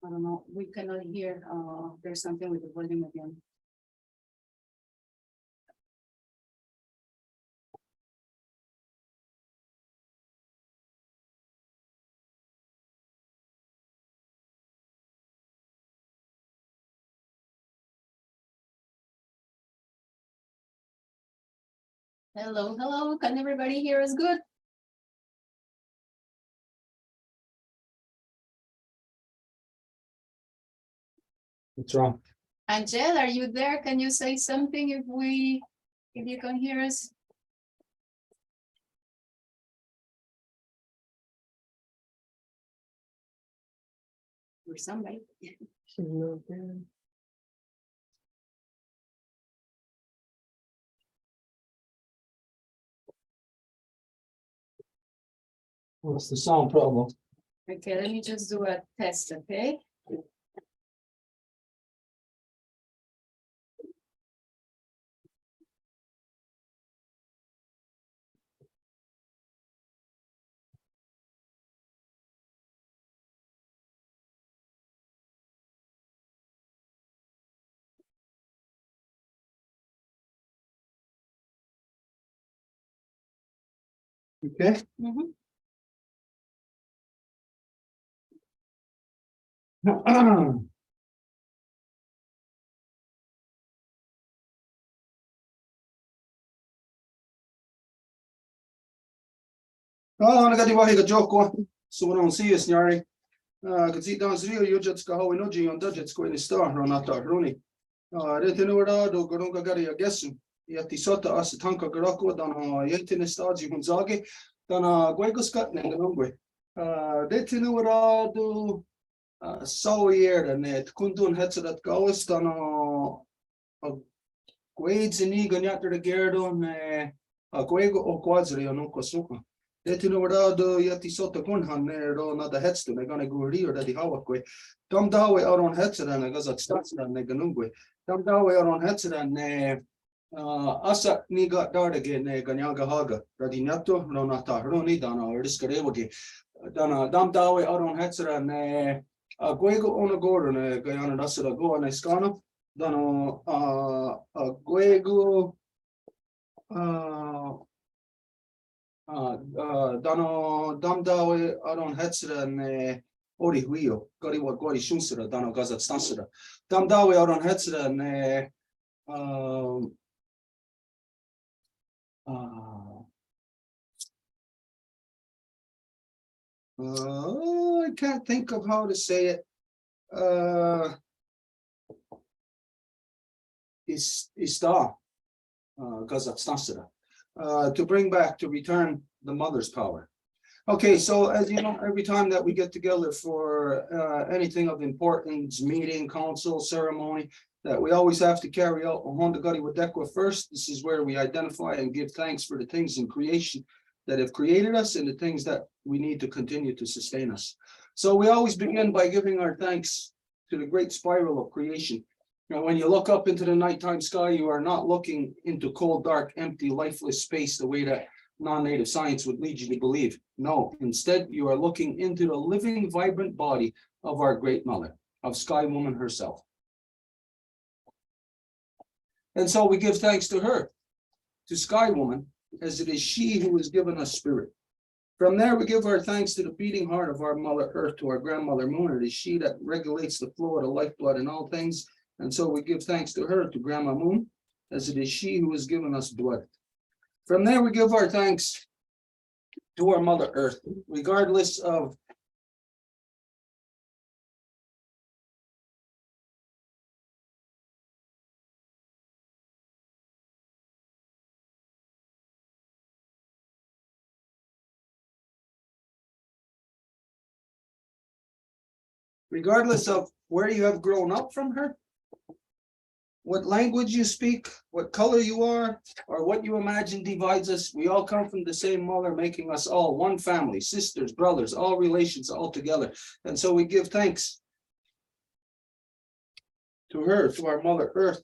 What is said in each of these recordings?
I don't know, we cannot hear, there's something with the volume again. Hello, hello, can everybody hear us good? What's wrong? Angel, are you there? Can you say something if you can hear us? Or somebody. What's the sound problem? Okay, let me just do a test, okay? Okay. Mhm. Oh, I got the way the joke one. So we don't see us, Nyari. Could see down zero, you just go how we know you on budgets going to start run out of running. Didn't know what do go don't get a guess. Yet the sort of us tanka garako than yet in the stars you can zage than Guego Scott and the Hungry. Didn't know what do so year and it couldn't do heads that goes than Guades and Egan after the Gerdon a Guego or Quadri on Okosuka. Didn't know what do yet the sort of Gunhan there on the headstone. They're gonna go here that the Hawakwe. Tom Dawe out on heads and I guess that starts than the Ganungwe. Tom Dawe out on heads and Asa ni got dart again, Ganyaga Haga, Radinato, Ronata, Roni, Dana, or Discarevagi, Dana, Dam Dawe out on Hetzer and Guego on a Gordon, Guyana Dasa go on a Scana, Dano, Guego, Dano, Dam Dawe out on Hetzer and Ori Huio, Gori what Gori Shunsera, Dano Gazat Stansera, Dam Dawe out on Hetzer and I can't think of how to say it. Ista, to bring back, to return the mother's power. Okay, so as you know, every time that we get together for anything of importance, meeting, council, ceremony, that we always have to carry out Honda Gadi Wadekwa first. This is where we identify and give thanks for the things in creation that have created us and the things that we need to continue to sustain us. So we always begin by giving our thanks to the great spiral of creation. Now, when you look up into the nighttime sky, you are not looking into cold, dark, empty, lifeless space the way that non-native science would lead you to believe. No, instead, you are looking into the living, vibrant body of our great mother, of Sky Woman herself. And so we give thanks to her, to Sky Woman, as it is she who has given us spirit. From there, we give our thanks to the beating heart of our Mother Earth, to our grandmother Moon. It is she that regulates the flow of the lifeblood in all things. And so we give thanks to her, to Grandma Moon, as it is she who has given us blood. From there, we give our thanks to our Mother Earth, regardless of where you have grown up from her, what language you speak, what color you are, or what you imagine divides us. We all come from the same mother, making us all one family, sisters, brothers, all relations, all together. And so we give thanks to her, to our Mother Earth,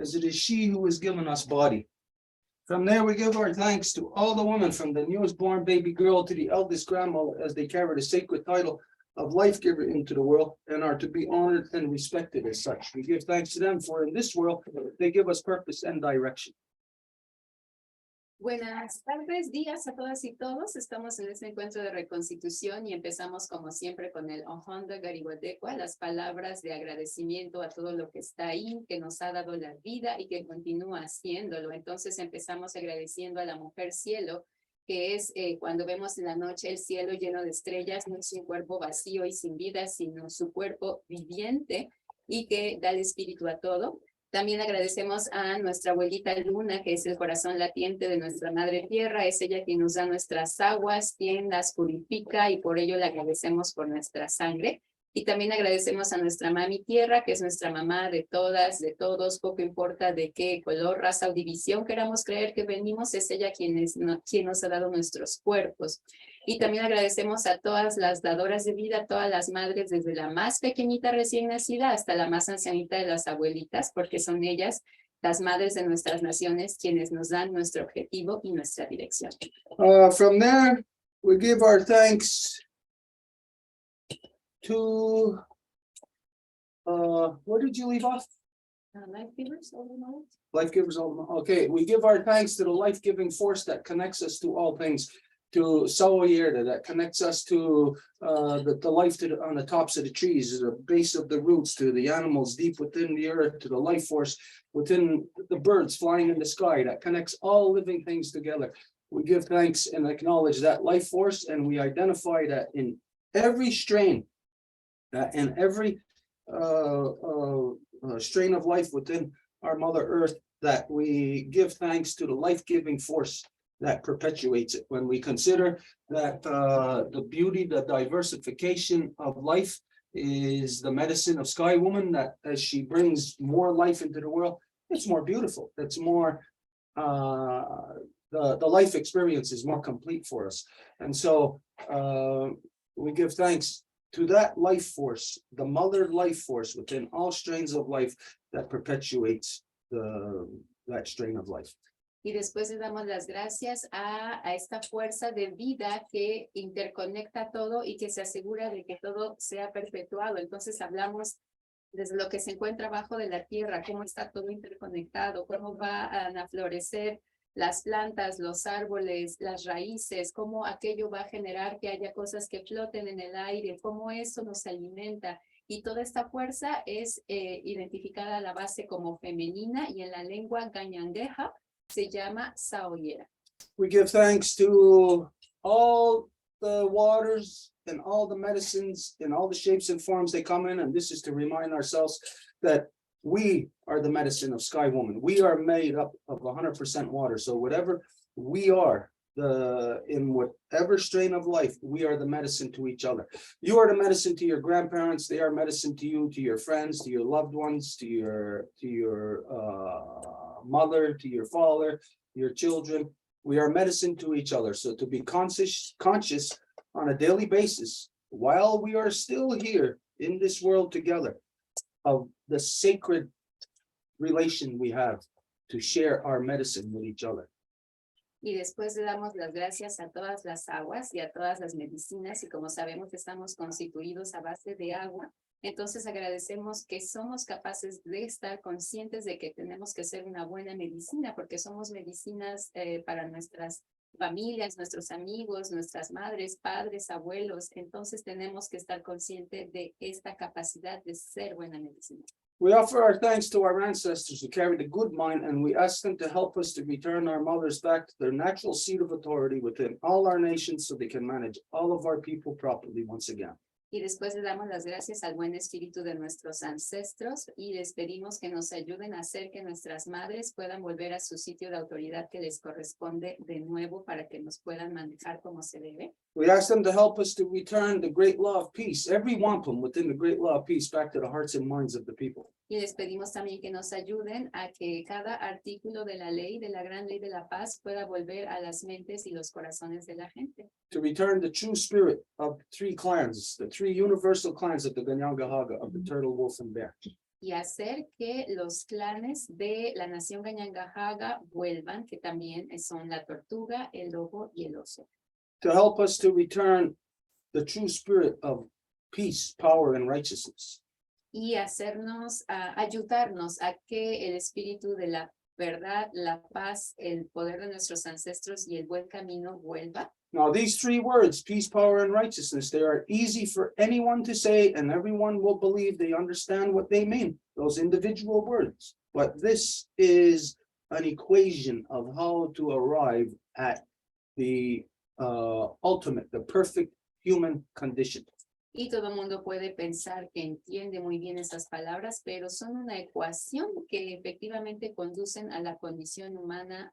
as it is she who has given us body. From there, we give our thanks to all the women, from the newest born baby girl to the eldest grandmother, as they carry the sacred title of life giver into the world and are to be honored and respected as such. We give thanks to them for in this world, they give us purpose and direction. Buenas tardes, días a todas y todos. Estamos en este encuentro de Reconstitución y empezamos como siempre con el Ohonda Gariwatecua, las palabras de agradecimiento a todo lo que está ahí, que nos ha dado la vida y que continúa haciéndolo. Entonces empezamos agradeciendo a la mujer cielo, que es cuando vemos en la noche el cielo lleno de estrellas, no es un cuerpo vacío y sin vida, sino su cuerpo viviente y que da el espíritu a todo. También agradecemos a nuestra abuelita Luna, que es el corazón latiente de nuestra madre tierra. Es ella quien nos da nuestras aguas, quien las purifica y por ello le agradecemos por nuestra sangre. Y también agradecemos a nuestra mami tierra, que es nuestra mamá de todas, de todos, poco importa de qué color, raza o división queramos creer que venimos, es ella quien nos ha dado nuestros cuerpos. Y también agradecemos a todas las dadoras de vida, a todas las madres, desde la más pequeñita recién nacida hasta la más ancianita de las abuelitas, porque son ellas, las madres de nuestras naciones, quienes nos dan nuestro objetivo y nuestra dirección. From there, we give our thanks to, where did you leave off? Life givers, all in all. Life givers, okay, we give our thanks to the life-giving force that connects us to all things, to Saoyerda, that connects us to the life on the tops of the trees, the base of the roots, to the animals deep within the earth, to the life force within the birds flying in the sky, that connects all living things together. We give thanks and acknowledge that life force, and we identify that in every strain, in every strain of life within our Mother Earth, that we give thanks to the life-giving force that perpetuates it. When we consider that the beauty, the diversification of life is the medicine of Sky Woman, that as she brings more life into the world, it's more beautiful. It's more, the life experience is more complete for us. And so we give thanks to that life force, the mother life force within all strains of life that perpetuates that strain of life. Y después le damos las gracias a esta fuerza de vida que interconecta todo y que se asegura de que todo sea perpetuado. Entonces hablamos desde lo que se encuentra abajo de la tierra, cómo está todo interconectado, cómo van a florecer las plantas, los árboles, las raíces, cómo aquello va a generar que haya cosas que floten en el aire, cómo eso nos alimenta. Y toda esta fuerza es identificada a la base como femenina y en la lengua gañangueja se llama Saoyera. We give thanks to all the waters and all the medicines and all the shapes and forms they come in. And this is to remind ourselves that we are the medicine of Sky Woman. We are made up of 100% water. So whatever we are, in whatever strain of life, we are the medicine to each other. You are the medicine to your grandparents. They are medicine to you, to your friends, to your loved ones, to your mother, to your father, your children. We are medicine to each other. So to be conscious on a daily basis, while we are still here in this world together, of the sacred relation we have to share our medicine with each other. Y después le damos las gracias a todas las aguas y a todas las medicinas, y como sabemos estamos constituidos a base de agua, entonces agradecemos que somos capaces de estar conscientes de que tenemos que ser una buena medicina, porque somos medicinas para nuestras familias, nuestros amigos, nuestras madres, padres, abuelos, entonces tenemos que estar conscientes de esta capacidad de ser buena medicina. We offer our thanks to our ancestors who carried a good mind, and we ask them to help us to return our mothers back to their natural seat of authority within all our nations so they can manage all of our people properly once again. Y después le damos las gracias al buen espíritu de nuestros ancestros y les pedimos que nos ayuden a hacer que nuestras madres puedan volver a su sitio de autoridad que les corresponde de nuevo para que nos puedan manejar como se debe. We ask them to help us to return the great law of peace, every wampum within the great law of peace, back to the hearts and minds of the people. Y les pedimos también que nos ayuden a que cada artículo de la ley, de la gran ley de la paz, pueda volver a las mentes y los corazones de la gente. To return the true spirit of three clans, the three universal clans of the Ganyangahaga, of the turtle, wolf, and bear. Y hacer que los clanes de la nación Gañangahaga vuelvan, que también son la tortuga, el lobo y el oso. To help us to return the true spirit of peace, power, and righteousness. Y hacernos, ayudarnos a que el espíritu de la verdad, la paz, el poder de nuestros ancestros y el buen camino vuelva. Now, these three words, peace, power, and righteousness, they are easy for anyone to say, and everyone will believe they understand what they mean, those individual words. But this is an equation of how to arrive at the ultimate, the perfect human condition. Y todo el mundo puede pensar que entiende muy bien esas palabras, pero son una ecuación que efectivamente conducen a la condición humana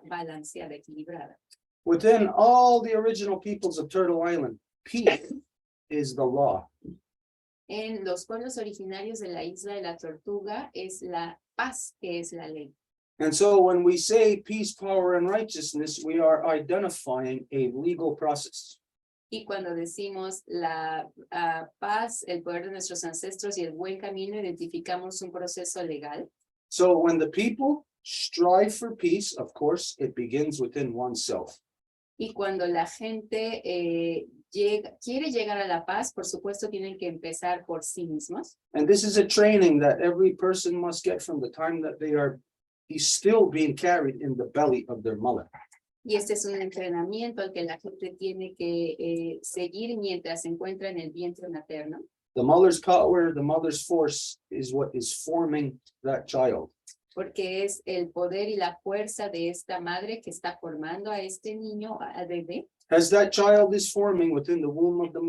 balanceada, equilibrada. Within all the original peoples of Turtle Island, peace is the law. En los pueblos originarios de la isla de la Tortuga es la paz que es la ley. And so when we say peace, power, and righteousness, we are identifying a legal process. Y cuando decimos la paz, el poder de nuestros ancestros y el buen camino, identificamos un proceso legal. So when the people strive for peace, of course, it begins within oneself. Y cuando la gente quiere llegar a la paz, por supuesto, tienen que empezar por sí mismos. And this is a training that every person must get from the time that he's still being carried in the belly of their mother. Y este es un entrenamiento al que la gente tiene que seguir mientras se encuentra en el vientre materno. The mother's power, the mother's force is what is forming that child. Porque es el poder y la fuerza de esta madre que está formando a este niño, al bebé. As that child is forming within the womb of the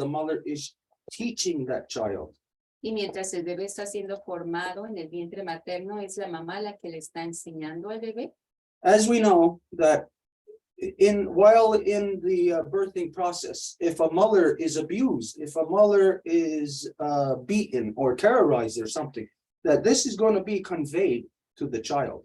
mother is teaching that child. Y mientras el bebé está siendo formado en el vientre materno, es la mamá la que le está enseñando al bebé. As we know that while in the birthing process, if a mother is abused, if a mother is beaten or terrorized or something, that this is going to be conveyed to the child.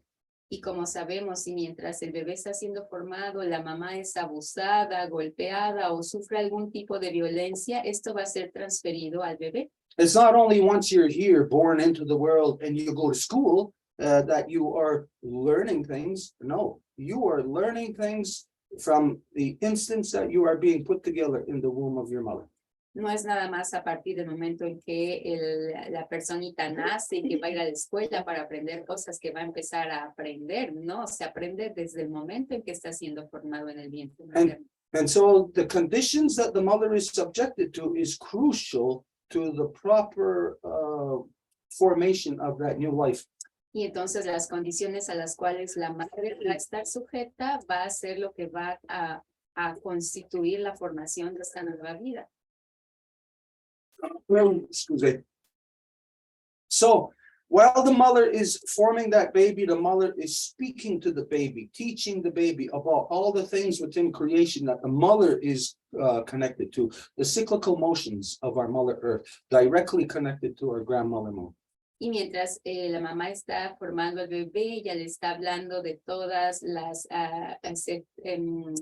Y como sabemos, y mientras el bebé está siendo formado, la mamá es abusada, golpeada o sufre algún tipo de violencia, esto va a ser transferido al bebé. It's not only once you're here, born into the world, and you go to school, that you are learning things. No, you are learning things from the instance that you are being put together in the womb of your mother. No es nada más a partir del momento en que la personita nace y que va a ir a la escuela para aprender cosas que va a empezar a aprender, no, se aprende desde el momento en que está siendo formado en el vientre materno. And so the conditions that the mother is subjected to is crucial to the proper formation of that new life. Y entonces las condiciones a las cuales la madre va a estar sujeta va a ser lo que va a constituir la formación de esta nueva vida. Excuse me. So while the mother is forming that baby, the mother is speaking to the baby, teaching the baby about all the things within creation that the mother is connected to, the cyclical motions of our Mother Earth, directly connected to our grandmother moon. Y mientras la mamá está formando al bebé, ella le está hablando de todas las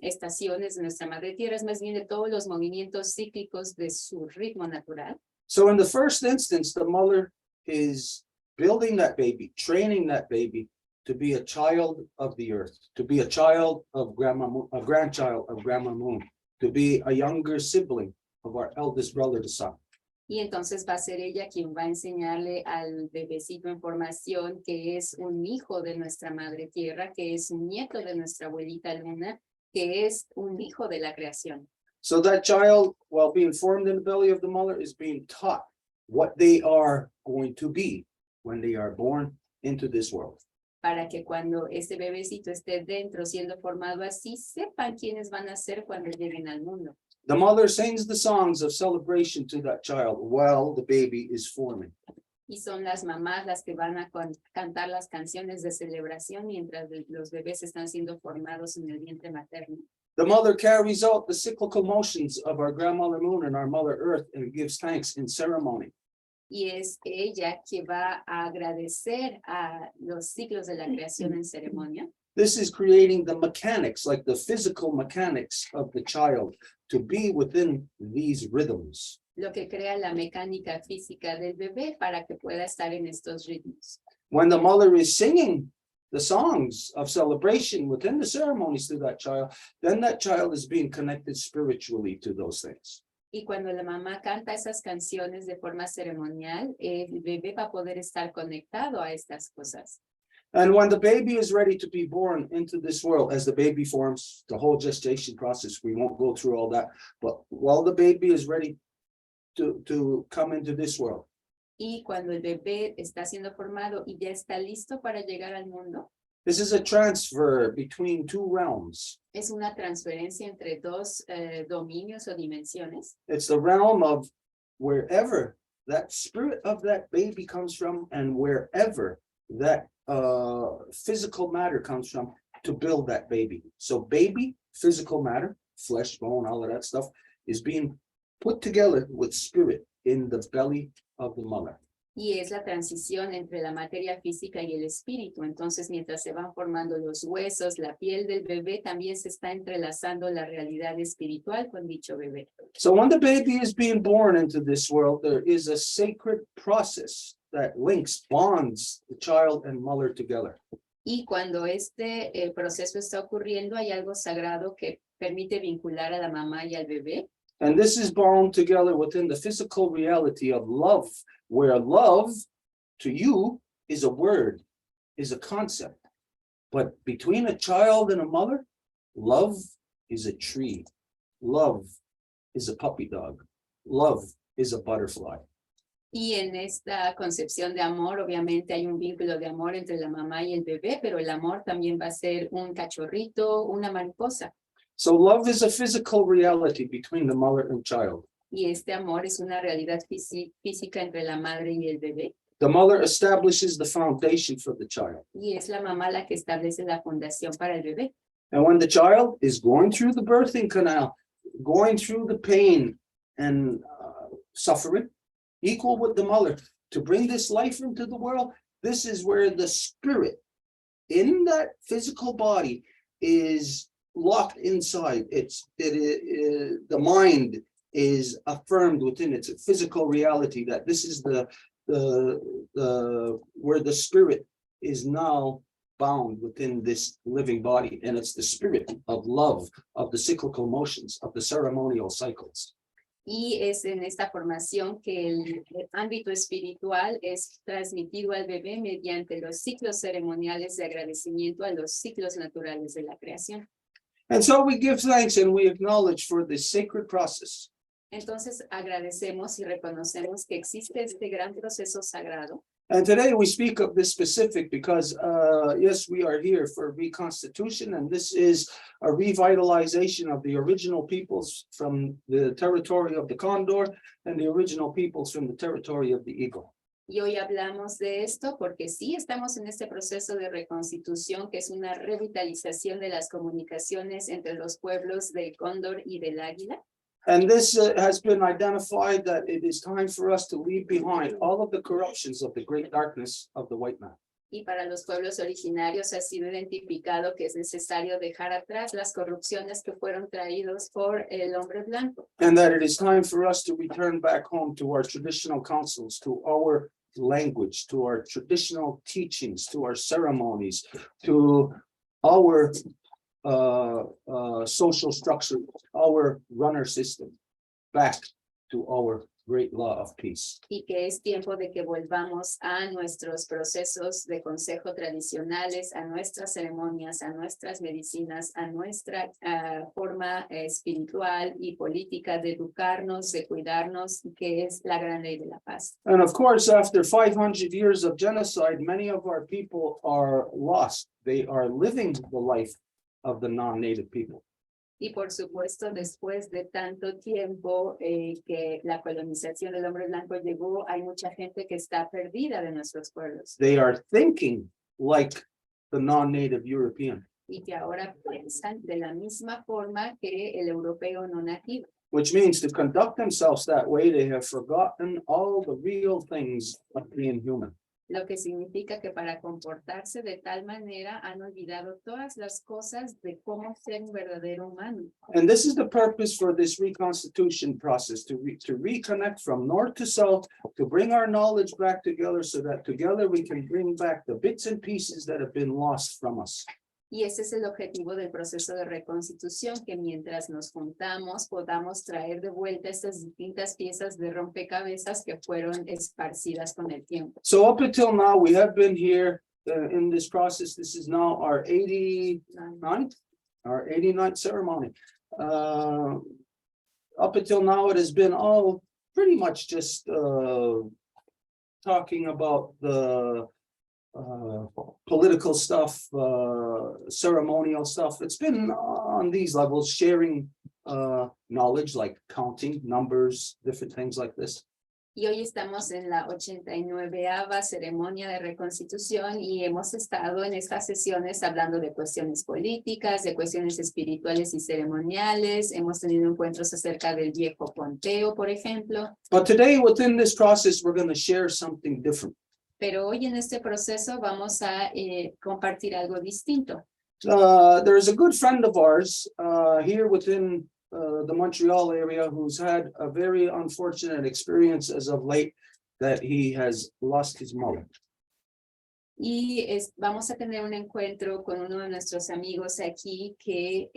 estaciones de nuestra madre tierra, es más bien de todos los movimientos cíclicos de su ritmo natural. So in the first instance, the mother is building that baby, training that baby to be a child of the earth, to be a child of Grandma Moon, a grandchild of Grandma Moon, to be a younger sibling of our eldest brother, the sun. Y entonces va a ser ella quien va a enseñarle al bebecito en formación que es un hijo de nuestra madre tierra, que es un nieto de nuestra abuelita luna, que es un hijo de la creación. So that child, while being formed in the belly of the mother, is being taught what they are going to be when they are born into this world. Para que cuando este bebecito esté dentro siendo formado así, sepan quiénes van a ser cuando lleguen al mundo. The mother sings the songs of celebration to that child while the baby is forming. Y son las mamás las que van a cantar las canciones de celebración mientras los bebés están siendo formados en el vientre materno. The mother carries out the cyclical motions of our grandmother moon and our mother earth and gives thanks in ceremony. Y es ella que va a agradecer a los ciclos de la creación en ceremonia. This is creating the mechanics, like the physical mechanics of the child, to be within these rhythms. Lo que crea la mecánica física del bebé para que pueda estar en estos ritmos. When the mother is singing the songs of celebration within the ceremonies to that child, then that child is being connected spiritually to those things. Y cuando la mamá canta esas canciones de forma ceremonial, el bebé va a poder estar conectado a estas cosas. And when the baby is ready to be born into this world, as the baby forms, the whole gestation process, we won't go through all that, but while the baby is ready to come into this world, Y cuando el bebé está siendo formado y ya está listo para llegar al mundo, this is a transfer between two realms. es una transferencia entre dos dominios o dimensiones. It's the realm of wherever that spirit of that baby comes from and wherever that physical matter comes from to build that baby. So baby, physical matter, flesh, bone, all of that stuff is being put together with spirit in the belly of the mother. Y es la transición entre la materia física y el espíritu. Entonces, mientras se van formando los huesos, la piel del bebé, también se está entrelazando la realidad espiritual con dicho bebé. So when the baby is being born into this world, there is a sacred process that links, bonds the child and mother together. Y cuando este proceso está ocurriendo, hay algo sagrado que permite vincular a la mamá y al bebé. And this is bound together within the physical reality of love, where love to you is a word, is a concept. But between a child and a mother, love is a tree. Love is a puppy dog. Love is a butterfly. Y en esta concepción de amor, obviamente hay un vínculo de amor entre la mamá y el bebé, pero el amor también va a ser un cachorrito, una mariposa. So love is a physical reality between the mother and child. Y este amor es una realidad física entre la madre y el bebé. The mother establishes the foundation for the child. Y es la mamá la que establece la fundación para el bebé. And when the child is going through the birthing canal, going through the pain and suffering, equal with the mother, to bring this life into the world, this is where the spirit in that physical body is locked inside. The mind is affirmed within its physical reality that this is the where the spirit is now bound within this living body, and it's the spirit of love, of the cyclical motions, of the ceremonial cycles. Y es en esta formación que el ámbito espiritual es transmitido al bebé mediante los ciclos ceremoniales de agradecimiento a los ciclos naturales de la creación. And so we give thanks and we acknowledge for this sacred process. Entonces agradecemos y reconocemos que existe este gran proceso sagrado. And today we speak of this specific because, yes, we are here for Reconstitution, and this is a revitalization of the original peoples from the territory of the Condor and the original peoples from the territory of the Eagle. Y hoy hablamos de esto porque sí estamos en este proceso de reconstitución, que es una revitalización de las comunicaciones entre los pueblos del Cóndor y del Águila. And this has been identified that it is time for us to leave behind all of the corruptions of the great darkness of the white man. Y para los pueblos originarios ha sido identificado que es necesario dejar atrás las corrupciones que fueron traídos por el hombre blanco. And that it is time for us to return back home to our traditional councils, to our language, to our traditional teachings, to our ceremonies, to our social structure, our runner system, back to our great law of peace. Y que es tiempo de que volvamos a nuestros procesos de consejo tradicionales, a nuestras ceremonias, a nuestras medicinas, a nuestra forma espiritual y política de educarnos, de cuidarnos, que es la gran ley de la paz. And of course, after 500 years of genocide, many of our people are lost. They are living the life of the non-native people. Y por supuesto, después de tanto tiempo que la colonización del hombre blanco llegó, hay mucha gente que está perdida de nuestros pueblos. They are thinking like the non-native European, Y que ahora piensan de la misma forma que el europeo no nativo. which means to conduct themselves that way, they have forgotten all the real things of being human. Lo que significa que para comportarse de tal manera han olvidado todas las cosas de cómo ser un verdadero humano. And this is the purpose for this reconstitution process, to reconnect from north to south, to bring our knowledge back together so that together we can bring back the bits and pieces that have been lost from us. Y ese es el objetivo del proceso de reconstitución, que mientras nos juntamos podamos traer de vuelta estas distintas piezas de rompecabezas que fueron esparcidas con el tiempo. So up until now, we have been here in this process. This is now our 89th ceremony. Up until now, it has been all pretty much just talking about the political stuff, ceremonial stuff. It's been on these levels, sharing knowledge like counting numbers, different things like this. Y hoy estamos en la 89ª ceremonia de reconstitución y hemos estado en estas sesiones hablando de cuestiones políticas, de cuestiones espirituales y ceremoniales. Hemos tenido encuentros acerca del viejo conteo, por ejemplo. But today, within this process, we're going to share something different. Pero hoy en este proceso vamos a compartir algo distinto. There's a good friend of ours here within the Montreal area who's had a very unfortunate experience as of late, that he has lost his mother. Y vamos a tener un encuentro con uno de nuestros amigos aquí que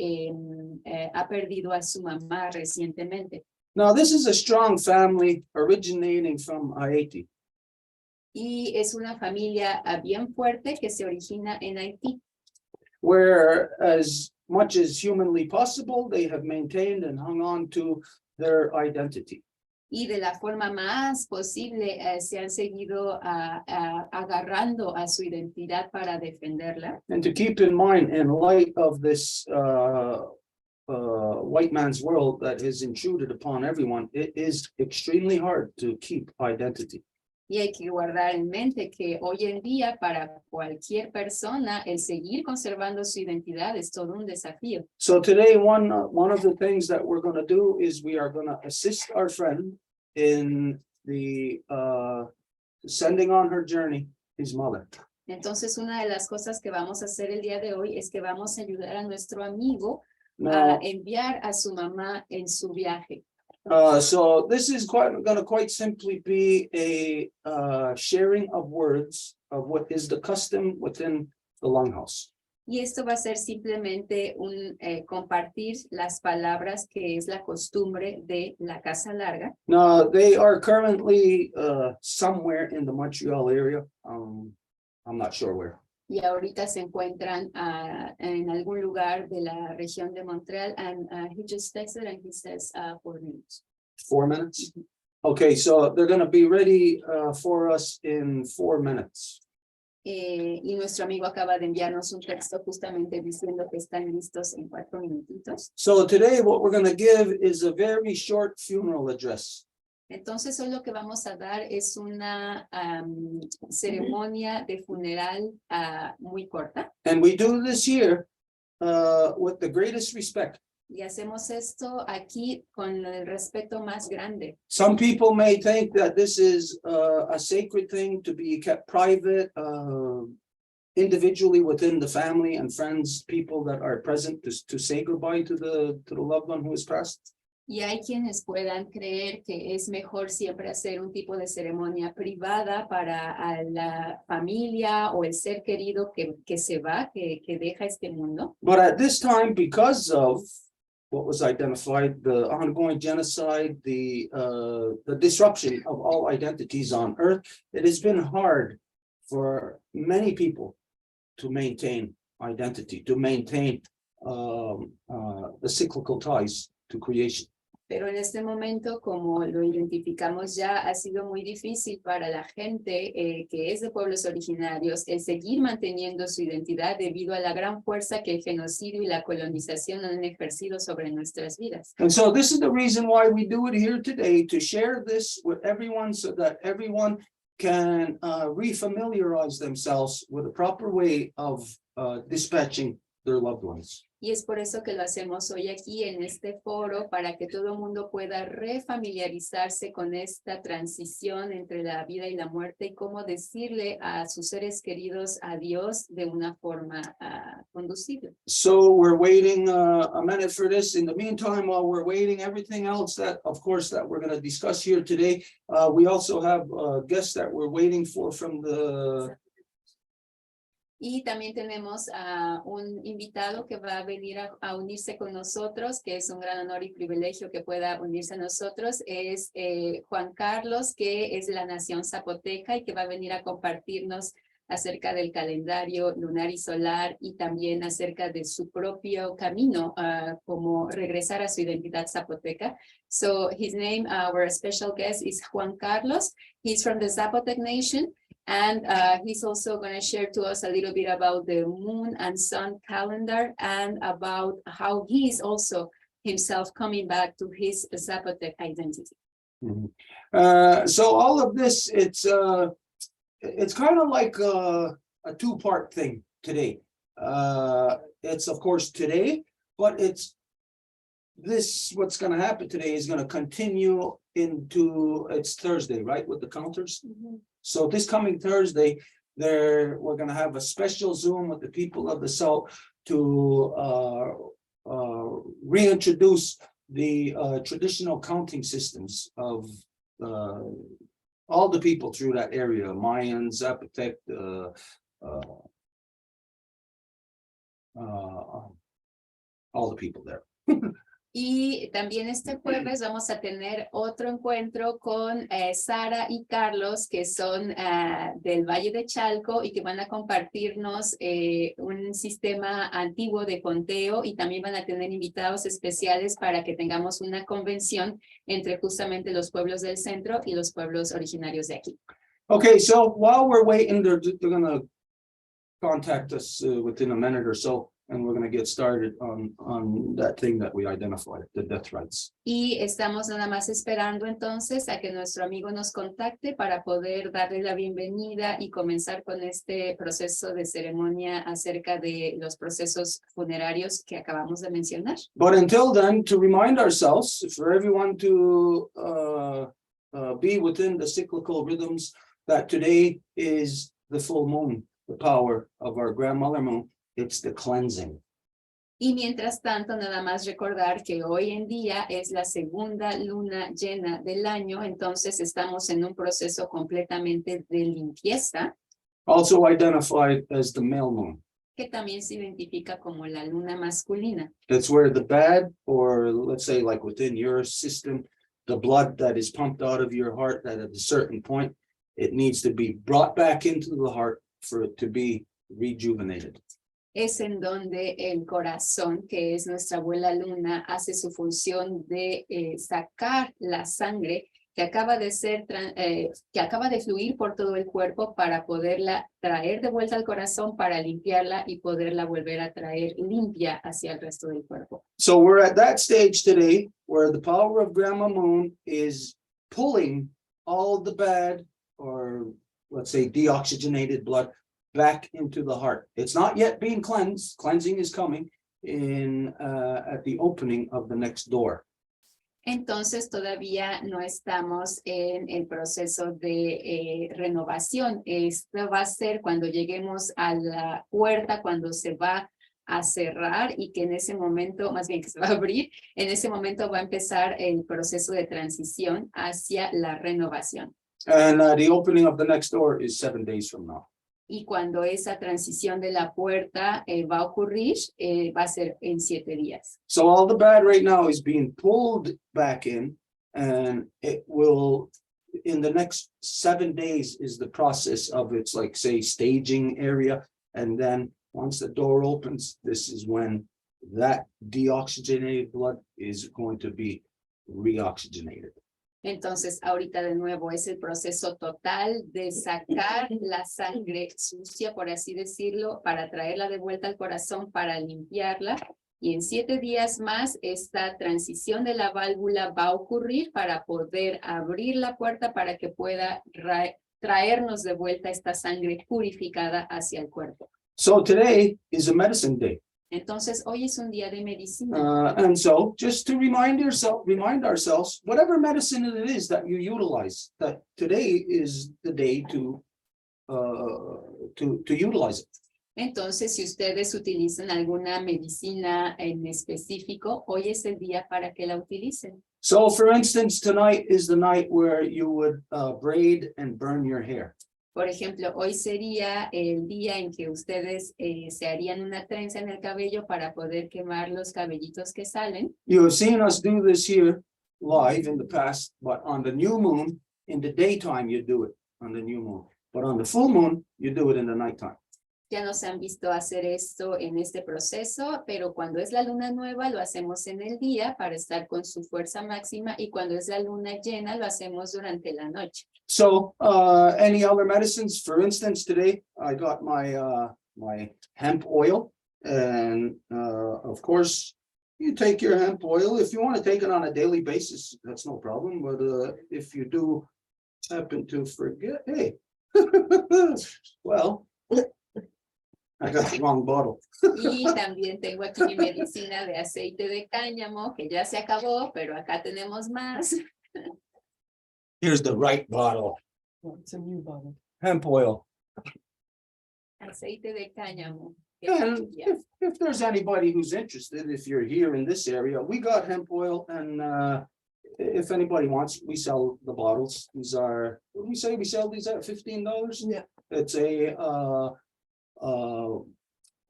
ha perdido a su mamá recientemente. Now, this is a strong family originating from Haiti. Y es una familia bien fuerte que se origina en Haití. Where, as much as humanly possible, they have maintained and hung on to their identity. Y de la forma más posible se han seguido agarrando a su identidad para defenderla. And to keep in mind, in light of this white man's world that has intruded upon everyone, it is extremely hard to keep identity. Y hay que guardar en mente que hoy en día para cualquier persona el seguir conservando su identidad es todo un desafío. So today, one of the things that we're going to do is we are going to assist our friend in the sending on her journey his mother. Entonces, una de las cosas que vamos a hacer el día de hoy es que vamos a ayudar a nuestro amigo Now, a enviar a su mamá en su viaje. So this is going to quite simply be a sharing of words of what is the custom within the longhouse. Y esto va a ser simplemente un compartir las palabras que es la costumbre de la casa larga. Now, they are currently somewhere in the Montreal area. I'm not sure where. Y ahorita se encuentran en algún lugar de la región de Montreal. And he just texted and he says 4 minutes. 4 minutes? Okay, so they're going to be ready for us in 4 minutes. Y nuestro amigo acaba de enviarnos un texto justamente diciendo que están listos en 4 minutitos. So today what we're going to give is a very short funeral address. Entonces hoy lo que vamos a dar es una ceremonia de funeral muy corta. And we do this here with the greatest respect. Y hacemos esto aquí con el respeto más grande. Some people may think that this is a sacred thing to be kept private, individually within the family and friends, people that are present to say goodbye to the loved one who is passed. Y hay quienes puedan creer que es mejor siempre hacer un tipo de ceremonia privada para la familia o el ser querido que se va, que deja este mundo. But at this time, because of what was identified, the ongoing genocide, the disruption of all identities on Earth, it has been hard for many people to maintain identity, to maintain the cyclical ties to creation. Pero en este momento, como lo identificamos ya, ha sido muy difícil para la gente que es de pueblos originarios el seguir manteniendo su identidad debido a la gran fuerza que el genocidio y la colonización han ejercido sobre nuestras vidas. And so this is the reason why we do it here today, to share this with everyone so that everyone can refamiliarize themselves with a proper way of dispatching their loved ones. Y es por eso que lo hacemos hoy aquí en este foro, para que todo el mundo pueda refamiliarizarse con esta transición entre la vida y la muerte y cómo decirle a sus seres queridos adiós de una forma conducible. So we're waiting a minute for this. In the meantime, while we're waiting, everything else that, of course, that we're going to discuss here today, we also have guests that we're waiting for from the Y también tenemos a un invitado que va a venir a unirse con nosotros, que es un gran honor y privilegio que pueda unirse a nosotros. Es Juan Carlos, que es de la nación zapoteca y que va a venir a compartirnos acerca del calendario lunar y solar y también acerca de su propio camino, como regresar a su identidad zapoteca. So his name, our special guest, is Juan Carlos. He's from the Zapotec Nation. And he's also going to share to us a little bit about the moon and sun calendar and about how he is also himself coming back to his Zapotec identity. Mm-hmm. So all of this, it's kind of like a two-part thing today. It's of course today, but what's going to happen today is going to continue into, it's Thursday, right, with the counters? Mm-hmm. So this coming Thursday, we're going to have a special Zoom with the people of the South to reintroduce the traditional counting systems of all the people through that area, Mayans, Zapotec, all the people there. Y también este jueves vamos a tener otro encuentro con Sara y Carlos, que son del Valle de Chalco y que van a compartirnos un sistema antiguo de conteo y también van a tener invitados especiales para que tengamos una convención entre justamente los pueblos del centro y los pueblos originarios de aquí. Okay, so while we're waiting, they're going to contact us within a minute or so. And we're going to get started on that thing that we identified, the death rights. Y estamos nada más esperando entonces a que nuestro amigo nos contacte para poder darle la bienvenida y comenzar con este proceso de ceremonia acerca de los procesos funerarios que acabamos de mencionar. But until then, to remind ourselves, for everyone to be within the cyclical rhythms, that today is the full moon, the power of our grandmother moon. It's the cleansing. Y mientras tanto, nada más recordar que hoy en día es la segunda luna llena del año, entonces estamos en un proceso completamente de limpieza. Also identified as the male moon. Que también se identifica como la luna masculina. That's where the bad, or let's say like within your system, the blood that is pumped out of your heart, that at a certain point, it needs to be brought back into the heart for it to be rejuvenated. Es en donde el corazón, que es nuestra abuela luna, hace su función de sacar la sangre que acaba de fluir por todo el cuerpo para poderla traer de vuelta al corazón, para limpiarla y poderla volver a traer limpia hacia el resto del cuerpo. So we're at that stage today where the power of Grandma Moon is pulling all the bad, or let's say deoxygenated blood, back into the heart. It's not yet being cleansed. Cleansing is coming in at the opening of the next door. Entonces todavía no estamos en el proceso de renovación. Esto va a ser cuando lleguemos a la puerta, cuando se va a cerrar y que en ese momento, más bien que se va a abrir, en ese momento va a empezar el proceso de transición hacia la renovación. And the opening of the next door is 7 days from now. Y cuando esa transición de la puerta va a ocurrir, va a ser en 7 días. So all the bad right now is being pulled back in, and it will, in the next 7 days is the process of its, like, say, staging area. And then once the door opens, this is when that deoxygenated blood is going to be reoxygenated. Entonces, ahorita de nuevo es el proceso total de sacar la sangre sucia, por así decirlo, para traerla de vuelta al corazón, para limpiarla. Y en 7 días más, esta transición de la válvula va a ocurrir para poder abrir la puerta para que pueda traernos de vuelta esta sangre purificada hacia el cuerpo. So today is a medicine day. Entonces, hoy es un día de medicina. And so just to remind ourselves, whatever medicine it is that you utilize, that today is the day to utilize it. Entonces, si ustedes utilizan alguna medicina en específico, hoy es el día para que la utilicen. So for instance, tonight is the night where you would braid and burn your hair. Por ejemplo, hoy sería el día en que ustedes se harían una trenza en el cabello para poder quemar los cabellitos que salen. You have seen us do this here live in the past, but on the new moon, in the daytime, you do it on the new moon. But on the full moon, you do it in the nighttime. Ya nos han visto hacer esto en este proceso, pero cuando es la luna nueva lo hacemos en el día para estar con su fuerza máxima y cuando es la luna llena lo hacemos durante la noche. So, any other medicines? For instance, today I got my hemp oil, and of course, you take your hemp oil. If you want to take it on a daily basis, that's no problem. But if you do happen to forget, hey, well, I got the wrong bottle. Y también tengo aquí mi medicina de aceite de cáñamo, que ya se acabó, pero acá tenemos más. Here's the right bottle. Oh, it's a new bottle. Hemp oil. Aceite de cáñamo. And if there's anybody who's interested, if you're here in this area, we got hemp oil, and if anybody wants, we sell the bottles. These are, what do we say? We sell these at $15? Yeah. It's a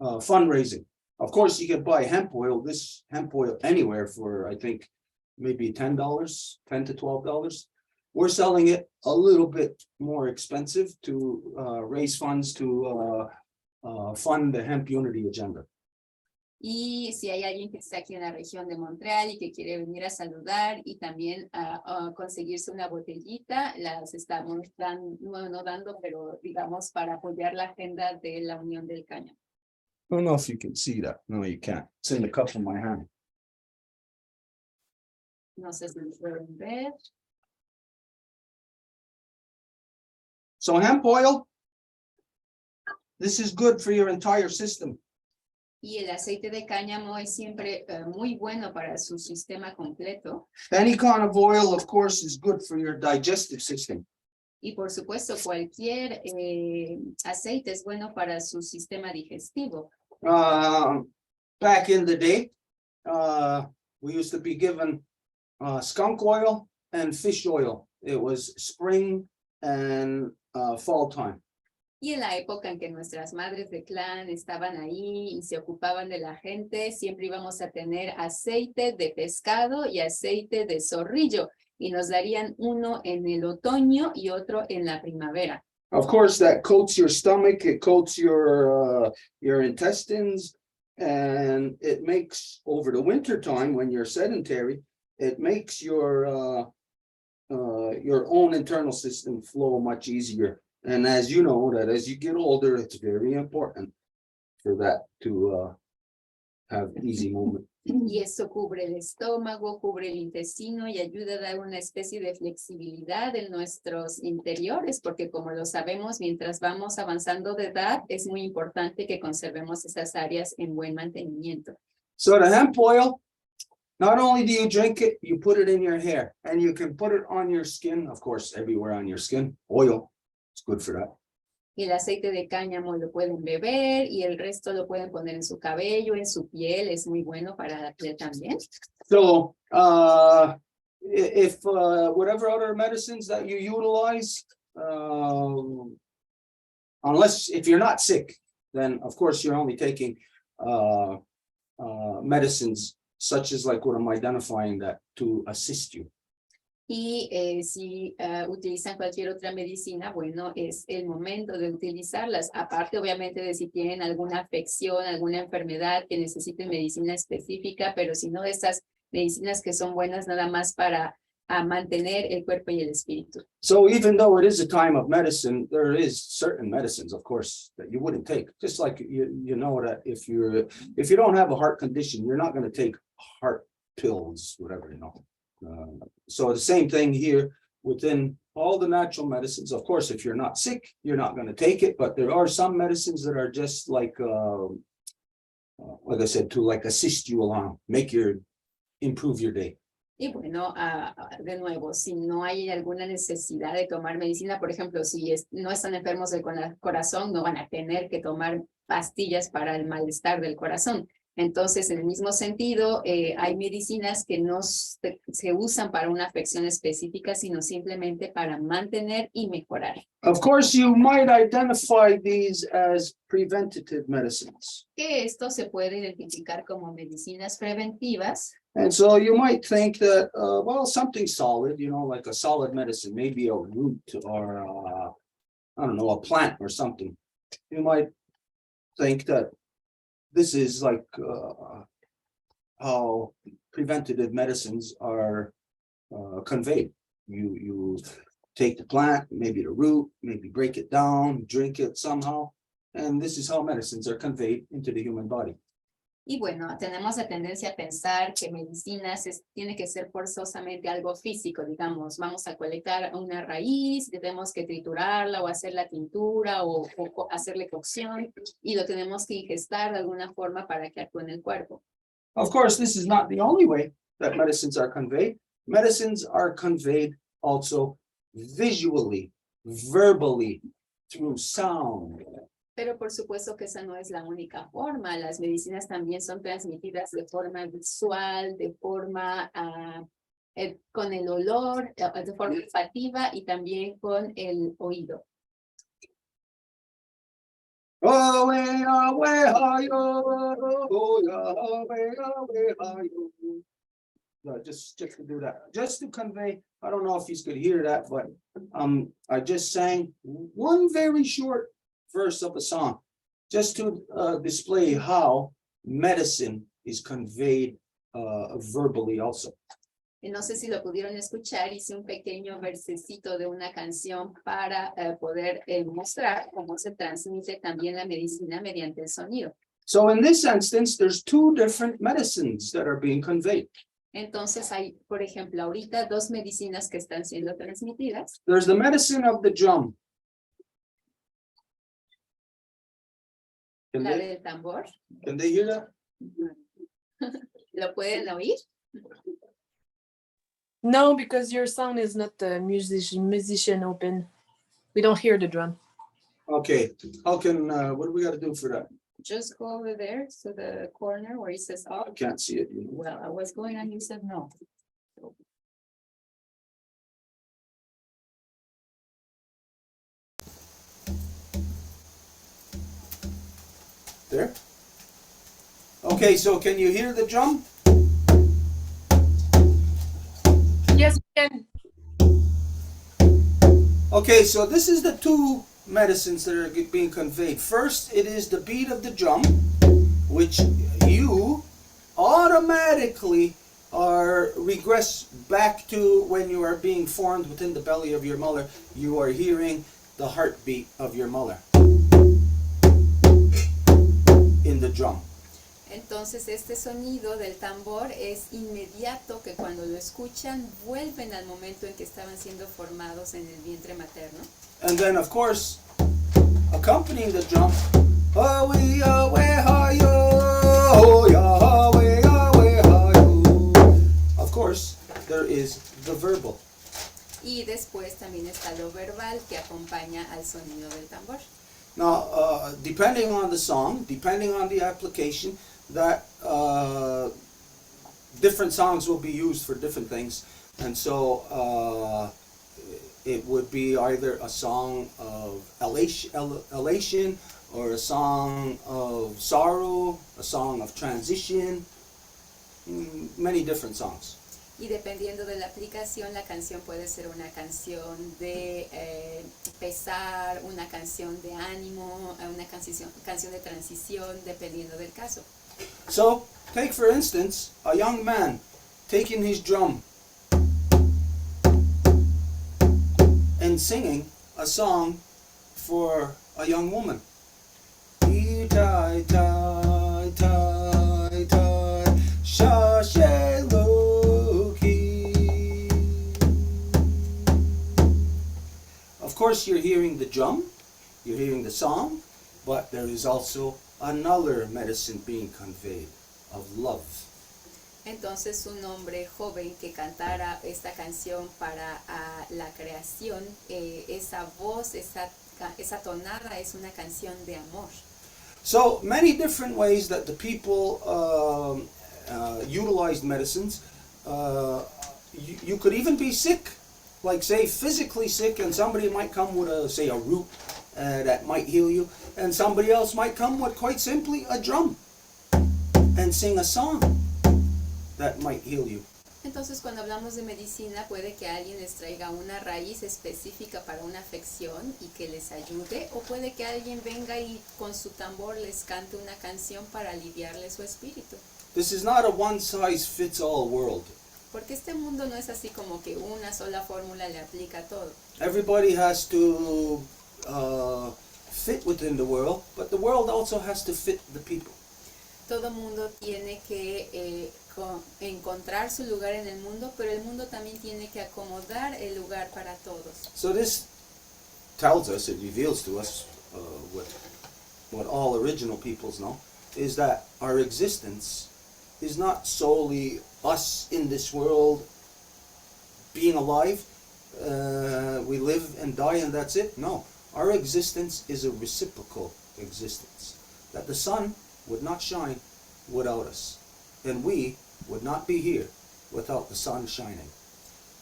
fundraising. Of course, you can buy hemp oil, this hemp oil anywhere for, I think, maybe $10, $10 to $12. We're selling it a little bit more expensive to raise funds to fund the hemp unity agenda. Y si hay alguien que está aquí en la región de Montreal y que quiere venir a saludar y también a conseguirse una botellita, las estamos no dando, pero digamos para apoyar la agenda de la Unión del Cáñamo. I don't know if you can see that. No, you can't. It's in the cup of my hand. No sé si lo pueden ver. So hemp oil, this is good for your entire system. Y el aceite de cáñamo es siempre muy bueno para su sistema completo. Any kind of oil, of course, is good for your digestive system. Y por supuesto, cualquier aceite es bueno para su sistema digestivo. Back in the day, we used to be given skunk oil and fish oil. It was spring and fall time. Y en la época en que nuestras madres de clan estaban ahí y se ocupaban de la gente, siempre íbamos a tener aceite de pescado y aceite de zorrillo. Y nos darían uno en el otoño y otro en la primavera. Of course, that coats your stomach, it coats your intestines, and it makes, over the winter time when you're sedentary, it makes your own internal system flow much easier. And as you know, that as you get older, it's very important for that to have easy movement. Y eso cubre el estómago, cubre el intestino y ayuda a dar una especie de flexibilidad en nuestros interiores, porque como lo sabemos, mientras vamos avanzando de edad, es muy importante que conservemos esas áreas en buen mantenimiento. So the hemp oil, not only do you drink it, you put it in your hair, and you can put it on your skin, of course, everywhere on your skin. Oil, it's good for that. Y el aceite de cáñamo lo pueden beber y el resto lo pueden poner en su cabello, en su piel, es muy bueno para la piel también. So, if whatever other medicines that you utilize, unless if you're not sick, then of course you're only taking medicines such as like what I'm identifying that to assist you. Y si utilizan cualquier otra medicina, bueno, es el momento de utilizarlas. Aparte, obviamente, de si tienen alguna afección, alguna enfermedad que necesiten medicina específica, pero si no, esas medicinas que son buenas nada más para mantener el cuerpo y el espíritu. So even though it is a time of medicine, there is certain medicines, of course, that you wouldn't take. Just like you know that if you don't have a heart condition, you're not going to take heart pills, whatever, you know. So the same thing here within all the natural medicines. Of course, if you're not sick, you're not going to take it. But there are some medicines that are just like I said, to like assist you along, improve your day. Y bueno, de nuevo, si no hay alguna necesidad de tomar medicina, por ejemplo, si no están enfermos del corazón, no van a tener que tomar pastillas para el malestar del corazón. Entonces, en el mismo sentido, hay medicinas que no se usan para una afección específica, sino simplemente para mantener y mejorar. Of course, you might identify these as preventative medicines. Que esto se puede identificar como medicinas preventivas. And so you might think that, well, something solid, like a solid medicine, maybe a root or, I don't know, a plant or something. You might think that this is like how preventative medicines are conveyed. You take the plant, maybe the root, maybe break it down, drink it somehow, and this is how medicines are conveyed into the human body. Y bueno, tenemos la tendencia a pensar que medicinas tiene que ser forzosamente algo físico, digamos, vamos a colectar una raíz, tenemos que triturarla o hacer la tintura o hacerle cocción y lo tenemos que ingestar de alguna forma para que actúe en el cuerpo. Of course, this is not the only way that medicines are conveyed. Medicines are conveyed also visually, verbally, through sound. Pero por supuesto que esa no es la única forma. Las medicinas también son transmitidas de forma visual, de forma con el olor, de forma olfativa y también con el oído. Just to do that, just to convey. I don't know if you could hear that, but I just sang one very short verse of a song, just to display how medicine is conveyed verbally also. No sé si lo pudieron escuchar, hice un pequeño versecito de una canción para poder mostrar cómo se transmite también la medicina mediante el sonido. So in this instance, there's two different medicines that are being conveyed. Entonces hay, por ejemplo, ahorita dos medicinas que están siendo transmitidas. There's the medicine of the drum. La del tambor. Can they hear that? ¿Lo pueden oír? No, because your sound is not musician open. We don't hear the drum. Okay, how can, what do we got to do for that? Just go over there to the corner where it says I off. can't see it. Well, I was going and you said no. There? Okay, so can you hear the drum? Yes, we can. Okay, so this is the two medicines that are being conveyed. First, it is the beat of the drum, which you automatically regress back to when you are being formed within the belly of your mother. You are hearing the heartbeat of your mother in the drum. Entonces este sonido del tambor es inmediato, que cuando lo escuchan vuelven al momento en que estaban siendo formados en el vientre materno. And then, of course, accompanying the drum, of course, there is the verbal. Y después también está lo verbal que acompaña al sonido del tambor. Now, depending on the song, depending on the application, that different songs will be used for different things. And so it would be either a song of elation or a song of sorrow, a song of transition, many different songs. Y dependiendo de la aplicación, la canción puede ser una canción de pesar, una canción de ánimo, una canción de transición, dependiendo del caso. So, take for instance, a young man taking his drum and singing a song for a young woman. Of course, you're hearing the drum, you're hearing the song, but there is also another medicine being conveyed of love. Entonces un hombre joven que cantara esta canción para la creación, esa voz, esa tonada es una canción de amor. So many different ways that the people utilized medicines. You could even be sick, like say physically sick, and somebody might come with a root that might heal you, and somebody else might come with quite simply a drum and sing a song that might heal you. Entonces, cuando hablamos de medicina, puede que alguien les traiga una raíz específica para una afección y que les ayude, o puede que alguien venga y con su tambor les cante una canción para aliviarle su espíritu. This is not a one-size-fits-all world. Porque este mundo no es así como que una sola fórmula le aplica a todo. Everybody has to fit within the world, but the world also has to fit the people. Todo mundo tiene que encontrar su lugar en el mundo, pero el mundo también tiene que acomodar el lugar para todos. So this tells us, it reveals to us what all original peoples know, is that our existence is not solely us in this world being alive. We live and die and that's it. No, our existence is a reciprocal existence. That the sun would not shine without us, and we would not be here without the sun shining.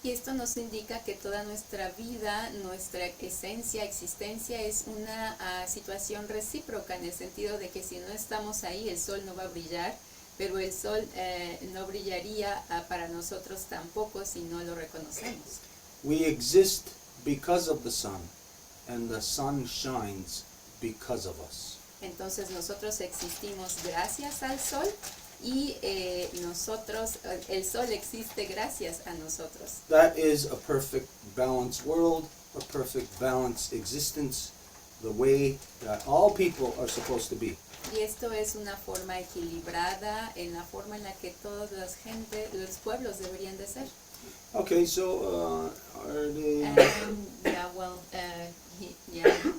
Y esto nos indica que toda nuestra vida, nuestra esencia, existencia es una situación recíproca, en el sentido de que si no estamos ahí, el sol no va a brillar, pero el sol no brillaría para nosotros tampoco si no lo reconocemos. We exist because of the sun, and the sun shines because of us. Entonces nosotros existimos gracias al sol y el sol existe gracias a nosotros. That is a perfect balanced world, a perfect balanced existence, the way that all people are supposed to be. Y esto es una forma equilibrada, en la forma en la que todos los pueblos deberían de ser. Okay, so are they?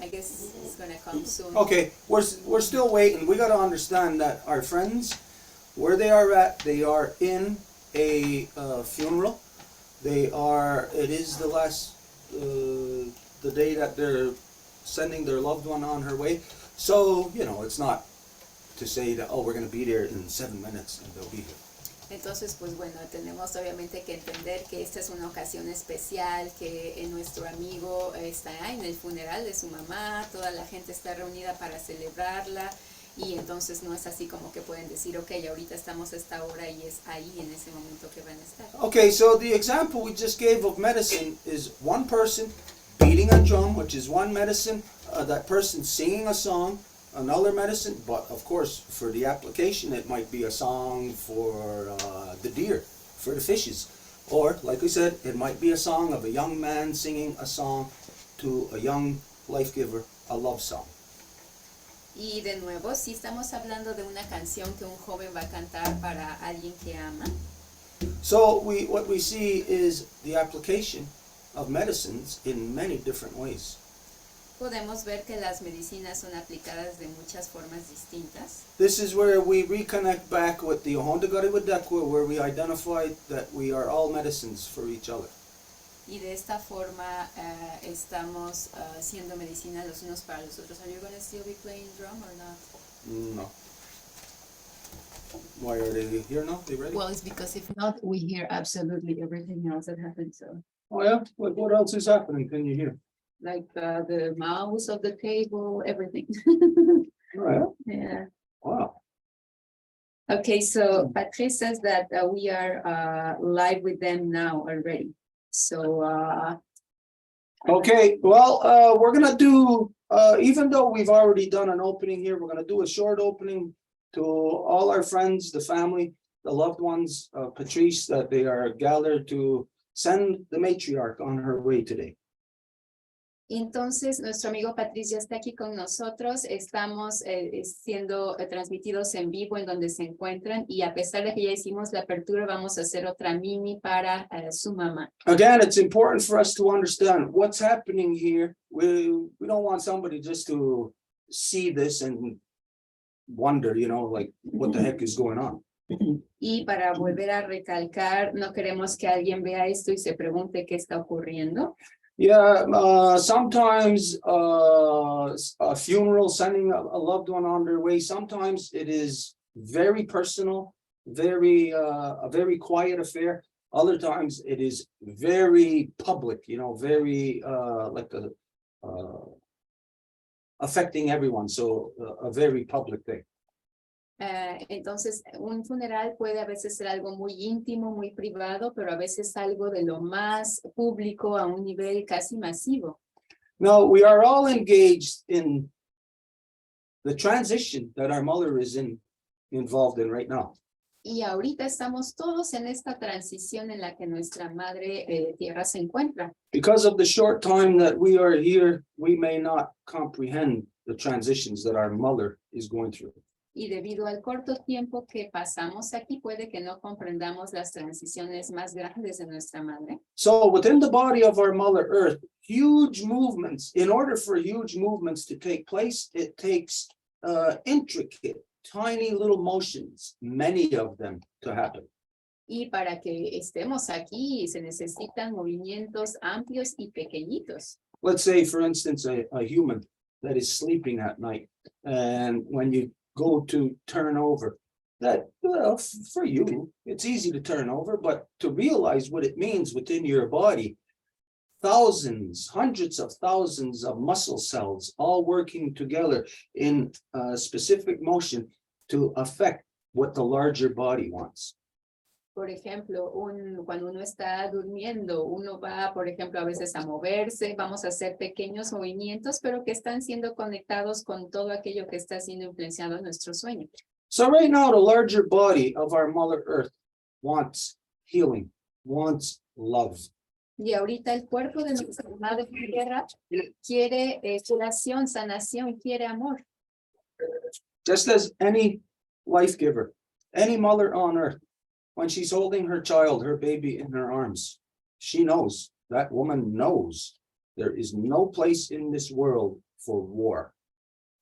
I guess it's gonna come soon. Okay, we're still waiting. We got to understand that our friends, where they are at, they are in a funeral. It is the last, the day that they're sending their loved one on her way. So, it's not to say that, oh, we're going to be there in 7 minutes and they'll be here. Entonces, pues bueno, tenemos obviamente que entender que esta es una ocasión especial, que nuestro amigo está en el funeral de su mamá, toda la gente está reunida para celebrarla, y entonces no es así como que pueden decir, ok, ahorita estamos a esta hora y es ahí en ese momento que van a estar. Okay, so the example we just gave of medicine is one person beating a drum, which is one medicine, that person singing a song, another medicine, but of course for the application it might be a song for the deer, for the fishes, or like we said, it might be a song of a young man singing a song to a young life giver, a love song. Y de nuevo, si estamos hablando de una canción que un joven va a cantar para alguien que ama. So what we see is the application of medicines in many different ways. Podemos ver que las medicinas son aplicadas de muchas formas distintas. This is where we reconnect back with the Ohonda Gariwadekwa, where we identified that we are all medicines for each other. Y de esta forma estamos siendo medicina los unos para los otros. Are you going to still be playing drum or not? No. Why are they here now? They ready? Well, it's because if not, we hear absolutely everything else that happens. So, Oh yeah? What else is happening? Can you hear? like the mouse of the table, everything. Oh yeah? Yeah. Wow. Okay, so Patrice says that we are live with them now already. So, Okay, well, we're gonna do, even though we've already done an opening here, we're gonna do a short opening to all our friends, the family, the loved ones, Patrice, that they are gathered to send the matriarch on her way today. entonces, nuestro amigo Patricio está aquí con nosotros. Estamos siendo transmitidos en vivo en donde se encuentran, y a pesar de que ya hicimos la apertura, vamos a hacer otra mini para su mamá. Again, it's important for us to understand what's happening here. We don't want somebody just to see this and wonder, like what the heck is going on. Y para volver a recalcar, no queremos que alguien vea esto y se pregunte qué está ocurriendo. Yeah, sometimes a funeral, sending a loved one on their way, sometimes it is very personal, a very quiet affair. Other times it is very public, very like affecting everyone. So a very public thing. Entonces, un funeral puede a veces ser algo muy íntimo, muy privado, pero a veces algo de lo más público a un nivel casi masivo. Now, we are all engaged in the transition that our mother is involved in right now. Y ahorita estamos todos en esta transición en la que nuestra madre tierra se encuentra. Because of the short time that we are here, we may not comprehend the transitions that our mother is going through. Y debido al corto tiempo que pasamos aquí, puede que no comprendamos las transiciones más grandes de nuestra madre. So within the body of our Mother Earth, huge movements, in order for huge movements to take place, it takes intricate, tiny little motions, many of them to happen. Y para que estemos aquí, se necesitan movimientos amplios y pequeñitos. Let's say, for instance, a human that is sleeping at night, and when you go to turn over, that, well, for you, it's easy to turn over, but to realize what it means within your body, thousands, hundreds of thousands of muscle cells all working together in a specific motion to affect what the larger body wants. Por ejemplo, cuando uno está durmiendo, uno va, por ejemplo, a veces a moverse, vamos a hacer pequeños movimientos, pero que están siendo conectados con todo aquello que está siendo influenciado en nuestro sueño. So right now, the larger body of our Mother Earth wants healing, wants love. Y ahorita el cuerpo de nuestra madre tierra quiere curación, sanación, quiere amor. Just as any life giver, any mother on earth, when she's holding her child, her baby in her arms, she knows, that woman knows, there is no place in this world for war.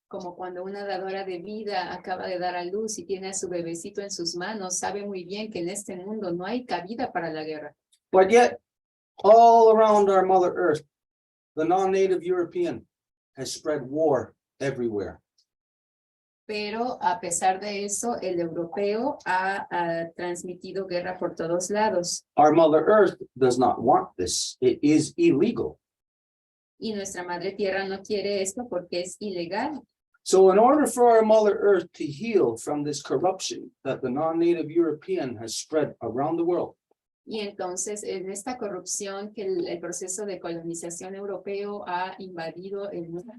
Como cuando una dadora de vida acaba de dar a luz y tiene a su bebecito en sus manos, sabe muy bien que en este mundo no hay cabida para la guerra. But yet, all around our Mother Earth, the non-native European has spread war everywhere. Pero a pesar de eso, el europeo ha transmitido guerra por todos lados. Our Mother Earth does not want this. It is illegal. Y nuestra madre tierra no quiere esto porque es ilegal. So in order for our Mother Earth to heal from this corruption that the non-native European has spread around the world, Y entonces, en esta corrupción que el proceso de colonización europeo ha invadido el mundo,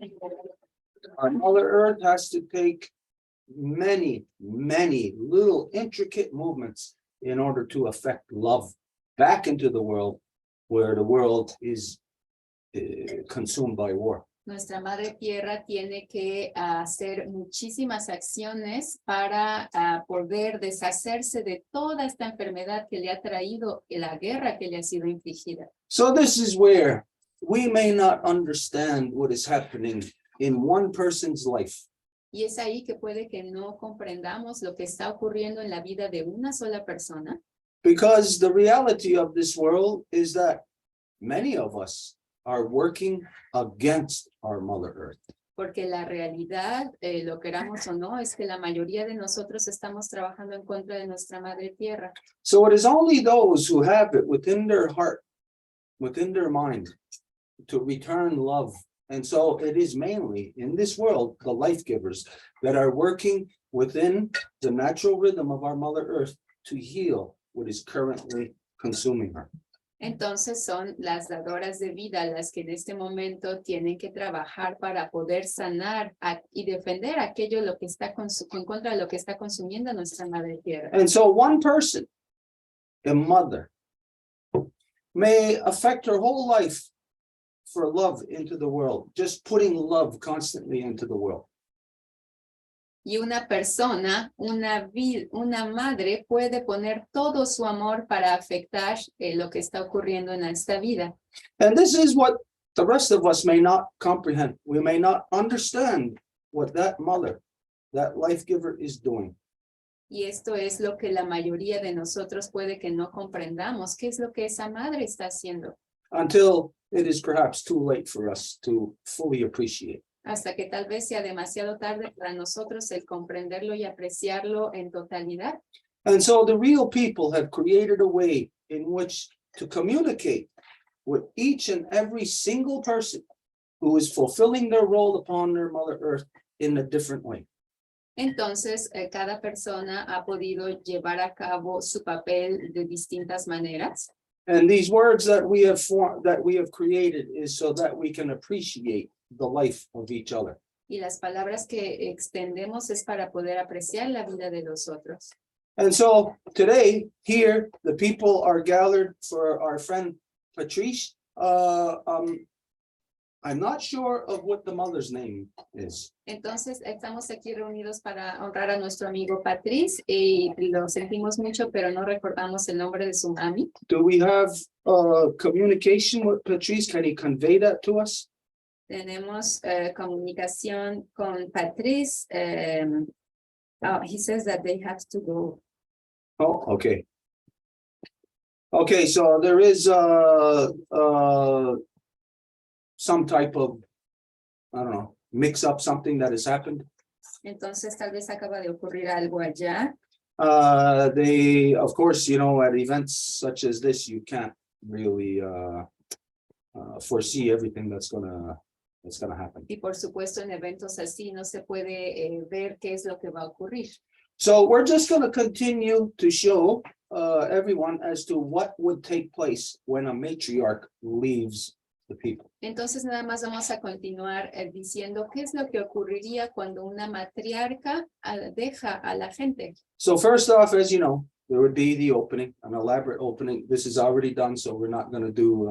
our Mother Earth has to take many, many little intricate movements in order to affect love back into the world where the world is consumed by war. nuestra madre tierra tiene que hacer muchísimas acciones para poder deshacerse de toda esta enfermedad que le ha traído la guerra que le ha sido infligida. So this is where we may not understand what is happening in one person's life. Y es ahí que puede que no comprendamos lo que está ocurriendo en la vida de una sola persona. Because the reality of this world is that many of us are working against our Mother Earth. Porque la realidad, lo queramos o no, es que la mayoría de nosotros estamos trabajando en contra de nuestra madre tierra. So it is only those who have it within their heart, within their mind, to return love. And so it is mainly in this world, the life givers that are working within the natural rhythm of our Mother Earth to heal what is currently consuming her. Entonces son las dadoras de vida las que en este momento tienen que trabajar para poder sanar y defender aquello lo que está en contra de lo que está consumiendo nuestra madre tierra. And so one person, a mother, may affect her whole life for love into the world, just putting love constantly into the world. Y una persona, una madre puede poner todo su amor para afectar lo que está ocurriendo en esta vida. And this is what the rest of us may not comprehend. We may not understand what that mother, that life giver is doing. Y esto es lo que la mayoría de nosotros puede que no comprendamos. ¿Qué es lo que esa madre está haciendo? Until it is perhaps too late for us to fully appreciate. Hasta que tal vez sea demasiado tarde para nosotros el comprenderlo y apreciarlo en totalidad. And so the real people have created a way in which to communicate with each and every single person who is fulfilling their role upon their Mother Earth in a different way. Entonces, cada persona ha podido llevar a cabo su papel de distintas maneras. And these words that we have created is so that we can appreciate the life of each other. Y las palabras que extendemos es para poder apreciar la vida de los otros. And so today, here, the people are gathered for our friend Patrice. I'm not sure of what the mother's name is. Entonces, estamos aquí reunidos para honrar a nuestro amigo Patrice y lo sentimos mucho, pero no recordamos el nombre de su mami. Do we have communication with Patrice? Can he convey that to us? Tenemos comunicación con Patrice. He says that they have to go. Oh, okay. Okay, so there is some type of, I don't know, mix up, something that has happened. Entonces, tal vez acaba de ocurrir algo allá. They, of course, you know, at events such as this, you can't really foresee everything that's gonna happen. Y por supuesto, en eventos así no se puede ver qué es lo que va a ocurrir. So we're just gonna continue to show everyone as to what would take place when a matriarch leaves the people. Entonces, nada más vamos a continuar diciendo qué es lo que ocurriría cuando una matriarca deja a la gente. So first off, as you know, there would be the opening, an elaborate opening. This is already done, so we're not gonna do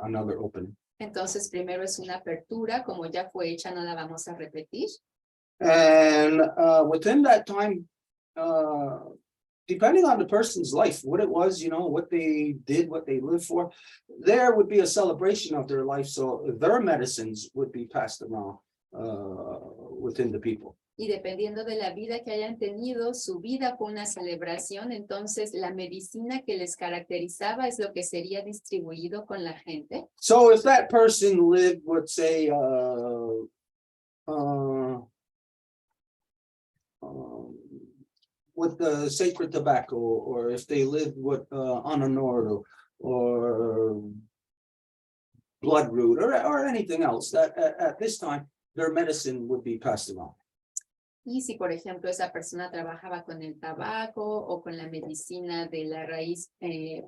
another opening. Entonces, primero es una apertura, como ya fue hecha, no la vamos a repetir. And within that time, depending on the person's life, what it was, you know, what they did, what they lived for, there would be a celebration of their life. So their medicines would be passed around within the people. Y dependiendo de la vida que hayan tenido, su vida fue una celebración, entonces la medicina que les caracterizaba es lo que sería distribuido con la gente. So if that person lived, let's say, with the sacred tobacco, or if they lived with ananordo or bloodroot or anything else, that at this time their medicine would be passed around. Y si, por ejemplo, esa persona trabajaba con el tabaco o con la medicina de la raíz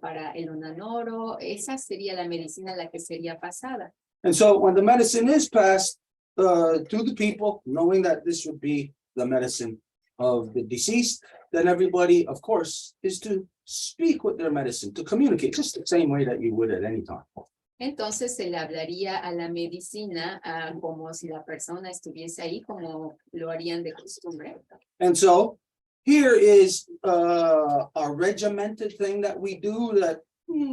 para el onanoro, esa sería la medicina la que sería pasada. And so when the medicine is passed to the people, knowing that this would be the medicine of the deceased, then everybody, of course, is to speak with their medicine, to communicate, just the same way that you would at any time. Entonces se le hablaría a la medicina como si la persona estuviese ahí, como lo harían de costumbre. And so here is a regimented thing that we do that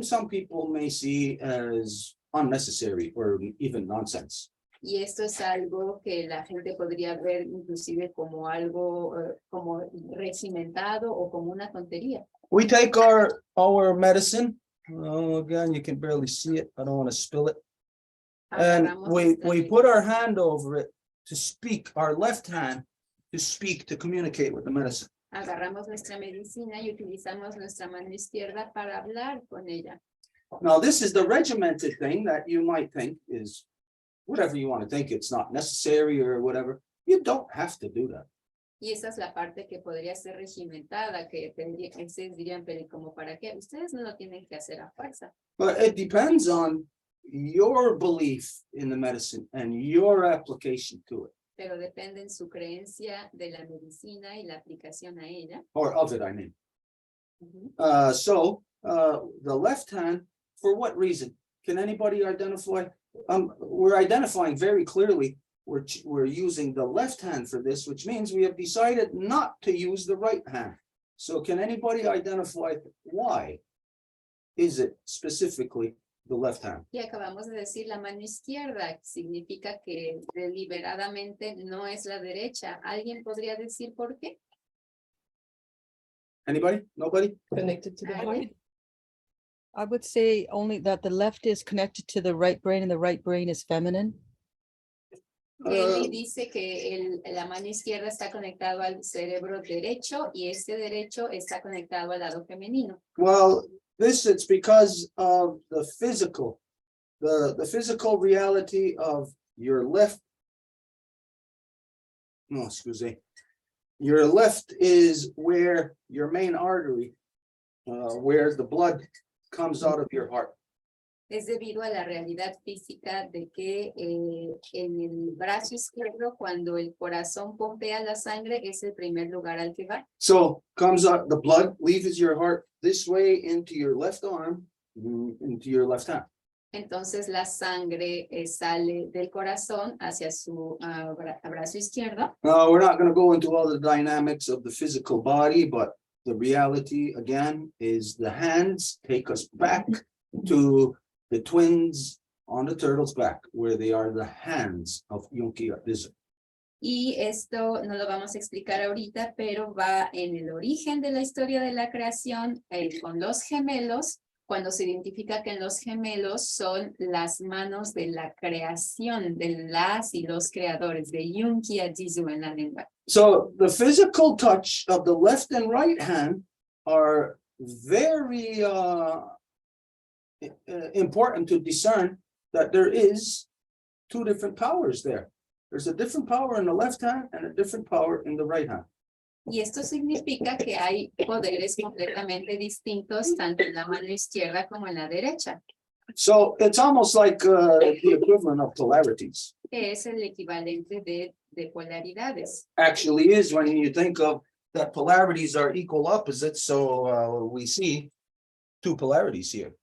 some people may see as unnecessary or even nonsense. Y esto es algo que la gente podría ver inclusive como algo como regimentado o como una tontería. We take our medicine. Oh, again, you can barely see it. I don't want to spill it. And we put our hand over it to speak, our left hand to speak, to communicate with the medicine. Agarramos nuestra medicina y utilizamos nuestra mano izquierda para hablar con ella. Now, this is the regimented thing that you might think is whatever you want to think. It's not necessary or whatever. You don't have to do that. Y esa es la parte que podría ser regimentada, que ustedes dirían, pero ¿como para qué? Ustedes no lo tienen que hacer a fuerza. But it depends on your belief in the medicine and your application to it. Pero depende en su creencia de la medicina y la aplicación a ella. Or of it, I mean. So the left hand, for what reason? Can anybody identify? We're identifying very clearly we're using the left hand for this, which means we have decided not to use the right hand. So can anybody identify why is it specifically the left hand? Y acabamos de decir la mano izquierda, significa que deliberadamente no es la derecha. ¿Alguien podría decir por qué? Anybody? Nobody? Connected to the heart. I would say only that the left is connected to the right brain and the right brain is feminine. Kelly dice que la mano izquierda está conectado al cerebro derecho y este derecho está conectado al lado femenino. Well, it's because of the physical reality of your left. No, excuse me. Your left is where your main artery, where the blood comes out of your heart. Es debido a la realidad física de que en el brazo izquierdo, cuando el corazón pompea la sangre, es el primer lugar al que va. So comes out, the blood leaves your heart this way into your left arm, into your left hand. Entonces la sangre sale del corazón hacia su brazo izquierdo. We're not going to go into all the dynamics of the physical body, but the reality again is the hands take us back to the twins on the turtle's back, where they are the hands of Yunki Dizu. Y esto no lo vamos a explicar ahorita, pero va en el origen de la historia de la creación con los gemelos, cuando se identifica que en los gemelos son las manos de la creación, de las y los creadores, de Yunki Dizu en la lengua. So the physical touch of the left and right hand are very important to discern that there is two different powers there. There's a different power in the left hand and a different power in the right hand. Y esto significa que hay poderes completamente distintos tanto en la mano izquierda como en la derecha. So it's almost like the equivalent of polarities. Que es el equivalente de polaridades. Actually is when you think of that polarities are equal opposites, so we see two polarities here.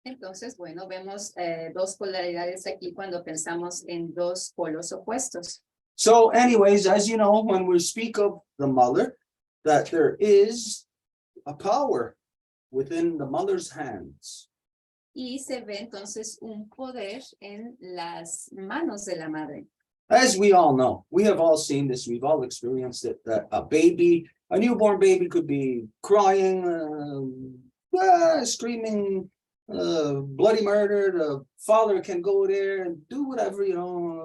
Entonces, bueno, vemos dos polaridades aquí cuando pensamos en dos polos opuestos. So anyways, as you know, when we speak of the mother, that there is a power within the mother's hands. Y se ve entonces un poder en las manos de la madre. As we all know, we have all seen this, we've all experienced it, that a newborn baby could be crying, screaming, bloody murder. The father can go there and do whatever,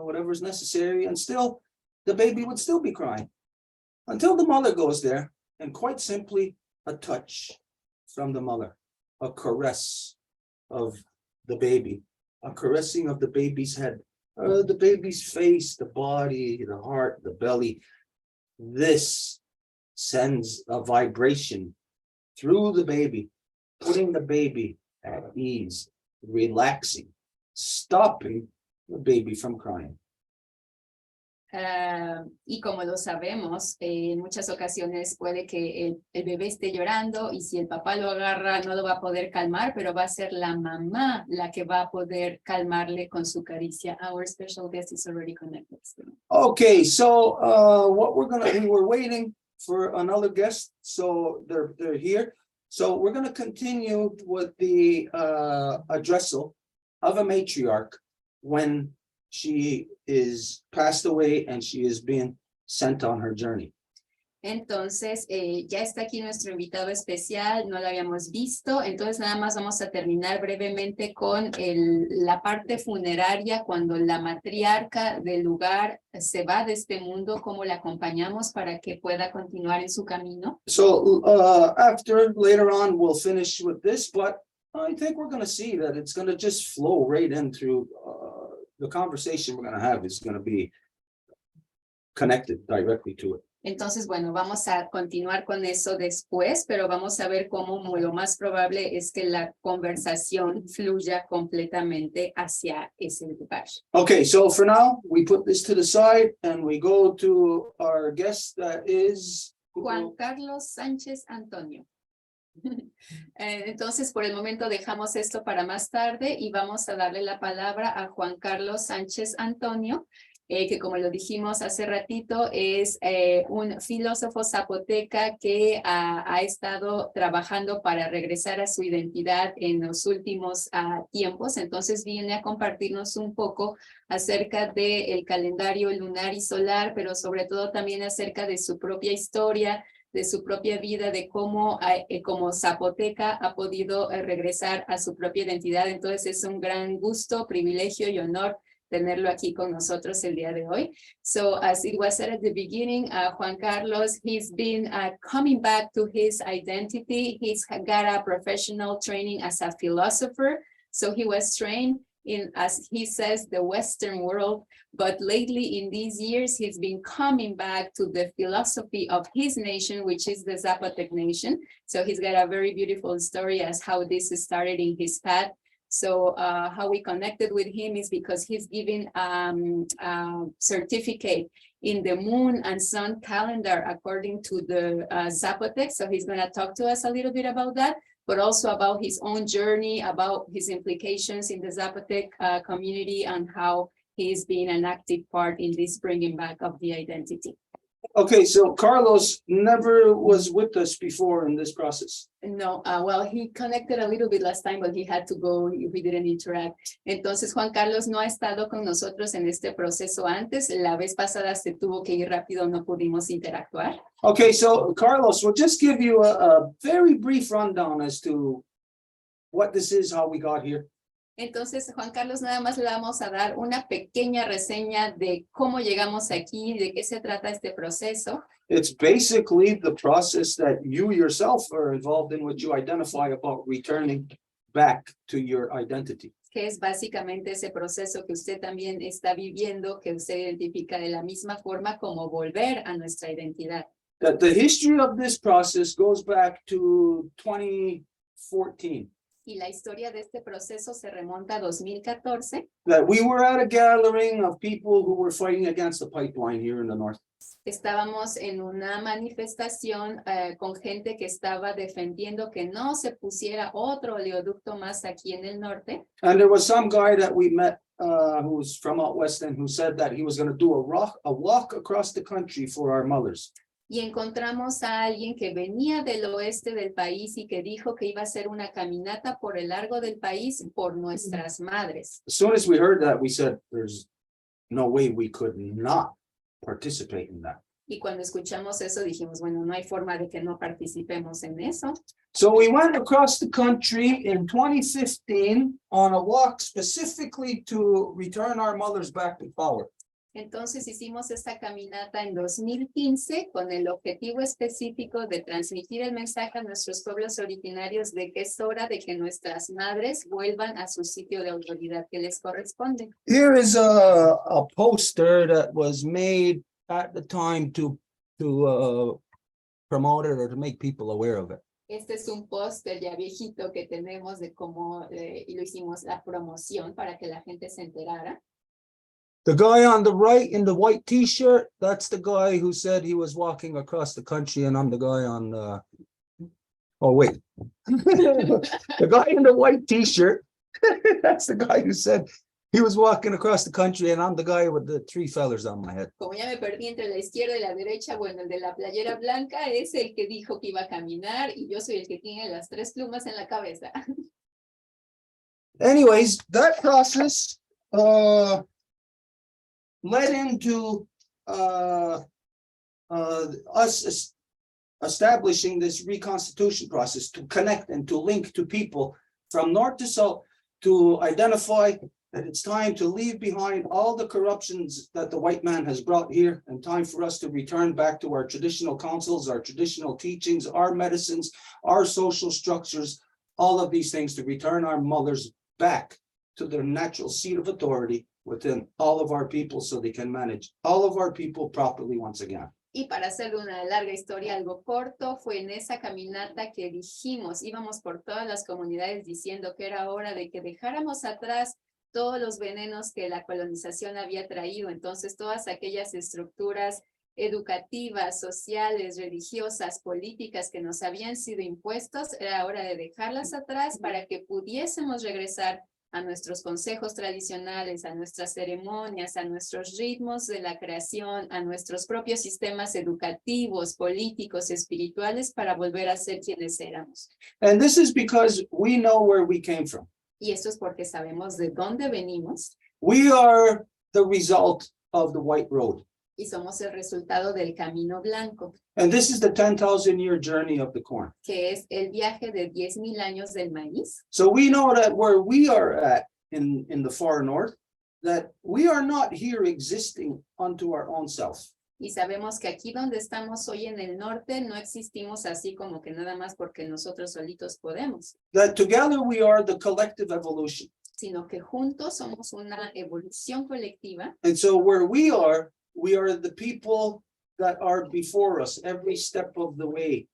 whatever's necessary, and still the baby would still be crying until the mother goes there and quite simply a touch from the mother, a caress of the baby, a caressing of the baby's head, the baby's face, the body, the heart, the belly. This sends a vibration through the baby, putting the baby at ease, relaxing, stopping the baby from crying. Y como lo sabemos, en muchas ocasiones puede que el bebé esté llorando y si el papá lo agarra no lo va a poder calmar, pero va a ser la mamá la que va a poder calmarle con su caricia. Our special guest is already connected. Okay, so we were waiting for another guest, so they're here. So we're gonna continue with the addressal of a matriarch when she is passed away and she is being sent on her journey. Entonces, ya está aquí nuestro invitado especial, no lo habíamos visto, entonces nada más vamos a terminar brevemente con la parte funeraria, cuando la matriarca del lugar se va de este mundo, cómo la acompañamos para que pueda continuar en su camino. So later on, we'll finish with this, but I think we're going to see that it's going to just flow right in through the conversation we're going to have is going to be connected directly to it. Entonces, bueno, vamos a continuar con eso después, pero vamos a ver cómo lo más probable es que la conversación fluya completamente hacia ese lugar. Okay, so for now, we put this to the side and we go to our guest that is Juan Carlos Sanchez-Antonio. Entonces, por el momento dejamos esto para más tarde y vamos a darle la palabra a Juan Carlos Sanchez-Antonio, que como lo dijimos hace ratito, es un filósofo zapoteca que ha estado trabajando para regresar a su identidad en los últimos tiempos. Entonces viene a compartirnos un poco acerca del calendario lunar y solar, pero sobre todo también acerca de su propia historia, de su propia vida, de cómo como zapoteca ha podido regresar a su propia identidad. Entonces es un gran gusto, privilegio y honor tenerlo aquí con nosotros el día de hoy. So as it was said at the beginning, Juan Carlos, he's been coming back to his identity. He's got a professional training as a philosopher. So he was trained in, as he says, the Western world. But lately in these years, he's been coming back to the philosophy of his nation, which is the Zapotec Nation. So he's got a very beautiful story as how this started in his path. So how we connected with him is because he's giving a certificate in the moon and sun calendar according to the Zapotec. So he's going to talk to us a little bit about that, but also about his own journey, about his implications in the Zapotec community and how he's been an active part in this bringing back of the identity. Okay, so Carlos never was with us before in this process. No, well, he connected a little bit last time, but he had to go, we didn't interact. Entonces, Juan Carlos no ha estado con nosotros en este proceso antes. La vez pasada se tuvo que ir rápido, no pudimos interactuar. Okay, so Carlos, we'll just give you a very brief rundown as to what this is, how we got here. Entonces, Juan Carlos, nada más le vamos a dar una pequeña reseña de cómo llegamos aquí, de qué se trata este proceso. It's basically the process that you yourself are involved in, which you identify about returning back to your identity. Que es básicamente ese proceso que usted también está viviendo, que usted identifica de la misma forma como volver a nuestra identidad. That the history of this process goes back to 2014. Y la historia de este proceso se remonta a 2014. That we were at a gathering of people who were fighting against the pipeline here in the north. Estábamos en una manifestación con gente que estaba defendiendo que no se pusiera otro oleoducto más aquí en el norte. And there was some guy that we met who was from out west and who said that he was going to do a walk across the country for our mothers. Y encontramos a alguien que venía del oeste del país y que dijo que iba a hacer una caminata por el largo del país por nuestras madres. As soon as we heard that, we said, there's no way we could not participate in that. Y cuando escuchamos eso dijimos, bueno, no hay forma de que no participemos en eso. So we went across the country in 2015 on a walk specifically to return our mothers back to power. Entonces hicimos esta caminata en 2015 con el objetivo específico de transmitir el mensaje a nuestros pueblos originarios de que es hora de que nuestras madres vuelvan a su sitio de autoridad que les corresponde. Here is a poster that was made at the time to promote it or to make people aware of it. Este es un póster ya viejito que tenemos de cómo y lo hicimos la promoción para que la gente se enterara. The guy on the right in the white t-shirt, that's the guy who said he was walking across the country, and I'm the guy on oh wait. The guy in the white t-shirt, that's the guy who said he was walking across the country, and I'm the guy with the three feathers on my head. Como ya me perdí entre la izquierda y la derecha, bueno, el de la playera blanca es el que dijo que iba a caminar y yo soy el que tiene las tres plumas en la cabeza. Anyways, that process led into us establishing this reconstitution process to connect and to link to people from north to south to identify that it's time to leave behind all the corruptions that the white man has brought here and time for us to return back to our traditional councils, our traditional teachings, our medicines, our social structures, all of these things to return our mothers back to their natural seat of authority within all of our people so they can manage all of our people properly once again. Y para hacer una larga historia algo corto, fue en esa caminata que dijimos, íbamos por todas las comunidades diciendo que era hora de que dejáramos atrás todos los venenos que la colonización había traído. Entonces, todas aquellas estructuras educativas, sociales, religiosas, políticas que nos habían sido impuestos, era hora de dejarlas atrás para que pudiésemos regresar a nuestros consejos tradicionales, a nuestras ceremonias, a nuestros ritmos de la creación, a nuestros propios sistemas educativos, políticos, espirituales, para volver a ser quienes éramos. And this is because we know where we came from. Y esto es porque sabemos de dónde venimos. We are the result of the White Road. Y somos el resultado del camino blanco, And this is the 10,000-year journey of the corn. que es el viaje de 10,000 años del maíz. So we know that where we are at in the far north, that we are not here existing unto our own self. Y sabemos que aquí donde estamos hoy en el norte no existimos así como que nada más porque nosotros solitos podemos, That together we are the collective evolution. sino que juntos somos una evolución colectiva. And so where we are the people that are before us every step of the way.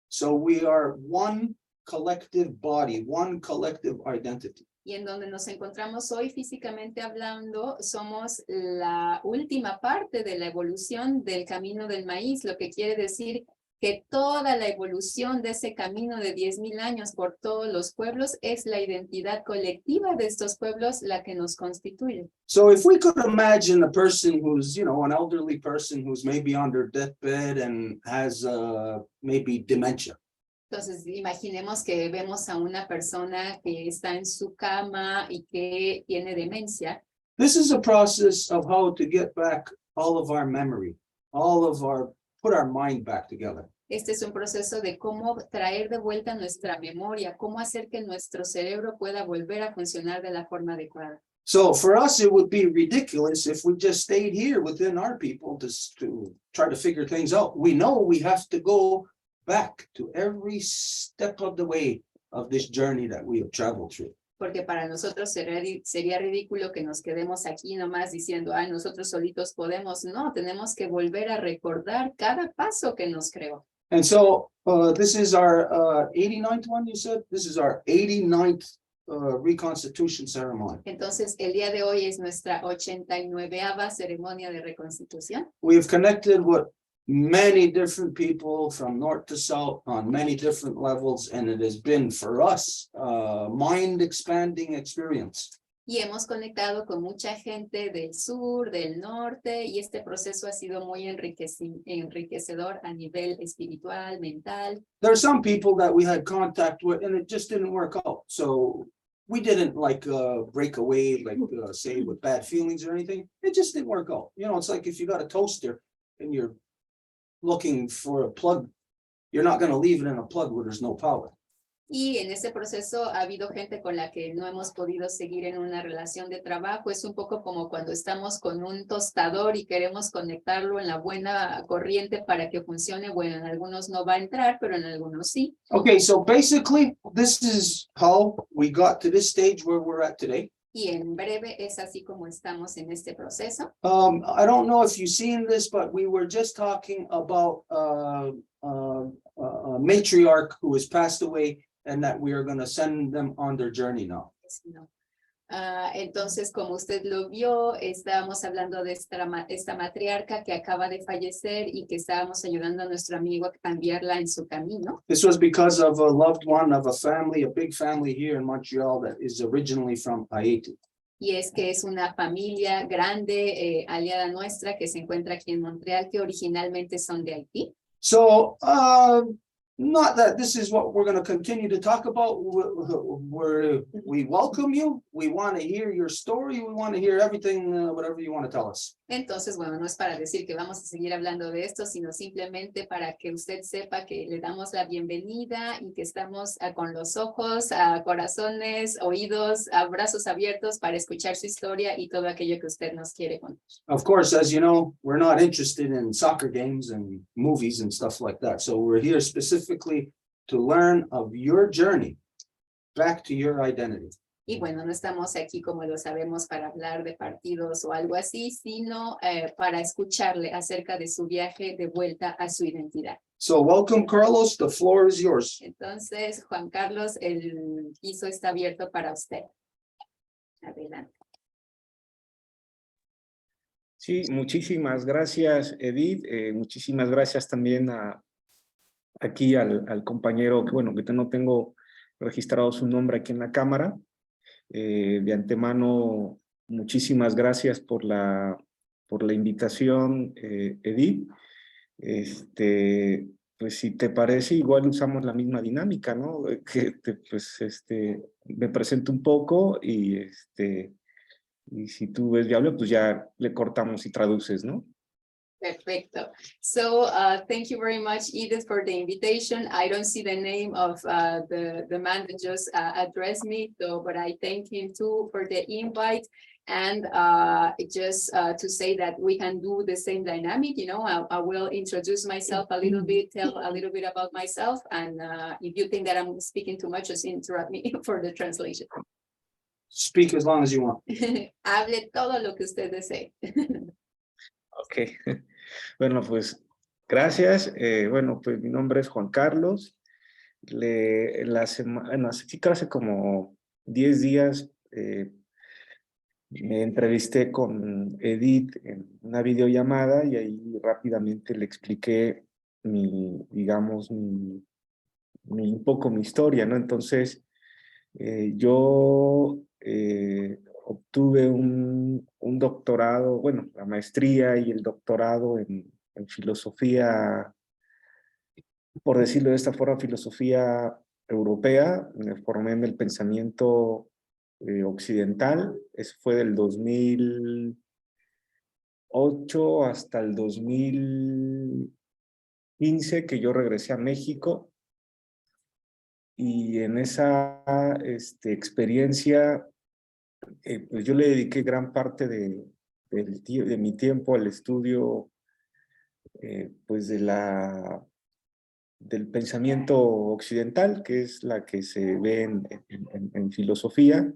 So we are one collective body, one collective identity. Y en donde nos encontramos hoy físicamente hablando, somos la última parte de la evolución del camino del maíz, lo que quiere decir que toda la evolución de ese camino de 10,000 años por todos los pueblos es la identidad colectiva de estos pueblos la que nos constituye. So if we could imagine a person who's, an elderly person who's maybe on their deathbed and has maybe dementia. Entonces, imaginemos que vemos a una persona que está en su cama y que tiene demencia. This is a process of how to get back all of our memory, put our mind back together. Este es un proceso de cómo traer de vuelta nuestra memoria, cómo hacer que nuestro cerebro pueda volver a funcionar de la forma adecuada. So for us, it would be ridiculous if we just stayed here within our people to try to figure things out. We know we have to go back to every step of the way of this journey that we have traveled through. Porque para nosotros sería ridículo que nos quedemos aquí nomás diciendo, ay, nosotros solitos podemos. No, tenemos que volver a recordar cada paso que nos creó. And so this is our 89th one, you said? This is our 89th Reconstitution ceremony. Entonces, el día de hoy es nuestra 89ª ceremonia de reconstitución. We have connected with many different people from north to south on many different levels, and it has been for us a mind-expanding experience. Y hemos conectado con mucha gente del sur, del norte, y este proceso ha sido muy enriquecedor a nivel espiritual, mental. There are some people that we had contact with, and it just didn't work out. So we didn't break away, say with bad feelings or anything. It just didn't work out. It's like if you got a toaster and you're looking for a plug, you're not going to leave it in a plug where there's no power. Y en ese proceso ha habido gente con la que no hemos podido seguir en una relación de trabajo. Es un poco como cuando estamos con un tostador y queremos conectarlo en la buena corriente para que funcione. Bueno, en algunos no va a entrar, pero en algunos sí. Okay, so basically, this is how we got to this stage where we're at today. Y en breve es así como estamos en este proceso. I don't know if you've seen this, but we were just talking about a matriarch who has passed away, and that we are going to send them on their journey now. Entonces, como usted lo vio, estábamos hablando de esta matriarca que acaba de fallecer y que estábamos ayudando a nuestro amigo a cambiarla en su camino. This was because of a loved one of a family, a big family here in Montreal that is originally from Haiti. Y es que es una familia grande, aliada nuestra, que se encuentra aquí en Montreal, que originalmente son de Haití. So, not that this is what we're going to continue to talk about. We welcome you. We want to hear your story. We want to hear everything, whatever you want to tell us. Entonces, bueno, no es para decir que vamos a seguir hablando de esto, sino simplemente para que usted sepa que le damos la bienvenida y que estamos con los ojos, corazones, oídos, brazos abiertos para escuchar su historia y todo aquello que usted nos quiere contar. Of course, as you know, we're not interested in soccer games and movies and stuff like that. So we're here specifically to learn of your journey back to your identity. Y bueno, no estamos aquí, como lo sabemos, para hablar de partidos o algo así, sino para escucharle acerca de su viaje de vuelta a su identidad. So welcome, Carlos. The floor is yours. Entonces, Juan Carlos, el piso está abierto para usted. Adelante. Sí, muchísimas gracias, Edith. Muchísimas gracias también aquí al compañero, que bueno, que no tengo registrado su nombre aquí en la cámara. De antemano, muchísimas gracias por la invitación, Edith. Pues si te parece, igual usamos la misma dinámica, ¿no? Me presento un poco y si tú ves viable, pues ya le cortamos y traduces, ¿no? Perfecto. So thank you very much, Edith, for the invitation. I don't see the name of the man that just addressed me, so, but I thank him too for the invite. And just to say that we can do the same dynamic, you know, I will introduce myself a little bit, tell a little bit about myself. And if you think that I'm speaking too much, just interrupt me for the translation. Speak as long as you want. Hable todo lo que usted desee. Ok, bueno, pues gracias. Bueno, pues mi nombre es Juan Carlos. Sí que hace como 10 días me entrevisté con Edith en una videollamada y ahí rápidamente le expliqué digamos, un poco mi historia, ¿no? Entonces, yo obtuve un doctorado, bueno, la maestría y el doctorado en filosofía, por decirlo de esta forma, filosofía europea. Me formé en el pensamiento occidental. Eso fue del 2008 hasta el 2015 que yo regresé a México. Y en esa experiencia, pues yo le dediqué gran parte de mi tiempo al estudio pues del pensamiento occidental, que es la que se ve en filosofía.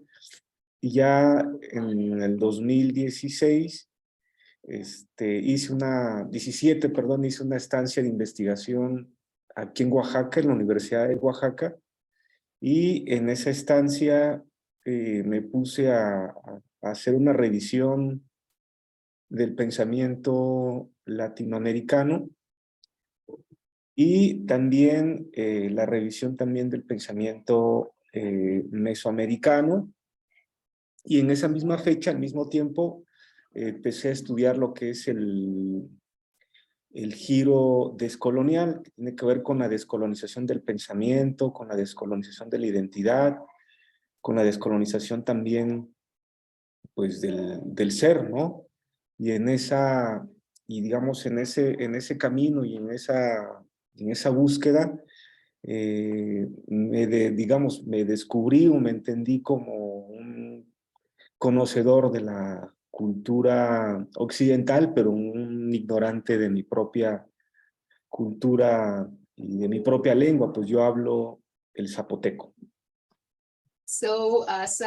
Y ya en el 2016 hice una estancia de investigación aquí en Oaxaca, en la Universidad de Oaxaca. Y en esa estancia me puse a hacer una revisión del pensamiento latinoamericano y también la revisión también del pensamiento mesoamericano. Y en esa misma fecha, al mismo tiempo, empecé a estudiar lo que es el giro descolonial, que tiene que ver con la descolonización del pensamiento, con la descolonización de la identidad, con la descolonización también pues del ser, ¿no? Y digamos en ese camino y en esa búsqueda, me descubrí o me entendí como un conocedor de la cultura occidental, pero un ignorante de mi propia cultura y de mi propia lengua, pues yo hablo el zapoteco. So as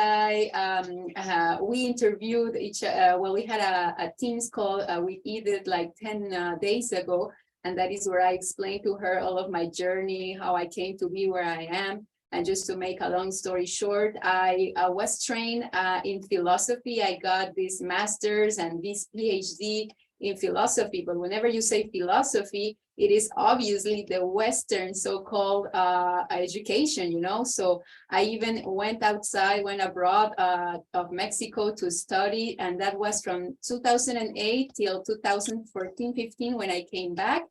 we interviewed we had a Teams call with Edith like 10 days ago, and that is where I explained to her all of my journey, how I came to be where I am. And just to make a long story short, I was trained in philosophy. I got this master's and this PhD in philosophy, but whenever you say philosophy, it is obviously the Western so-called education, you know? So I even went abroad of Mexico to study, and that was from 2008 till 2014-15 when I came back.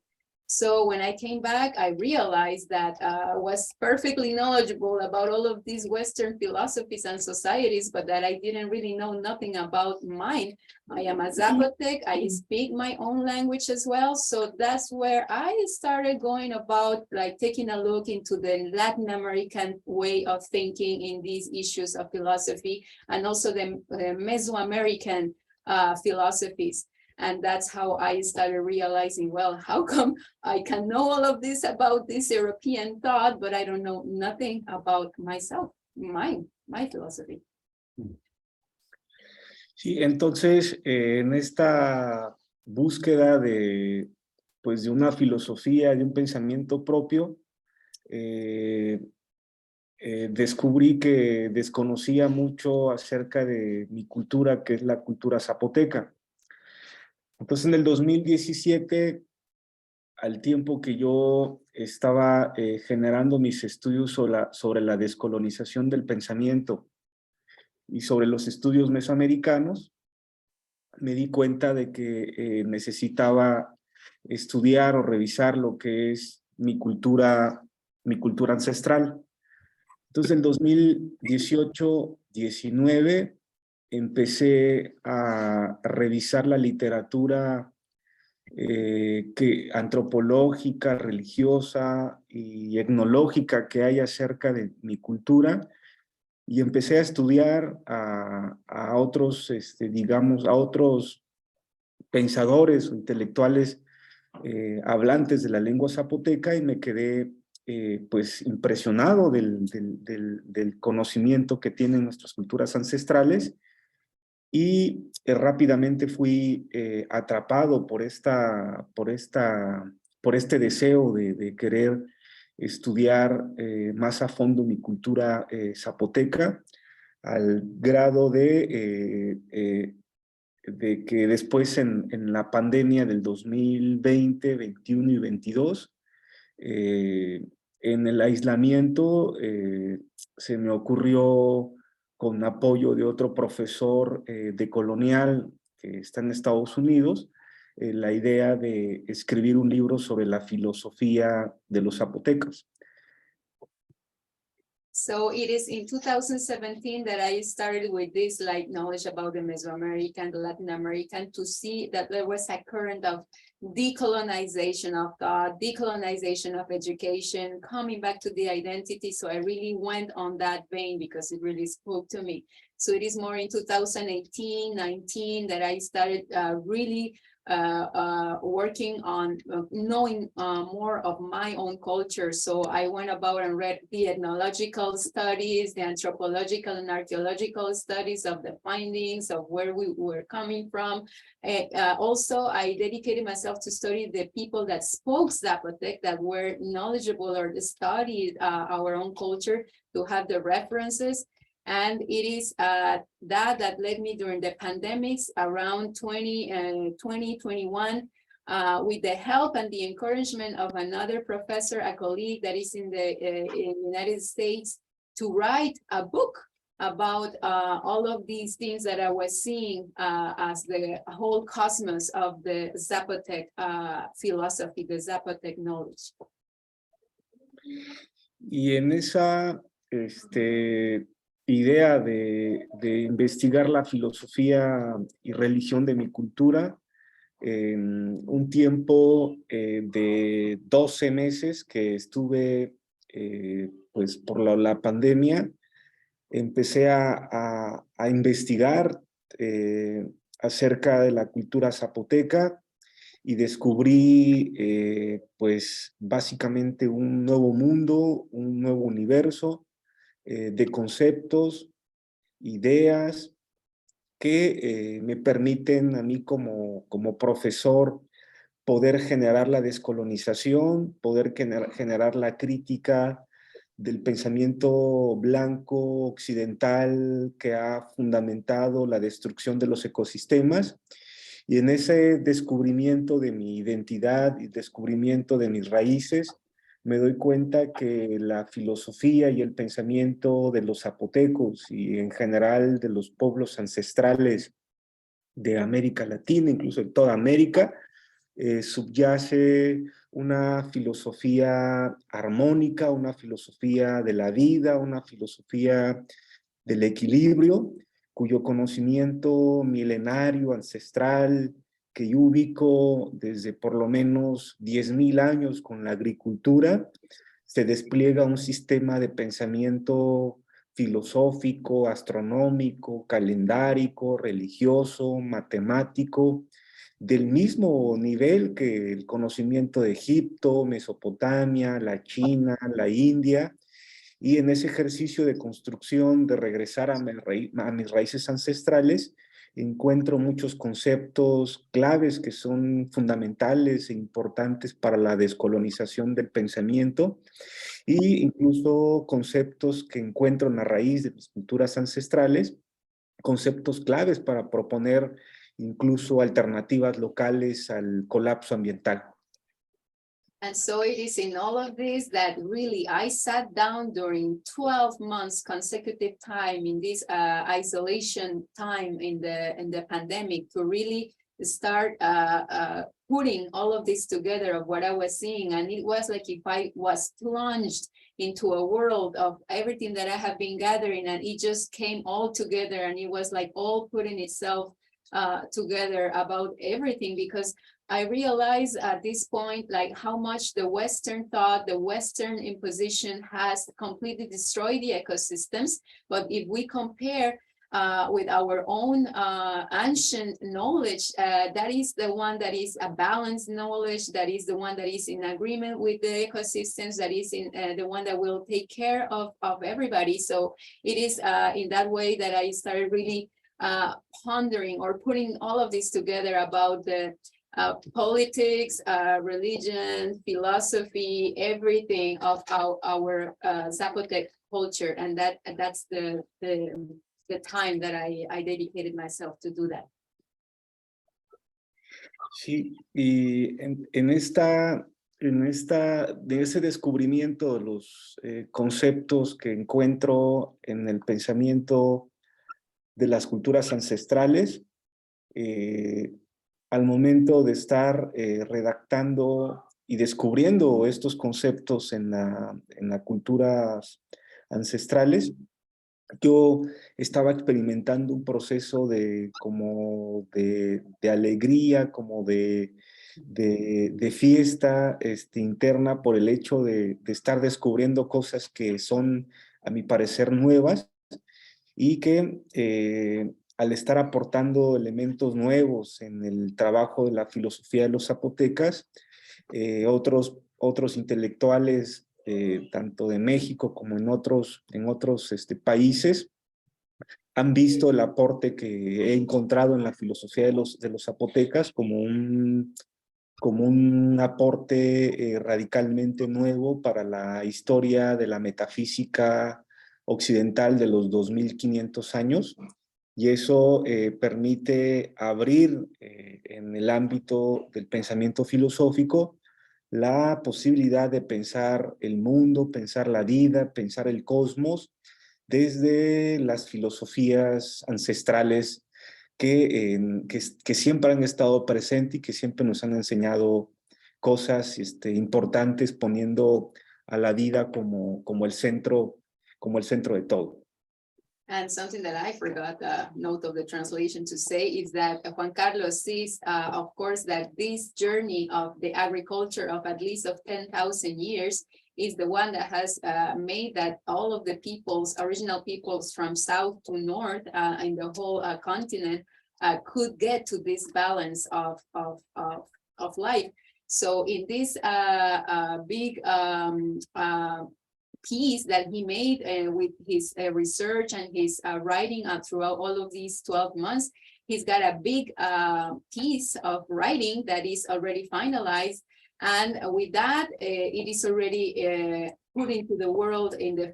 So when I came back, I realized that I was perfectly knowledgeable about all of these Western philosophies and societies, but that I didn't really know nothing about mine. I am a Zapotec, I speak my own language as well. So that's where I started going about like taking a look into the Latin American way of thinking in these issues of philosophy, and also the Mesoamerican philosophies. And that's how I started realizing, well, how come I can know all of this about this European thought, but I don't know nothing about myself, my philosophy. Sí, entonces en esta búsqueda de una filosofía, de un pensamiento propio, descubrí que desconocía mucho acerca de mi cultura, que es la cultura zapoteca. Entonces en el 2017, al tiempo que yo estaba generando mis estudios sobre la descolonización del pensamiento y sobre los estudios mesoamericanos, me di cuenta de que necesitaba estudiar o revisar lo que es mi cultura ancestral. Entonces en 2018-19 empecé a revisar la literatura antropológica, religiosa y etnológica que hay acerca de mi cultura, y empecé a estudiar a otros, digamos, a otros pensadores o intelectuales hablantes de la lengua zapoteca, y me quedé pues impresionado del conocimiento que tienen nuestras culturas ancestrales, y rápidamente fui atrapado por este deseo de querer estudiar más a fondo mi cultura zapoteca, al grado de que después en la pandemia del 2020, 21 y 22, en el aislamiento se me ocurrió, con apoyo de otro profesor de colonial que está en Estados Unidos, la idea de escribir un libro sobre la filosofía de los zapotecos. So it is in 2017 that I started with this like knowledge about the Mesoamerican, the Latin American, to see that there was a current of decolonization of thought, decolonization of education, coming back to the identity. So I really went on that vein because it really spoke to me. So it is more in 2018, 19 that I started really working on knowing more of my own culture. So I went about and read the ethnological studies, the anthropological and archaeological studies of the findings of where we were coming from. Also, I dedicated myself to study the people that spoke Zapotec, that were knowledgeable or studied our own culture, to have the references. And it is that led me during the pandemics around 2021, with the help and the encouragement of another professor, a colleague that is in the United States, to write a book about all of these things that I was seeing as the whole cosmos of the Zapotec philosophy, the Zapotec knowledge. Y en esa idea de investigar la filosofía y religión de mi cultura, un tiempo de 12 meses que estuve pues por la pandemia, empecé a investigar acerca de la cultura zapoteca, y descubrí pues básicamente un nuevo mundo, un nuevo universo de conceptos, ideas que me permiten a mí como profesor poder generar la descolonización, poder generar la crítica del pensamiento blanco occidental que ha fundamentado la destrucción de los ecosistemas. Y en ese descubrimiento de mi identidad y descubrimiento de mis raíces, me doy cuenta que la filosofía y el pensamiento de los zapotecos y en general de los pueblos ancestrales de América Latina, incluso de toda América, subyace una filosofía armónica, una filosofía de la vida, una filosofía del equilibrio, cuyo conocimiento milenario, ancestral, que yo ubico desde por lo menos 10,000 años con la agricultura, se despliega un sistema de pensamiento filosófico, astronómico, calendárico, religioso, matemático, del mismo nivel que el conocimiento de Egipto, Mesopotamia, la China, la India. Y en ese ejercicio de construcción, de regresar a mis raíces ancestrales, encuentro muchos conceptos claves que son fundamentales e importantes para la descolonización del pensamiento, e incluso conceptos que encuentro en la raíz de mis culturas ancestrales, conceptos claves para proponer incluso alternativas locales al colapso ambiental. And so it is in all of this that really I sat down during 12 months consecutive time in this isolation time in the pandemic to really start putting all of this together of what I was seeing. And it was like if I was plunged into a world of everything that I have been gathering, and it just came all together, and it was like all putting itself together about everything, because I realize at this point, like how much the Western thought, the Western imposition has completely destroyed the ecosystems. But if we compare with our own ancient knowledge, that is the one that is a balanced knowledge, that is the one that is in agreement with the ecosystems, that is in the one that will take care of everybody. So it is in that way that I started really pondering or putting all of this together about the politics, religion, philosophy, everything of our Zapotec culture, and that's the time that I dedicated myself to do that. Sí, y de ese descubrimiento de los conceptos que encuentro en el pensamiento de las culturas ancestrales, al momento de estar redactando y descubriendo estos conceptos en las culturas ancestrales, yo estaba experimentando un proceso como de alegría, como de fiesta interna por el hecho de estar descubriendo cosas que son, a mi parecer, nuevas y que al estar aportando elementos nuevos en el trabajo de la filosofía de los zapotecas, otros intelectuales, tanto de México como en otros países, han visto el aporte que he encontrado en la filosofía de los zapotecas como un aporte radicalmente nuevo para la historia de la metafísica occidental de los 2500 años, y eso permite abrir en el ámbito del pensamiento filosófico la posibilidad de pensar el mundo, pensar la vida, pensar el cosmos desde las filosofías ancestrales que siempre han estado presentes y que siempre nos han enseñado cosas importantes, poniendo a la vida como el centro de todo. And something that I forgot, note of the translation to say, is that Juan Carlos sees, of course, that this journey of the agriculture of at least of 10,000 years is the one that has made that all of the original peoples from south to north in the whole continent could get to this balance of life. So in this big piece that he made with his research and his writing throughout all of these 12 months, he's got a big piece of writing that is already finalized. And with that, it is already put into the world, in the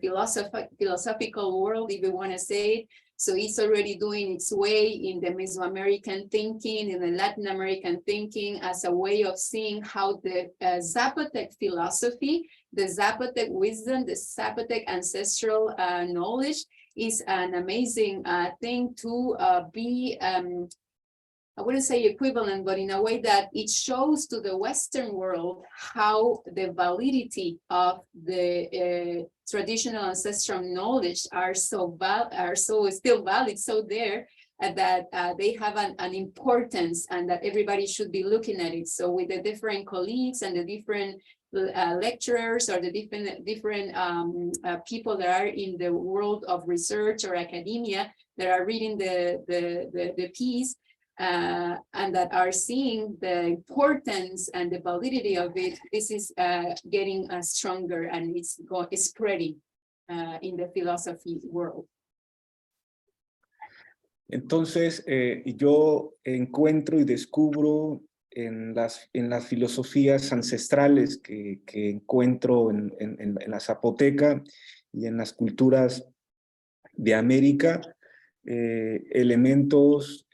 philosophical world, if you want to say it. So it's already doing its way in the Mesoamerican thinking, in the Latin American thinking, as a way of seeing how the Zapotec philosophy, the Zapotec wisdom, the Zapotec ancestral knowledge is an amazing thing to be, I wouldn't say equivalent, but in a way that it shows to the Western world how the validity of the traditional ancestral knowledge are so still valid, so there that they have an importance, and that everybody should be looking at it. So with the different colleagues and the different lecturers or the different people that are in the world of research or academia that are reading the piece, and that are seeing the importance and the validity of it, this is getting stronger, and it's spreading in the philosophy world. Entonces, yo encuentro y descubro en las filosofías ancestrales que encuentro en la Zapoteca y en las culturas de América, elementos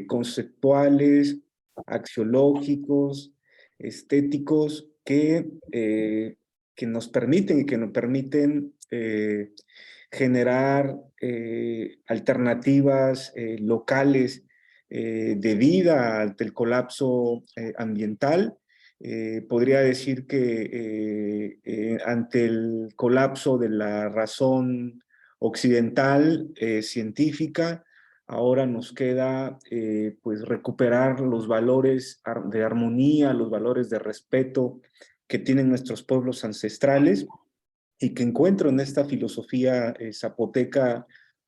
conceptuales, axiológicos, estéticos que nos permiten generar alternativas locales de vida ante el colapso ambiental. Podría decir que ante el colapso de la razón occidental científica, Ahora nos queda pues recuperar los valores de armonía, los valores de respeto que tienen nuestros pueblos ancestrales y que encuentro en esta filosofía zapoteca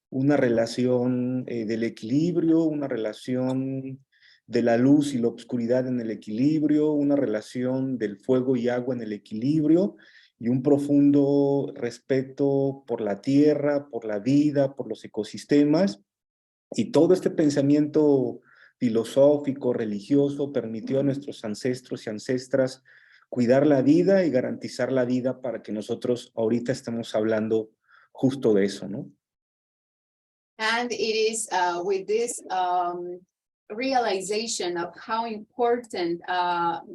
una relación del equilibrio, una relación de la luz y la oscuridad en el equilibrio, una relación del fuego y agua en el equilibrio y un profundo respeto por la tierra, por la vida, por los ecosistemas. Y todo este pensamiento filosófico, religioso, permitió a nuestros ancestros y ancestras cuidar la vida y garantizar la vida para que nosotros ahorita estemos hablando justo de eso, ¿no? And it is with this realization of how important,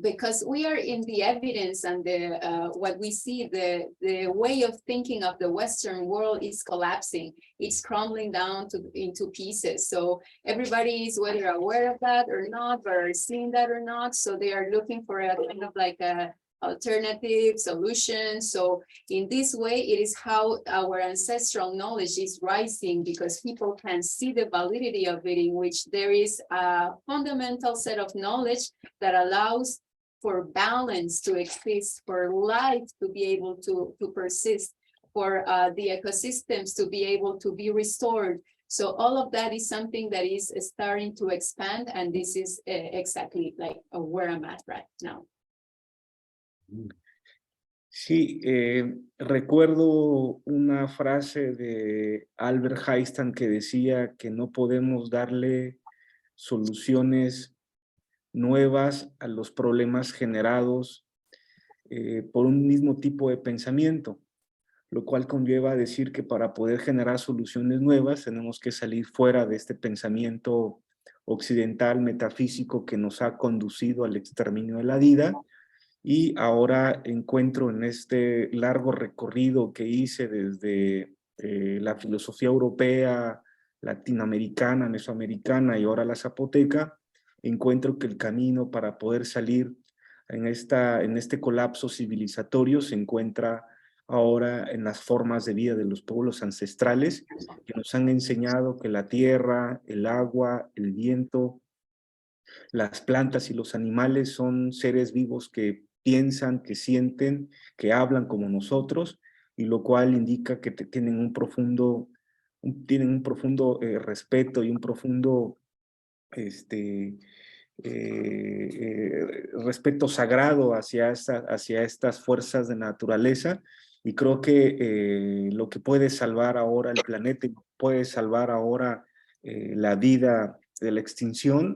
because we are in the evidence and the what we see, the way of thinking of the Western world is collapsing. It's crumbling down into pieces. So everybody is whether aware of that or not, or seeing that or not. So they are looking for a kind of like a alternative solution. So in this way, it is how our ancestral knowledge is rising, because people can see the validity of it, in which there is a fundamental set of knowledge that allows for balance to exist, for life to be able to persist, for the ecosystems to be able to be restored. So all of that is something that is starting to expand, and this is exactly like where I'm at right now. Sí, recuerdo una frase de Albert Einstein que decía que no podemos darle soluciones nuevas a los problemas generados por un mismo tipo de pensamiento, lo cual conlleva a decir que para poder generar soluciones nuevas tenemos que salir fuera de este pensamiento occidental metafísico que nos ha conducido al exterminio de la vida. Y ahora encuentro en este largo recorrido que hice desde la filosofía europea, latinoamericana, mesoamericana y ahora la zapoteca, encuentro que el camino para poder salir en este colapso civilizatorio se encuentra ahora en las formas de vida de los pueblos ancestrales que nos han enseñado que la tierra, el agua, el viento, las plantas y los animales son seres vivos que piensan, que sienten, que hablan como nosotros, y lo cual indica que tienen un profundo respeto y un profundo respeto sagrado hacia estas fuerzas de naturaleza. Y creo que lo que puede salvar ahora el planeta, puede salvar ahora la vida de la extinción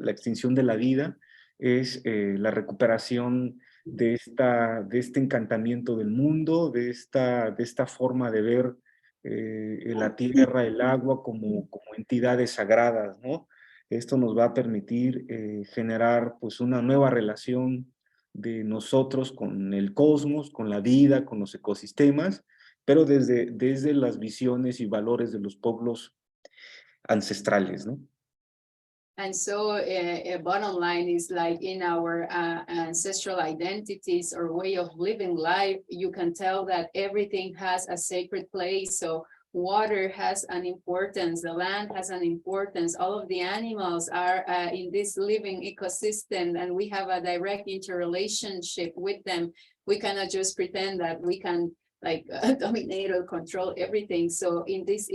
de la vida, es la recuperación de este encantamiento del mundo, de esta forma de ver la tierra, el agua como entidades sagradas, ¿no? Esto nos va a permitir generar pues una nueva relación de nosotros con el cosmos, con la vida, con los ecosistemas, pero desde las visiones y valores de los pueblos ancestrales, ¿no? And so a bottom line is like in our ancestral identities or way of living life, you can tell that everything has a sacred place. So water has an importance, the land has an importance, all of the animals are in this living ecosystem, and we have a direct interrelationship with them. We cannot just pretend that we can like dominate or control everything. So in this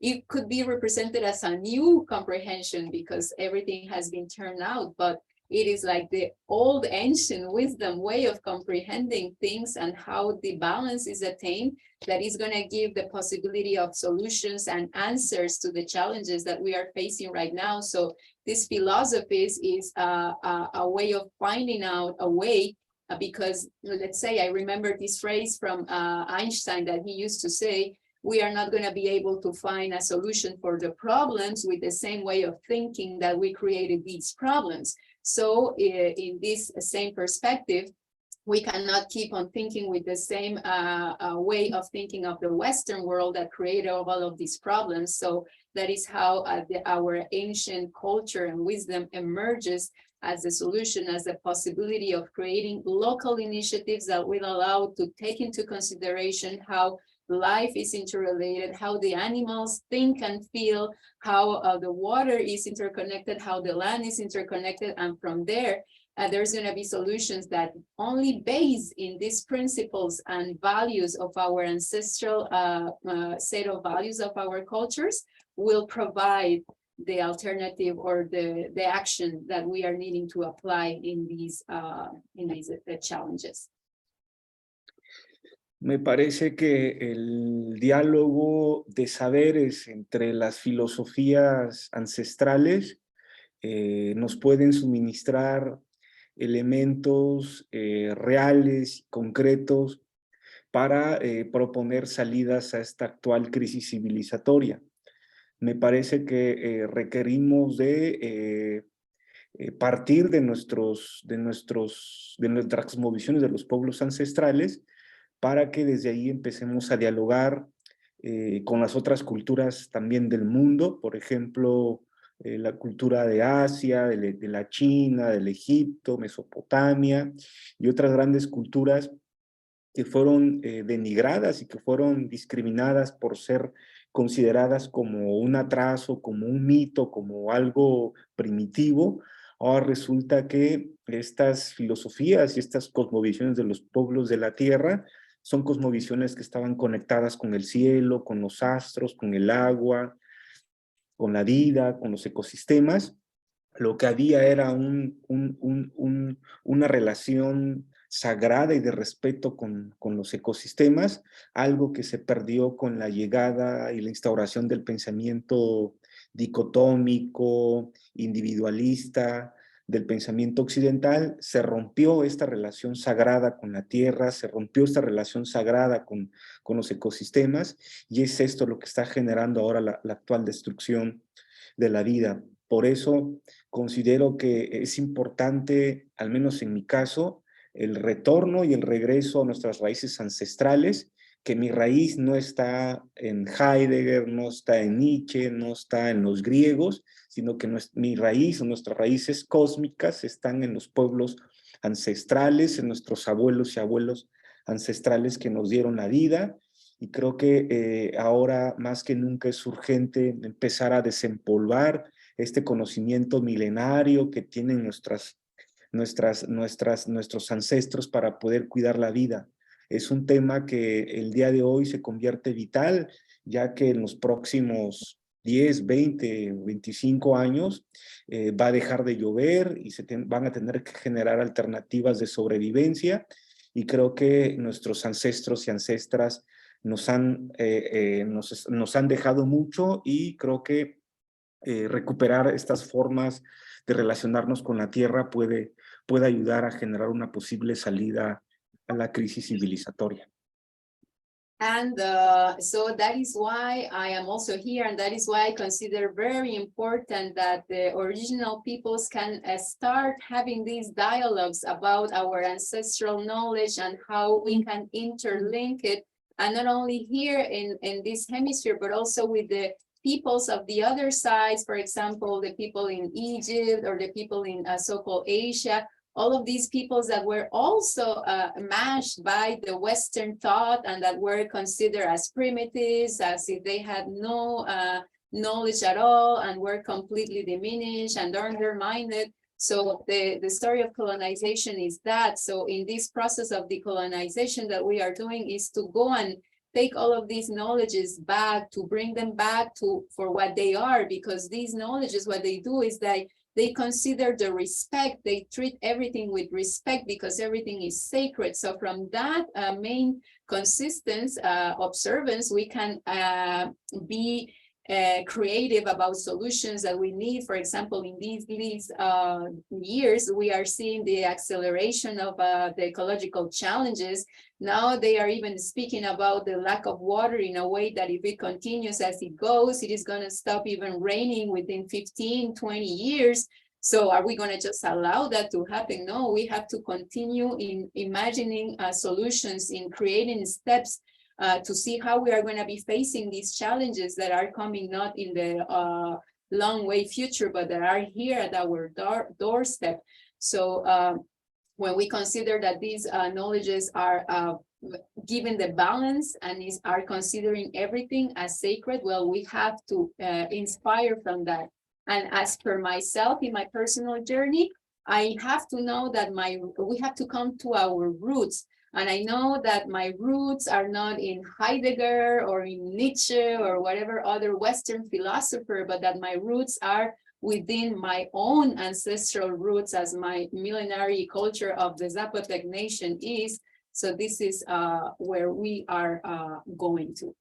it could be represented as a new comprehension because everything has been turned out, but it is like the old ancient wisdom way of comprehending things and how the balance is attained that is going to give the possibility of solutions and answers to the challenges that we are facing right now. So this philosophy is a way of finding out a way, because let's say, I remember this phrase from Einstein that he used to say, we are not going to be able to find a solution for the problems with the same way of thinking that we created these problems. So in this same perspective, we cannot keep on thinking with the same way of thinking of the Western world that created all of these problems. So that is how our ancient culture and wisdom emerges as a solution, as the possibility of creating local initiatives that will allow to take into consideration how life is interrelated, how the animals think and feel, how the water is interconnected, how the land is interconnected, and from there, there's going to be solutions that only based in these principles and values of our ancestral set of values of our cultures will provide the alternative or the action that we are needing to apply in these challenges. Me parece que el diálogo de saberes entre las filosofías ancestrales nos pueden suministrar elementos reales, concretos, para proponer salidas a esta actual crisis civilizatoria. Me parece que requerimos de partir de nuestras cosmovisiones de los pueblos ancestrales para que desde ahí empecemos a dialogar con las otras culturas también del mundo, por ejemplo, la cultura de Asia, de la China, del Egipto, Mesopotamia y otras grandes culturas que fueron denigradas y que fueron discriminadas por ser consideradas como un atraso, como un mito, como algo primitivo. Ahora resulta que estas filosofías y estas cosmovisiones de los pueblos de la tierra son cosmovisiones que estaban conectadas con el cielo, con los astros, con el agua, con la vida, con los ecosistemas. Lo que había era una relación sagrada y de respeto con los ecosistemas, algo que se perdió con la llegada y la instauración del pensamiento dicotómico, individualista, del pensamiento occidental. Se rompió esta relación sagrada con la tierra, se rompió esta relación sagrada con los ecosistemas, y es esto lo que está generando ahora la actual destrucción de la vida. Por eso considero que es importante, al menos en mi caso, el retorno y el regreso a nuestras raíces ancestrales, que mi raíz no está en Heidegger, no está en Nietzsche, no está en los griegos, sino que mi raíz o nuestras raíces cósmicas están en los pueblos ancestrales, en nuestros abuelos y abuelos ancestrales que nos dieron la vida. Y creo que ahora más que nunca es urgente empezar a desempolvar este conocimiento milenario que tienen nuestros ancestros para poder cuidar la vida. Es un tema que el día de hoy se convierte vital, ya que en los próximos 10, 20, 25 años va a dejar de llover y van a tener que generar alternativas de sobrevivencia, y creo que nuestros ancestros y ancestras nos han dejado mucho, y creo que recuperar estas formas de relacionarnos con la tierra puede ayudar a generar una posible salida a la crisis civilizatoria. And so that is why I am also here, and that is why I consider very important that the original peoples can start having these dialogues about our ancestral knowledge and how we can interlink it, and not only here in this hemisphere, but also with the peoples of the other sides, for example, the people in Egypt or the people in so-called Asia, all of these peoples that were also mashed by the Western thought and that were considered as primitives, as if they had no knowledge at all and were completely diminished and undermined. So the story of colonization is that. So in this process of decolonization that we are doing is to go and take all of these knowledges back, to bring them back for what they are, because these knowledges, what they do is that they consider the respect, they treat everything with respect because everything is sacred. So from that main consistent observance, we can be creative about solutions that we need. For example, in these years, we are seeing the acceleration of the ecological challenges. Now they are even speaking about the lack of water in a way that if it continues as it goes, it is going to stop even raining within 15, 20 years. So are we going to just allow that to happen? No, we have to continue in imagining solutions, in creating steps to see how we are going to be facing these challenges that are coming not in the long way future, but that are here at our doorstep. So when we consider that these knowledges are given the balance and are considering everything as sacred, well, we have to inspire from that. And as per myself in my personal journey, I have to know that we have to come to our roots. And I know that my roots are not in Heidegger or in Nietzsche or whatever other Western philosopher, but that my roots are within my own ancestral roots as my millenary culture of the Zapotec Nation is. So this is where we are going to.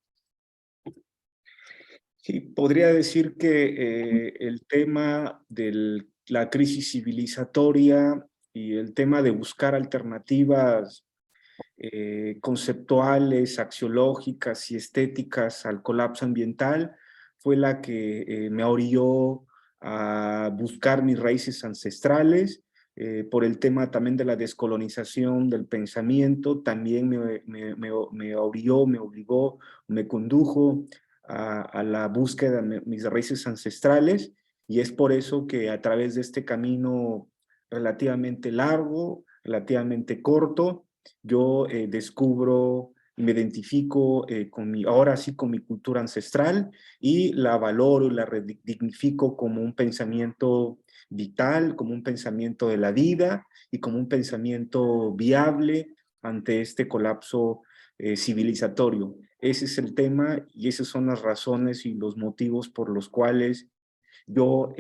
Sí, podría decir que el tema de la crisis civilizatoria y el tema de buscar alternativas conceptuales, axiológicas y estéticas al colapso ambiental fue la que me orilló a buscar mis raíces ancestrales. Por el tema también de la descolonización del pensamiento, también me orilló, me obligó, me condujo a la búsqueda de mis raíces ancestrales, y es por eso que a través de este camino relativamente largo, relativamente corto, yo descubro y me identifico ahora sí con mi cultura ancestral, y la valoro y la dignifico como un pensamiento vital, como un pensamiento de la vida y como un pensamiento viable ante este colapso civilizatorio. Ese es el tema y esas son las razones y los motivos por los cuales yo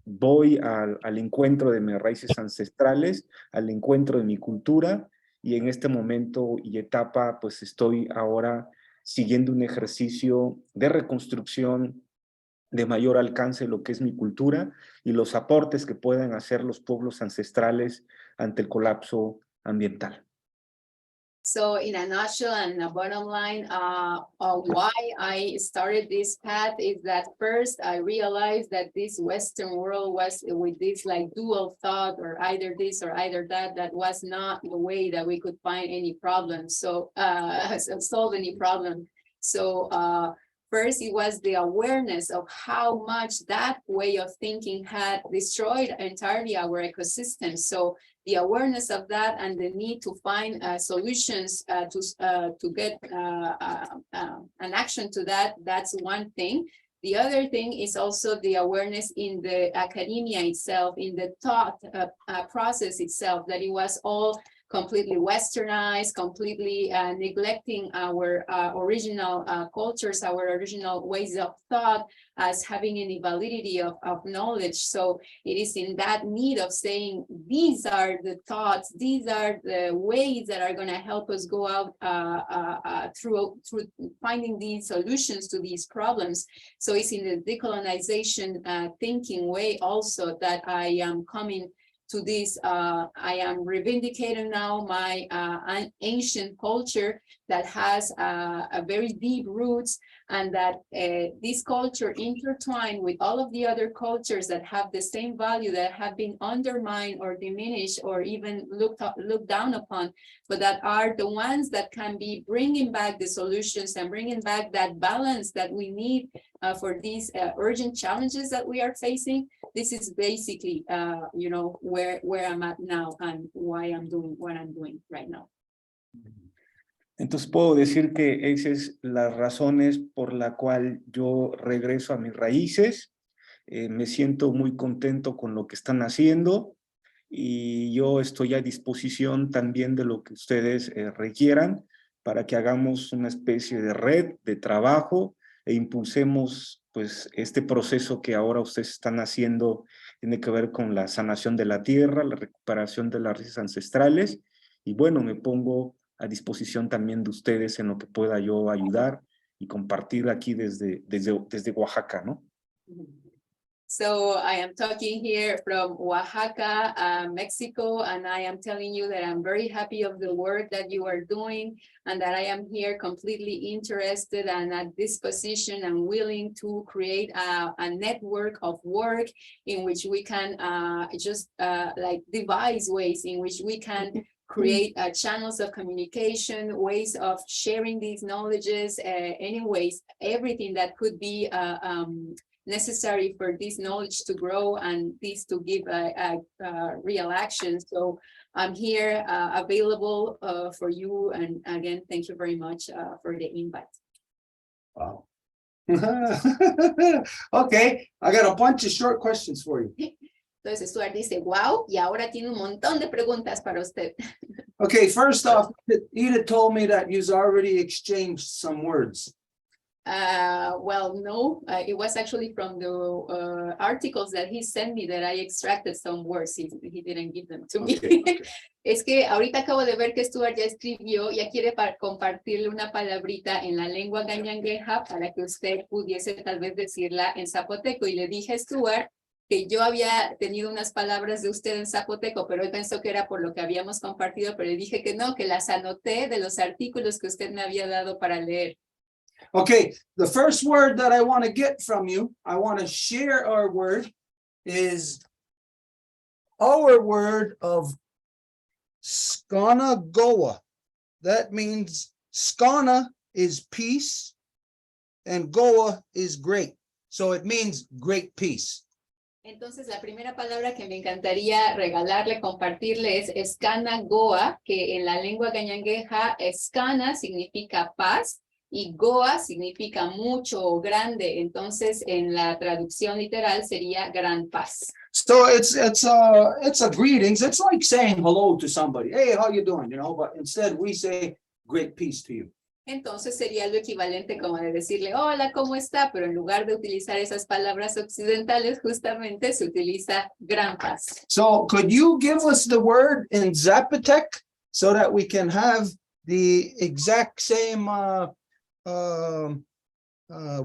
voy al encuentro de mis raíces ancestrales, al encuentro de mi cultura, y en este momento y etapa pues estoy ahora siguiendo un ejercicio de reconstrucción de mayor alcance de lo que es mi cultura y los aportes que pueden hacer los pueblos ancestrales ante el colapso ambiental. So in a nutshell and a bottom line, why I started this path is that first I realized that this Western world was with this like dual thought, or either this or either that, that was not the way that we could find any problem. So solve any problem. So first, it was the awareness of how much that way of thinking had destroyed entirely our ecosystem. So the awareness of that and the need to find solutions to get an action to that, that's one thing. The other thing is also the awareness in the academia itself, in the thought process itself, that it was all completely westernized, completely neglecting our original cultures, our original ways of thought as having any validity of knowledge. So it is in that need of saying, these are the thoughts, these are the ways that are gonna help us go out through finding these solutions to these problems. So it's in the decolonization thinking way also that I am coming to this. I am reivindicating now my ancient culture that has a very deep roots, and that this culture intertwined with all of the other cultures that have the same value, that have been undermined or diminished or even looked down upon, but that are the ones that can be bringing back the solutions and bringing back that balance that we need for these urgent challenges that we are facing. This is basically, you know, where I'm at now and why I'm doing what I'm doing right now. Entonces puedo decir que esas es las razones por la cual yo regreso a mis raíces. Me siento muy contento con lo que están haciendo y yo estoy a disposición también de lo que ustedes requieran para que hagamos una especie de red de trabajo e impulsemos pues este proceso que ahora ustedes están haciendo. Tiene que ver con la sanación de la tierra, la recuperación de las raíces ancestrales, y bueno, me pongo a disposición también de ustedes en lo que pueda yo ayudar y compartir aquí desde Oaxaca, ¿no? So I am talking here from Oaxaca, Mexico, and I am telling you that I'm very happy of the work that you are doing, and that I am here completely interested and at this position and willing to create a network of work in which we can like devise ways in which we can create channels of communication, ways of sharing these knowledges, anyways, everything that could be necessary for this knowledge to grow and this to give a real action. So I'm here available for you. And again, thank you very much for the invite. Wow. Okay, I got a bunch of short questions for you. Entonces Stuart dice, wow, y ahora tiene un montón de preguntas para usted. Okay, first off, Edith told me that you've already exchanged some words. Well, no, it was actually from the articles that he sent me that I extracted some words. He didn't give them to me. Okay. Es que ahorita acabo de ver que Stuart ya escribió, ya quiere compartirle una palabrita en la lengua gañangueja para que usted pudiese tal vez decirla en zapoteco. Y le dije a Stuart que yo había tenido unas palabras de usted en zapoteco, pero él pensó que era por lo que habíamos compartido, pero le dije que no, que las anoté de los artículos que usted me había dado para leer. Okay, the first word that I want to get from you, I want to share our word, is our word of skana goa. That means skana is peace and goa is great. So it means great peace. Entonces, la primera palabra que me encantaría regalarle, compartirle es escana goa, que en la lengua gañangueja, escana significa paz y goa significa mucho o grande. Entonces, en la traducción literal sería gran paz. So it's a greetings. It's like saying hello to somebody. Hey, how you doing? You know, but instead we say great peace to you. Entonces sería lo equivalente como de decirle, hola, ¿cómo está? Pero en lugar de utilizar esas palabras occidentales, justamente se utiliza gran paz. So could you give us the word in Zapotec so that we can have the exact same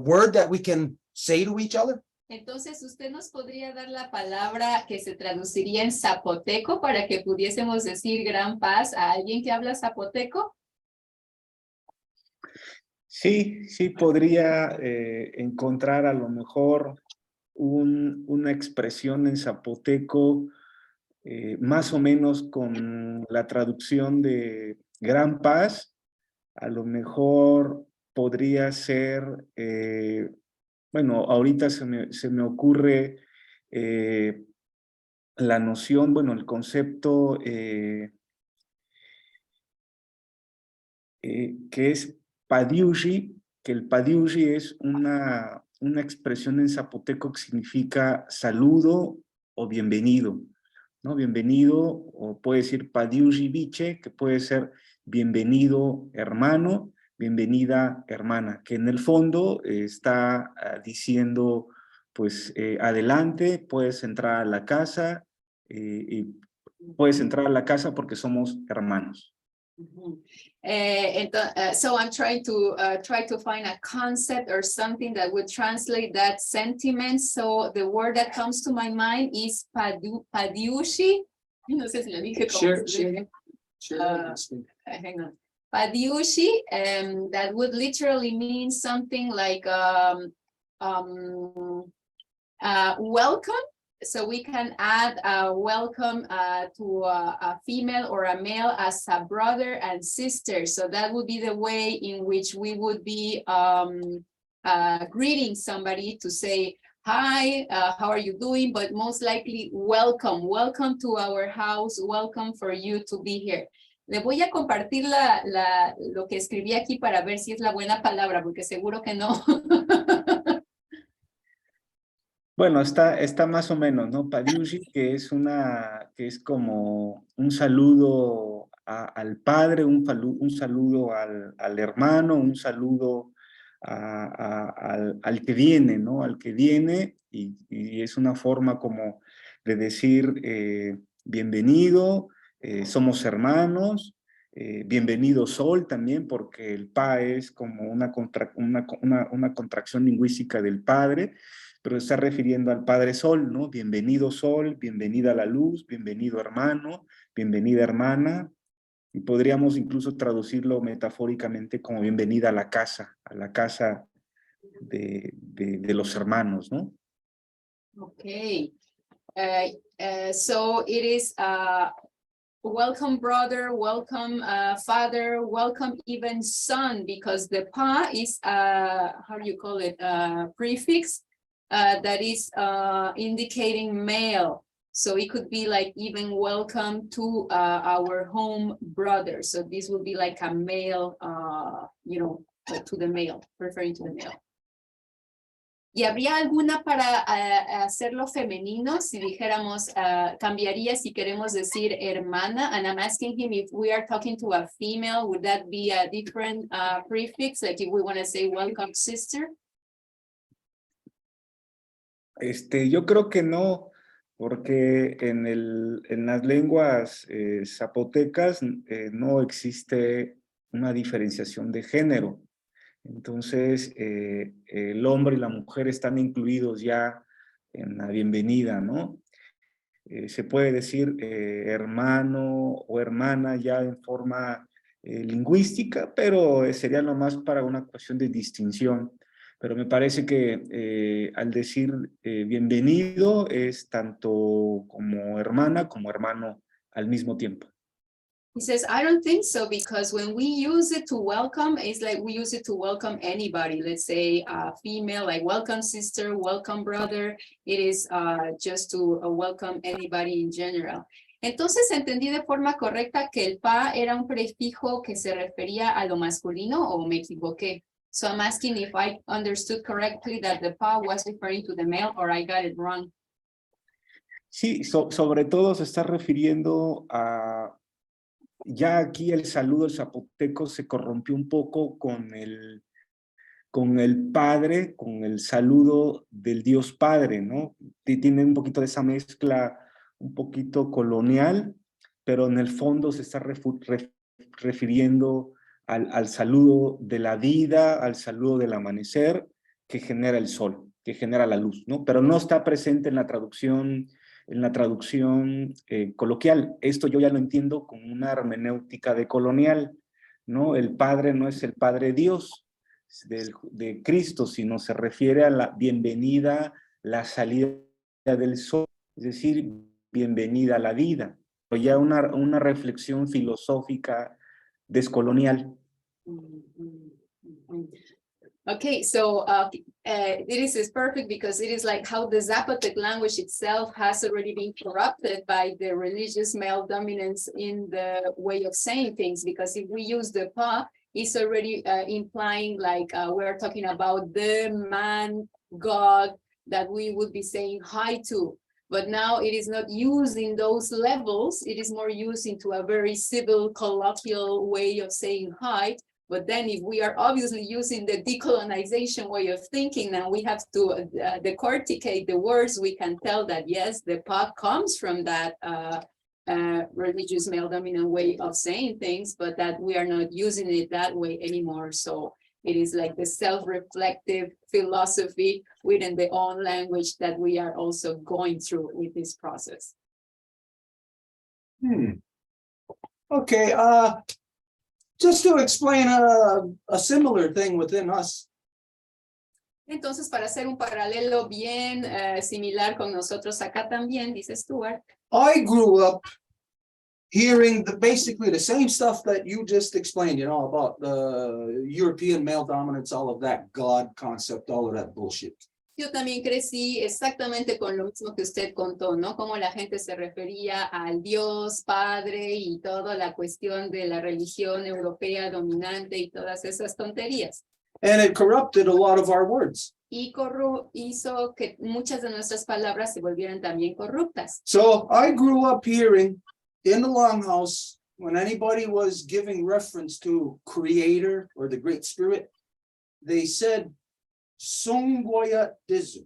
word that we can say to each other? Entonces, ¿usted nos podría dar la palabra que se traduciría en zapoteco para que pudiésemos decir gran paz a alguien que habla zapoteco? Sí, podría encontrar a lo mejor una expresión en zapoteco más o menos con la traducción de gran paz. A lo mejor podría ser, bueno, ahorita se me ocurre la noción, bueno, el concepto que es padiushi, que el padiushi es una expresión en zapoteco que significa saludo o bienvenido, ¿no? Bienvenido, o puede decir padiushi biche, que puede ser bienvenido hermano, bienvenida hermana, que en el fondo está diciendo, pues, adelante, puedes entrar a la casa, y puedes entrar a la casa porque somos hermanos. So I'm trying to find a concept or something that would translate that sentiment. So the word that comes to my mind is padiushi. No sé si lo dije como hang on. Padiushi, that would literally mean something like welcome. So we can add welcome to a female or a male as a brother and sister. So that would be the way in which we would be greeting somebody to say, hi, how are you doing? But most likely, welcome welcome to our house, welcome for you to be here. Le voy a compartir lo que escribí aquí para ver si es la buena palabra, porque seguro que no. Bueno, está más o menos, ¿no? Padiushi, que es como un saludo al padre, un saludo al hermano, un saludo al que viene, ¿no? Al que viene, y es una forma como de decir bienvenido, somos hermanos, bienvenido Sol también, porque el pa es como una contracción lingüística del padre, pero está refiriendo al Padre Sol, ¿no? Bienvenido Sol, bienvenida a la luz, bienvenido hermano, bienvenida hermana, y podríamos incluso traducirlo metafóricamente como bienvenida a la casa de los hermanos, ¿no? Okay, so it is welcome brother, welcome father, welcome even son, because the pa is how do you call it, prefix. that is indicating male. So it could be like even welcome to our home brother. So this would be like a male, to the male, referring to the male. ¿Y habría alguna para hacerlo femenino? Si dijéramos, cambiaría si queremos decir hermana. And I'm asking him if we are talking to a female, would that be a different prefix? Like if we want to say welcome sister? Yo creo que no, porque en las lenguas zapotecas no existe una diferenciación de género. Entonces, el hombre y la mujer están incluidos ya en la bienvenida, ¿no? Se puede decir hermano o hermana ya en forma lingüística, pero sería nomás para una cuestión de distinción. Pero me parece que al decir bienvenido es tanto como hermana como hermano al mismo tiempo. He says, I don't think so, because when we use it to welcome, it's like we use it to welcome anybody. Let's say a female, like welcome sister, welcome brother. It is just to welcome anybody in general. Entonces entendí de forma correcta que el pa era un prefijo que se refería a lo masculino, o me equivoqué. So I'm asking if I understood correctly that the pa was referring to the male, or I got it wrong. Sí, sobre todo se está refiriendo a... Ya aquí el saludo del zapoteco se corrompió un poco con el padre, con el saludo del Dios Padre, ¿no? Tiene un poquito de esa mezcla un poquito colonial, pero en el fondo se está refiriendo al saludo de la vida, al saludo del amanecer que genera el sol, que genera la luz, ¿no? Pero no está presente en la traducción coloquial. Esto yo ya lo entiendo con una hermenéutica de colonial, ¿no? El Padre no es el Padre Dios de Cristo, sino se refiere a la bienvenida, la salida del sol, es decir, bienvenida a la vida, pero ya una reflexión filosófica descolonial. Okay, so this is perfect, because it is like how the Zapotec language itself has already been corrupted by the religious male dominance in the way of saying things, because if we use the pa, it's already implying like we're talking about the man, God, that we would be saying hi to. But now it is not used in those levels. It is more used into a very civil, colloquial way of saying hi. But then if we are obviously using the decolonization way of thinking, now we have to decorticate the words, we can tell that, yes, the pa comes from that religious male dominant way of saying things, but that we are not using it that way anymore. So it is like the self-reflective philosophy within the own language that we are also going through with this process. Okay, just to explain a similar thing within us. Entonces, para hacer un paralelo bien similar con nosotros acá también, dice Stuart. I grew up hearing basically the same stuff that you just explained, about the European male dominance, all of that God concept, all of that bullshit. Yo también crecí exactamente con lo mismo que usted contó, ¿no? Cómo la gente se refería al Dios Padre y toda la cuestión de la religión europea dominante y todas esas tonterías. And it corrupted a lot of our words. Y hizo que muchas de nuestras palabras se volvieran también corruptas. So I grew up hearing in the Longhouse, when anybody was giving reference to Creator or the Great Spirit, they said, Songwaya Dizu.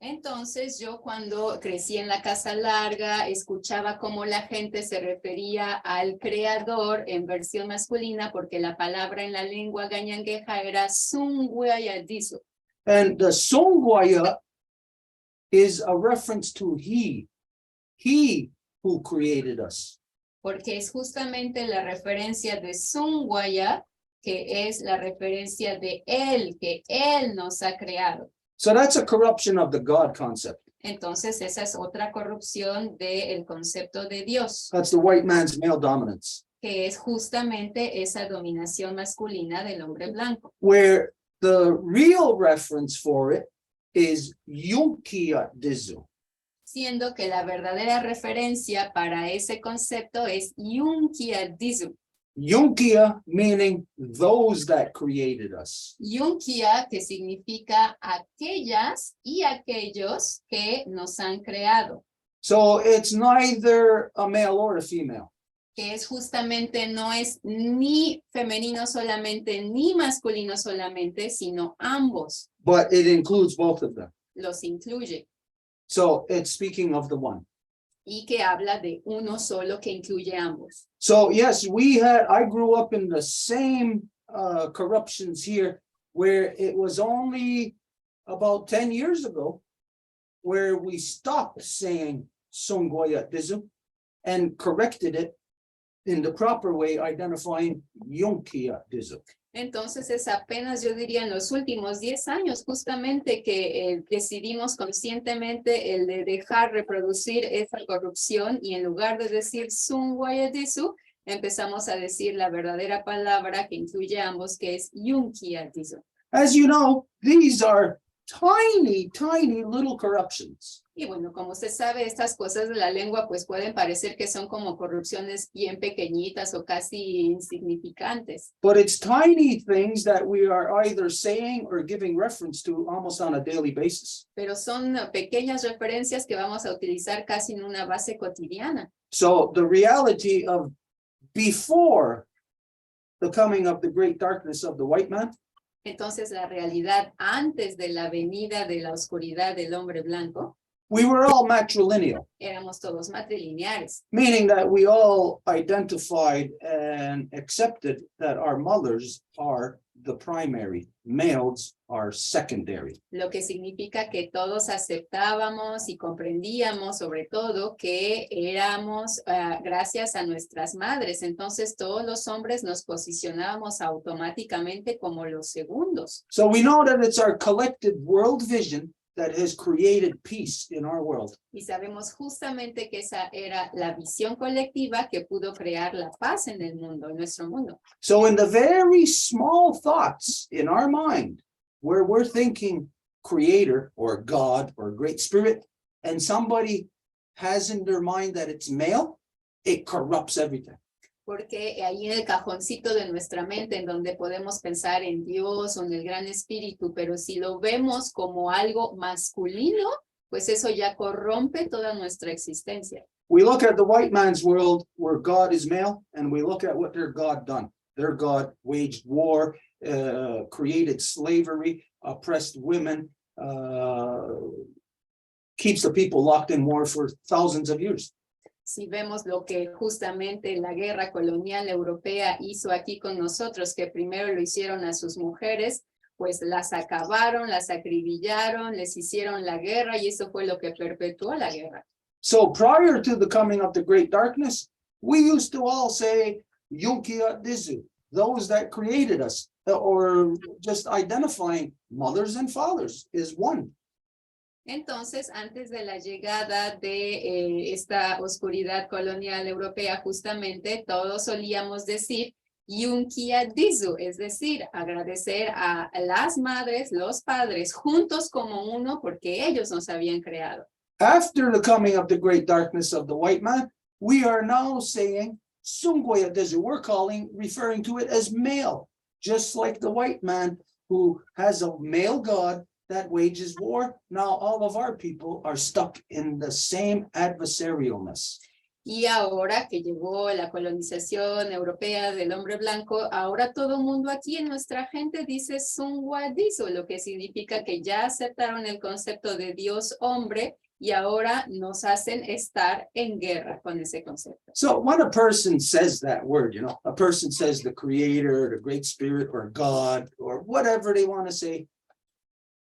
Entonces yo cuando crecí en la Casa Larga escuchaba cómo la gente se refería al creador en versión masculina porque la palabra en la lengua gañangueja era Songwaya Dizu. And the Songwaya is a reference to He who created us. Porque es justamente la referencia de Songwaya, que es la referencia de Él, que Él nos ha creado. So that's a corruption of the God concept. Entonces esa es otra corrupción del concepto de Dios. That's the white man's male dominance. Que es justamente esa dominación masculina del hombre blanco. Where the real reference for it is Yunkia Dizu. Siendo que la verdadera referencia para ese concepto es Yunkia Dizu. Yunkia meaning those that created us. Yunkia, que significa aquellas y aquellos que nos han creado, So it's neither a male or a female. que es justamente no es ni femenino solamente, ni masculino solamente, sino ambos But it includes both of them. los incluye. So it's speaking of the one. Y que habla de uno solo que incluye ambos. So yes, I grew up in the same corruptions here, where it was only about 10 years ago where we stopped saying Songoya Dizu and corrected it in the proper way, identifying Yunkia Dizu. Entonces es apenas, yo diría, en los últimos 10 años justamente que decidimos conscientemente el de dejar reproducir esa corrupción y en lugar de decir Sungwayadisu, empezamos a decir la verdadera palabra que incluye a ambos, que es Yunkiadisu. As you know, these are tiny, tiny little corruptions. Y bueno, como usted sabe, estas cosas de la lengua pues pueden parecer que son como corrupciones bien pequeñitas o casi insignificantes. But it's tiny things that we are either saying or giving reference to almost on a daily basis. Pero son pequeñas referencias que vamos a utilizar casi en una base cotidiana. So the reality of before the coming of the great darkness of the white man, Entonces la realidad antes de la venida de la oscuridad del hombre blanco, we were all matrilineal, éramos todos matrilineares. meaning that we all identified and accepted that our mothers are the primary, males are secondary. Lo que significa que todos aceptábamos y comprendíamos sobre todo que éramos gracias a nuestras madres. Entonces todos los hombres nos posicionábamos automáticamente como los segundos. So we know that it's our collective world vision that has created peace in our world. Y sabemos justamente que esa era la visión colectiva que pudo crear la paz en el mundo, en nuestro mundo. So in the very small thoughts in our mind, where we're thinking creator or God or great spirit, and somebody has in their mind that it's male, it corrupts everything. Porque ahí en el cajoncito de nuestra mente, en donde podemos pensar en Dios o en el gran espíritu, pero si lo vemos como algo masculino, pues eso ya corrompe toda nuestra existencia. We look at the white man's world where God is male, and we look at what their God done. Their God waged war, created slavery, oppressed women, keeps the people locked in war for thousands of years. Si vemos lo que justamente la guerra colonial europea hizo aquí con nosotros, que primero lo hicieron a sus mujeres, pues las acabaron, las acribillaron, les hicieron la guerra y eso fue lo que perpetuó la guerra. So prior to the coming of the great darkness, we used to all say, Yunkia Dizu, those that created us, or just identifying mothers and fathers is one. Entonces, antes de la llegada de esta oscuridad colonial europea, justamente todos solíamos decir Yunkia Dizu, es decir, agradecer a las madres, los padres, juntos como uno, porque ellos nos habían creado. After the coming of the great darkness of the white man, we are now saying Sungoya Dizu. We're referring to it as male, just like the white man who has a male God that wages war. Now all of our people are stuck in the same adversarialness. Y ahora que llegó la colonización europea del hombre blanco, ahora todo mundo aquí en nuestra gente dice Sungwadiso, lo que significa que ya aceptaron el concepto de Dios hombre y ahora nos hacen estar en guerra con ese concepto. So when a person says that word, a person says the creator, the great spirit, or God, or whatever they want to say,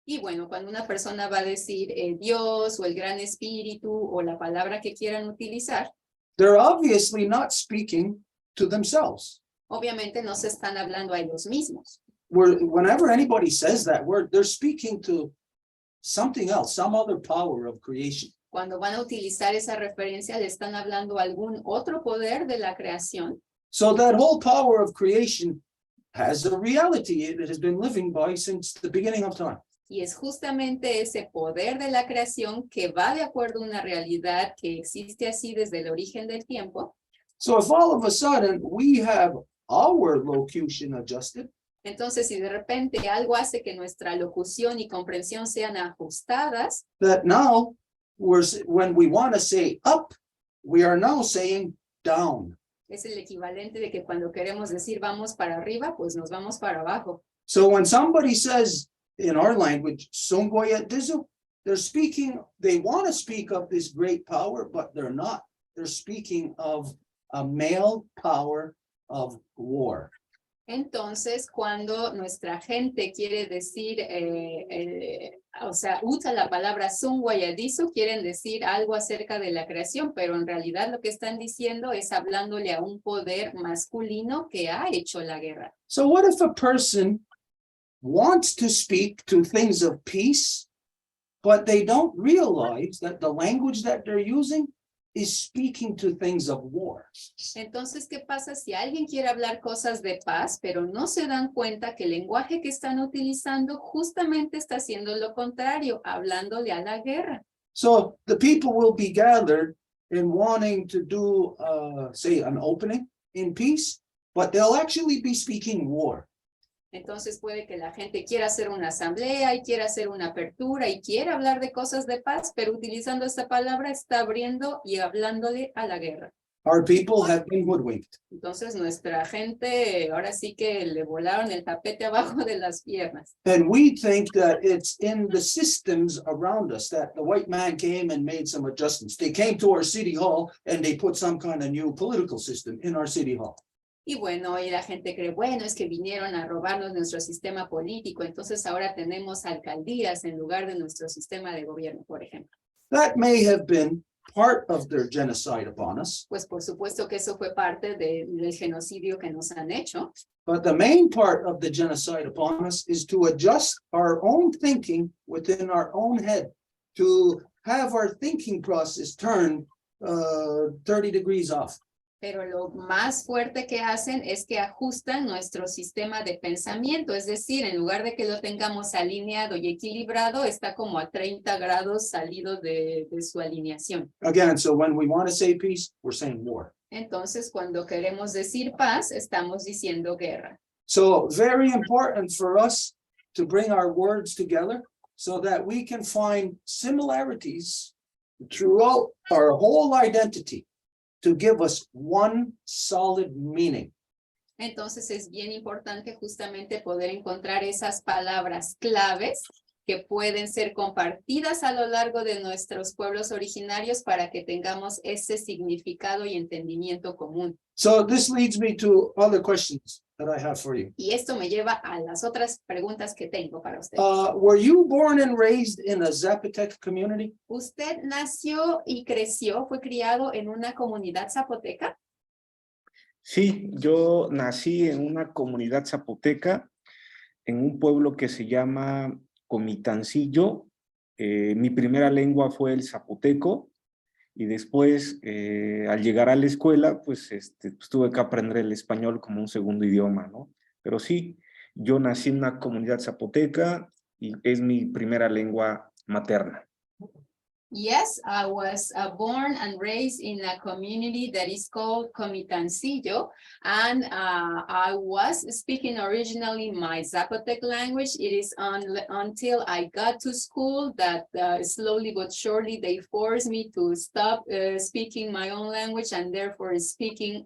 Y bueno, cuando una persona va a decir Dios o el gran espíritu o la palabra que quieran utilizar, they're obviously not speaking to themselves. obviamente no se están hablando a ellos mismos. Whenever anybody says that word, they're speaking to something else, some other power of creation. Cuando van a utilizar esa referencia, le están hablando a algún otro poder de la creación. So that whole power of creation has a reality it has been living by since the beginning of time. Y es justamente ese poder de la creación que va de acuerdo a una realidad que existe así desde el origen del tiempo. So if all of a sudden we have our locution adjusted, Entonces, si de repente algo hace que nuestra locución y comprensión sean ajustadas, that now when we want to say up, we are now saying down. es el equivalente de que cuando queremos decir vamos para arriba, pues nos vamos para abajo. So when somebody says in our language, "Songoya Dizu," they're speaking, they want to speak of this great power, but they're not. They're speaking of a male power of war. Entonces, cuando nuestra gente quiere decir, o sea, usa la palabra Sunguayadizo, quieren decir algo acerca de la creación, pero en realidad lo que están diciendo es hablándole a un poder masculino que ha hecho la guerra. So what if a person wants to speak to things of peace, but they don't realize that the language that they're using is speaking to things of war? Entonces, ¿qué pasa si alguien quiere hablar cosas de paz, pero no se dan cuenta que el lenguaje que están utilizando justamente está haciendo lo contrario, hablándole a la guerra? So the people will be gathered in wanting to do, say, an opening in peace, but they'll actually be speaking war. Entonces puede que la gente quiera hacer una asamblea y quiera hacer una apertura y quiera hablar de cosas de paz, pero utilizando esta palabra está abriendo y hablándole a la guerra. Our people have been hoodwinked. Entonces nuestra gente ahora sí que le volaron el tapete abajo de las piernas. And we think that it's in the systems around us that the white man came and made some adjustments. They came to our city hall and they put some kind of new political system in our city hall. Y bueno, y la gente cree, bueno, es que vinieron a robarnos nuestro sistema político, entonces ahora tenemos alcaldías en lugar de nuestro sistema de gobierno, por ejemplo. That may have been part of their genocide upon us, Pues por supuesto que eso fue parte del genocidio que nos han hecho. but the main part of the genocide upon us is to adjust our own thinking within our own head, to have our thinking process turned 30 degrees off. Pero lo más fuerte que hacen es que ajustan nuestro sistema de pensamiento, es decir, en lugar de que lo tengamos alineado y equilibrado, está como a 30 grados salido de su alineación. Again, so when we want to say peace, we're saying war. Entonces, cuando queremos decir paz, estamos diciendo guerra. So very important for us to bring our words together so that we can find similarities throughout our whole identity to give us one solid meaning. Entonces, es bien importante justamente poder encontrar esas palabras claves que pueden ser compartidas a lo largo de nuestros pueblos originarios para que tengamos ese significado y entendimiento común. So this leads me to other questions that I have for you. Y esto me lleva a las otras preguntas que tengo para usted. Were you born and raised in a Zapotec community? ¿Usted nació y creció, fue criado en una comunidad zapoteca? Sí, yo nací en una comunidad zapoteca, en un pueblo que se llama Comitancillo. Mi primera lengua fue el zapoteco y después, al llegar a la escuela, pues tuve que aprender el español como un segundo idioma, ¿no? Pero sí, yo nací en una comunidad zapoteca y es mi primera lengua materna. Yes, I was born and raised in a community that is called Comitancillo, and I was speaking originally my Zapotec language. It is until I got to school that slowly but surely they forced me to stop speaking my own language and therefore speaking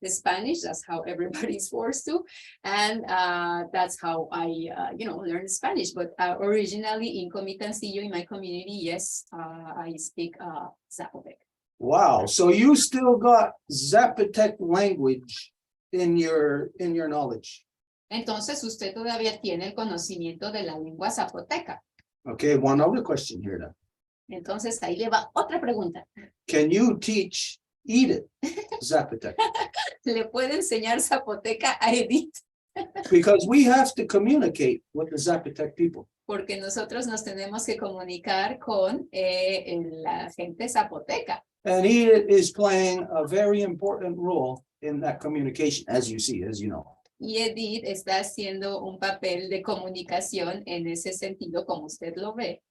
Spanish. That's how everybody's forced to, and that's how I, learned Spanish. But originally in Comitancillo, in my community, yes, I speak Zapotec. Wow, so you still got Zapotec language in your knowledge. Entonces usted todavía tiene el conocimiento de la lengua zapoteca. Okay, one other question here then. Entonces ahí le va otra pregunta. Can you teach Edith Zapotec? ¿Le puede enseñar zapoteca a Edith? Because we have to communicate with the Zapotec people. Porque nosotros nos tenemos que comunicar con la gente zapoteca. And Edith is playing a very important role in that communication, as you know. y Edith está haciendo un papel de comunicación en ese sentido, como usted lo ve.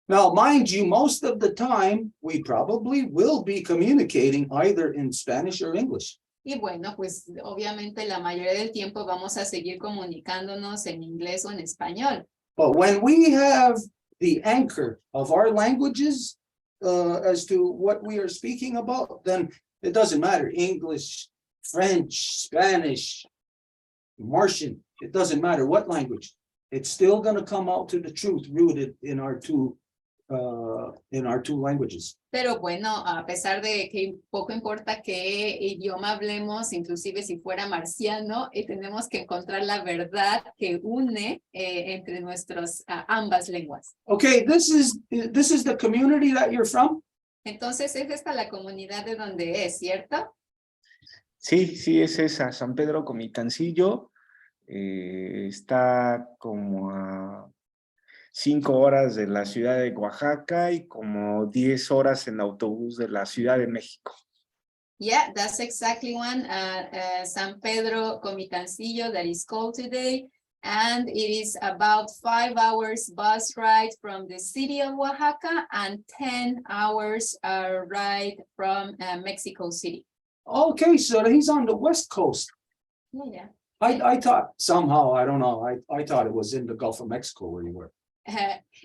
Now, mind you, most of the time, we probably will be communicating either in Spanish or English. Y bueno, pues obviamente la mayoría del tiempo vamos a seguir comunicándonos en inglés o en español. But when we have the anchor of our languages as to what we are speaking about, then it doesn't matter. English, French, Spanish, Martian, it doesn't matter what language. It's still going to come out to the truth rooted in our two languages. Pero bueno, a pesar de que poco importa qué idioma hablemos, inclusive si fuera marciano, tenemos que encontrar la verdad que une entre nuestras ambas lenguas. Okay, this is the community that you're from? Entonces, es esta la comunidad de donde es, ¿cierto? Sí, sí, es esa, San Pedro Comitancillo. Está como a 5 horas de la ciudad de Oaxaca y como 10 horas en autobús de la Ciudad de México. Yeah, that's exactly one. San Pedro Comitancillo that is called today. And it is about 5 hours bus ride from the city of Oaxaca and 10 hours ride from Mexico City. Okay, so he's on the West Coast. Yeah. I thought somehow, I don't know, I thought it was in the Gulf of Mexico where you were.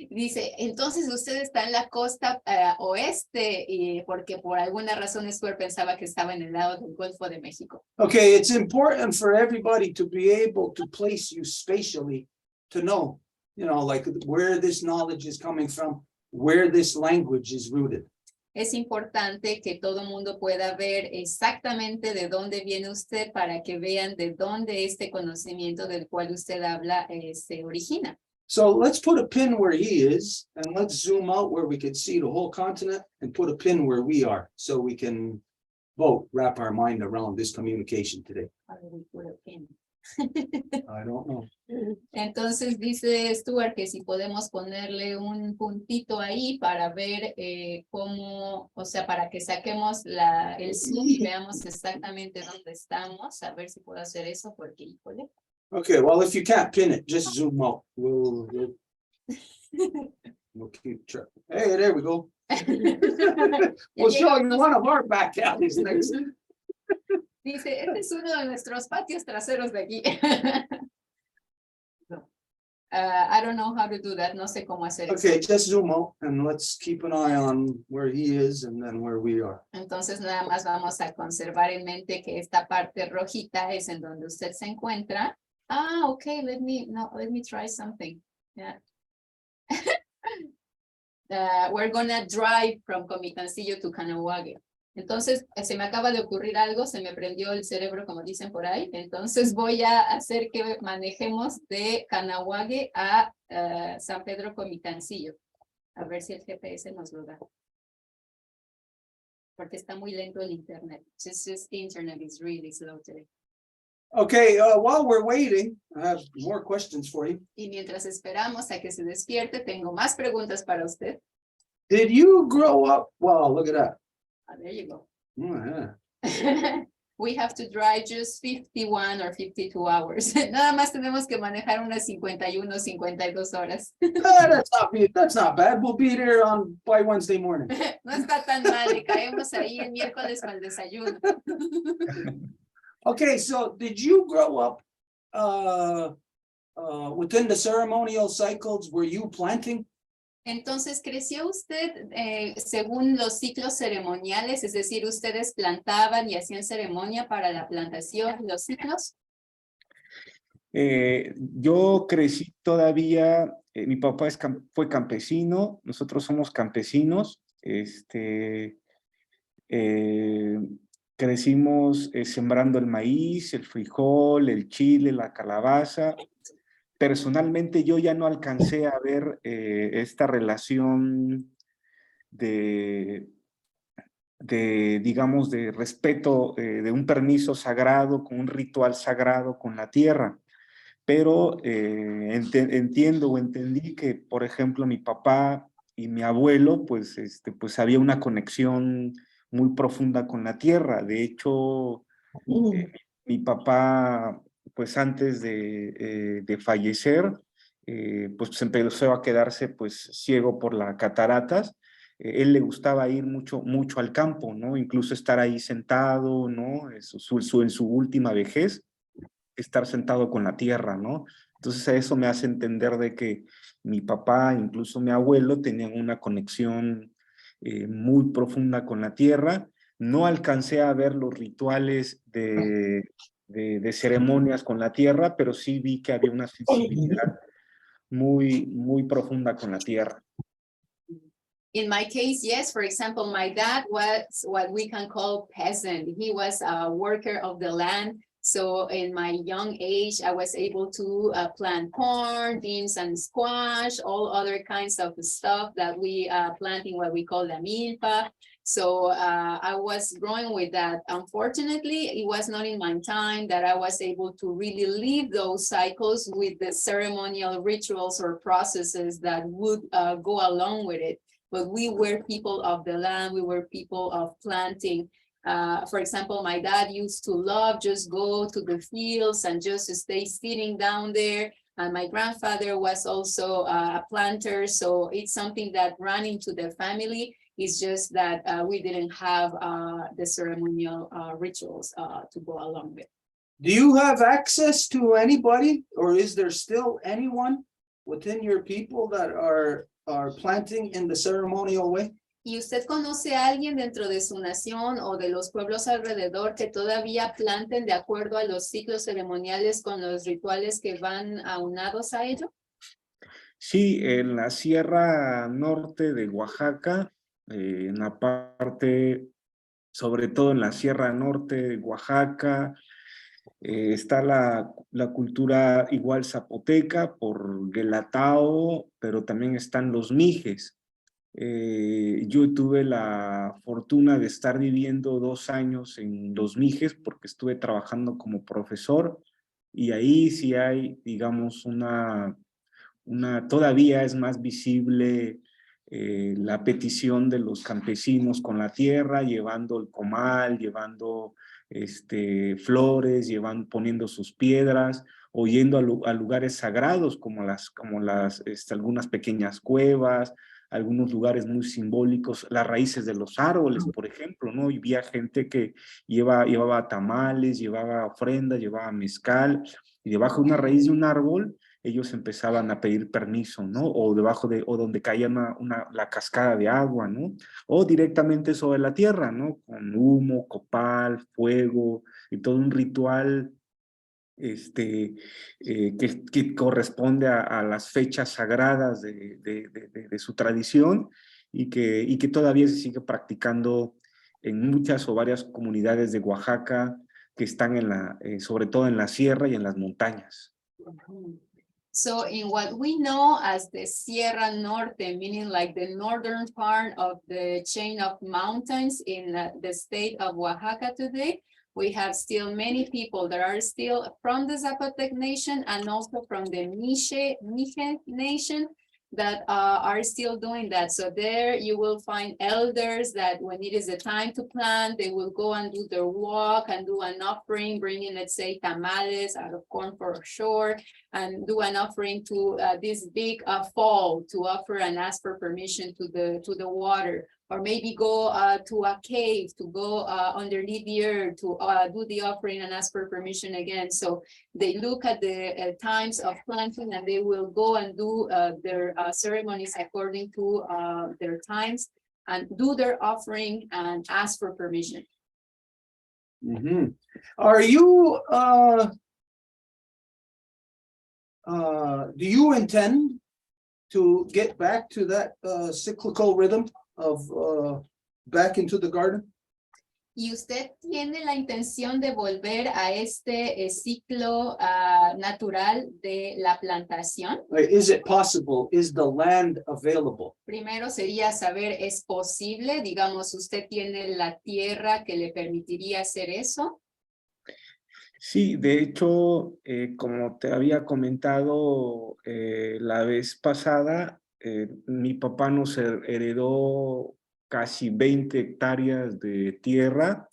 Dice, entonces usted está en la costa oeste porque por alguna razón Stuart pensaba que estaba en el lado del Golfo de México. Okay, it's important for everybody to be able to place you spatially to know, like where this knowledge is coming from, where this language is rooted. Es importante que todo mundo pueda ver exactamente de dónde viene usted para que vean de dónde este conocimiento del cual usted habla se origina. So let's put a pin where he is, and let's zoom out where we can see the whole continent and put a pin where we are so we can both wrap our mind around this communication today. How do we put a pin? I don't know. Entonces dice Stuart que si podemos ponerle un puntito ahí para ver cómo, o sea, para que saquemos el zoom y veamos exactamente dónde estamos, a ver si puedo hacer eso porque, híjole. Okay, well, if you can't pin it, just zoom out. We'll keep track. Hey, there we go. We'll show you one of our back alleys next. Dice, este es uno de nuestros patios traseros de aquí. I don't know how to do that. No sé cómo hacer eso. Okay, just zoom out and let's keep an eye on where he is and then where we are. Entonces nada más vamos a conservar en mente que esta parte rojita es en donde usted se encuentra. Okay, let me try something. Yeah. We're gonna drive from Comitancillo to Canahuague. Entonces, se me acaba de ocurrir algo, se me prendió el cerebro, como dicen por ahí. Entonces, voy a hacer que manejemos de Canahuague a San Pedro Comitancillo. A ver si el GPS nos lo da. Porque está muy lento el internet. Just internet is really slow today. Okay, while we're waiting, I have more questions for you. Y mientras esperamos a que se despierte, tengo más preguntas para usted. Did you grow up? Wow, look at that. There you go. Oh, yeah. We have to drive just 51 or 52 hours. Nada más tenemos que manejar unas 51, 52 horas. That's not bad. We'll be there by Wednesday morning. No está tan mal, y caemos ahí el miércoles con el desayuno. Okay, so did you grow up within the ceremonial cycles? Were you planting? Entonces, ¿creció usted según los ciclos ceremoniales? Es decir, ¿ustedes plantaban y hacían ceremonia para la plantación y los ciclos? Yo crecí todavía, mi papá fue campesino, nosotros somos campesinos, crecimos sembrando el maíz, el frijol, el chile, la calabaza. Personalmente yo ya no alcancé a ver esta relación digamos, de respeto, de un permiso sagrado, con un ritual sagrado con la tierra. Pero entiendo o entendí que, por ejemplo, mi papá y mi abuelo, pues había una conexión muy profunda con la tierra. De hecho, mi papá pues antes de fallecer, pues empezó a quedarse pues ciego por las cataratas. Él le gustaba ir mucho al campo, ¿no? Incluso estar ahí sentado, ¿no? En su última vejez, estar sentado con la tierra, ¿no? Entonces eso me hace entender de que mi papá, incluso mi abuelo, tenían una conexión muy profunda con la tierra. No alcancé a ver los rituales de ceremonias con la tierra, pero sí vi que había una sensibilidad muy profunda con la tierra. In my case, yes, for example, my dad was what we can call peasant. He was a worker of the land. So in my young age, I was able to plant corn, beans, and squash, all other kinds of stuff that we plant in what we call the milpa. So I was growing with that. Unfortunately, it was not in my time that I was able to really live those cycles with the ceremonial rituals or processes that would go along with it. But we were people of the land, we were people of planting. For example, my dad used to love just go to the fields and just stay sitting down there. And my grandfather was also a planter. So it's something that ran into the family. It's just that we didn't have the ceremonial rituals to go along with. Do you have access to anybody, or is there still anyone within your people that are planting in the ceremonial way? ¿Y usted conoce a alguien dentro de su nación o de los pueblos alrededor que todavía planten de acuerdo a los ciclos ceremoniales con los rituales que van aunados a ello? Sí, en la Sierra Norte de Oaxaca, en la parte, sobre todo en la Sierra Norte de Oaxaca, está la cultura igual zapoteca por Guelatao, pero también están los mijes. Yo tuve la fortuna de estar viviendo 2 años en los mijes porque estuve trabajando como profesor, y ahí sí hay, digamos, todavía es más visible la petición de los campesinos con la tierra, llevando el comal, llevando flores, poniendo sus piedras, o yendo a lugares sagrados como algunas pequeñas cuevas, algunos lugares muy simbólicos, las raíces de los árboles, por ejemplo, ¿no? Y había gente que llevaba tamales, llevaba ofrendas, llevaba mezcal, y debajo de una raíz de un árbol ellos empezaban a pedir permiso, ¿no? O donde caía la cascada de agua, ¿no? O directamente sobre la tierra, ¿no? Con humo, copal, fuego, y todo un ritual que corresponde a las fechas sagradas de su tradición, y que todavía se sigue practicando en muchas o varias comunidades de Oaxaca que están sobre todo en la sierra y en las montañas. So in what we know as the Sierra Norte, meaning like the northern part of the chain of mountains in the state of Oaxaca today, we have still many people that are still from the Zapotec Nation and also from the Mije Nation that are still doing that. So there you will find elders that when it is the time to plant, they will go and do their walk and do an offering, bringing, let's say, tamales out of corn for sure, and do an offering to this big fall to offer and ask for permission to the water. Or maybe go to a cave to go underneath the earth to do the offering and ask for permission again. So they look at the times of planting and they will go and do their ceremonies according to their times and do their offering and ask for permission. Mm-hmm. Are you, do you intend to get back to that cyclical rhythm of back into the garden? ¿Y usted tiene la intención de volver a este ciclo natural de la plantación? Is it possible? Is the land available? Primero sería saber, ¿es posible? Digamos, ¿usted tiene la tierra que le permitiría hacer eso? Sí, de hecho, como te había comentado la vez pasada, mi papá nos heredó casi 20 hectáreas de tierra,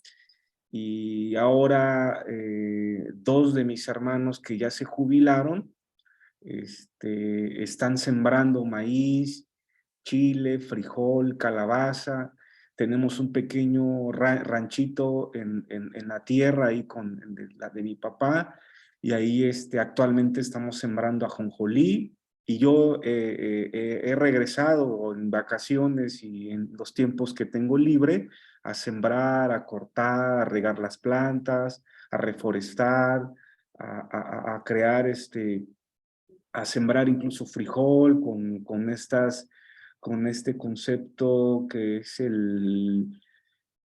y ahora dos de mis hermanos que ya se jubilaron, están sembrando maíz, chile, frijol, calabaza. Tenemos un pequeño ranchito en la tierra ahí con la de mi papá, y ahí actualmente estamos sembrando ajonjolí. Y yo he regresado en vacaciones y en los tiempos que tengo libre a sembrar, a cortar, a regar las plantas, a reforestar, a crear a sembrar incluso frijol con este concepto que es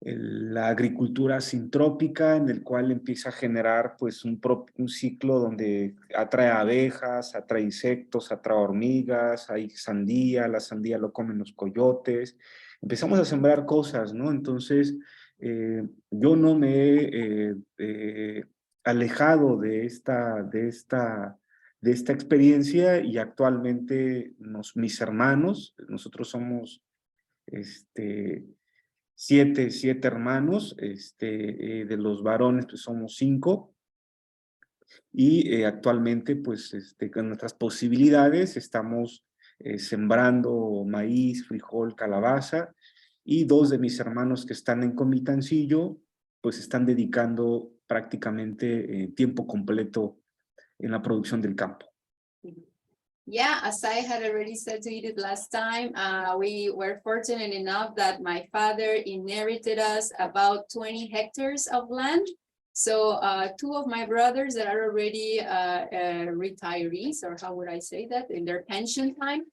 la agricultura sintrópica, en el cual empieza a generar pues un ciclo donde atrae abejas, atrae insectos, atrae hormigas, hay sandía, la sandía lo comen los coyotes. Empezamos a sembrar cosas, ¿no? Entonces, yo no me he alejado de esta experiencia, y actualmente mis hermanos, nosotros somos siete hermanos, de los varones pues somos 5, y actualmente pues con nuestras posibilidades estamos sembrando maíz, frijol, calabaza, y 2 de mis hermanos que están en Comitancillo pues están dedicando prácticamente tiempo completo en la producción del campo. Yeah, as I had already said to Edith last time, we were fortunate enough that my father inherited us about 20 hectares of land. So 2 of my brothers that are already retirees, or how would I say that, in their pension time,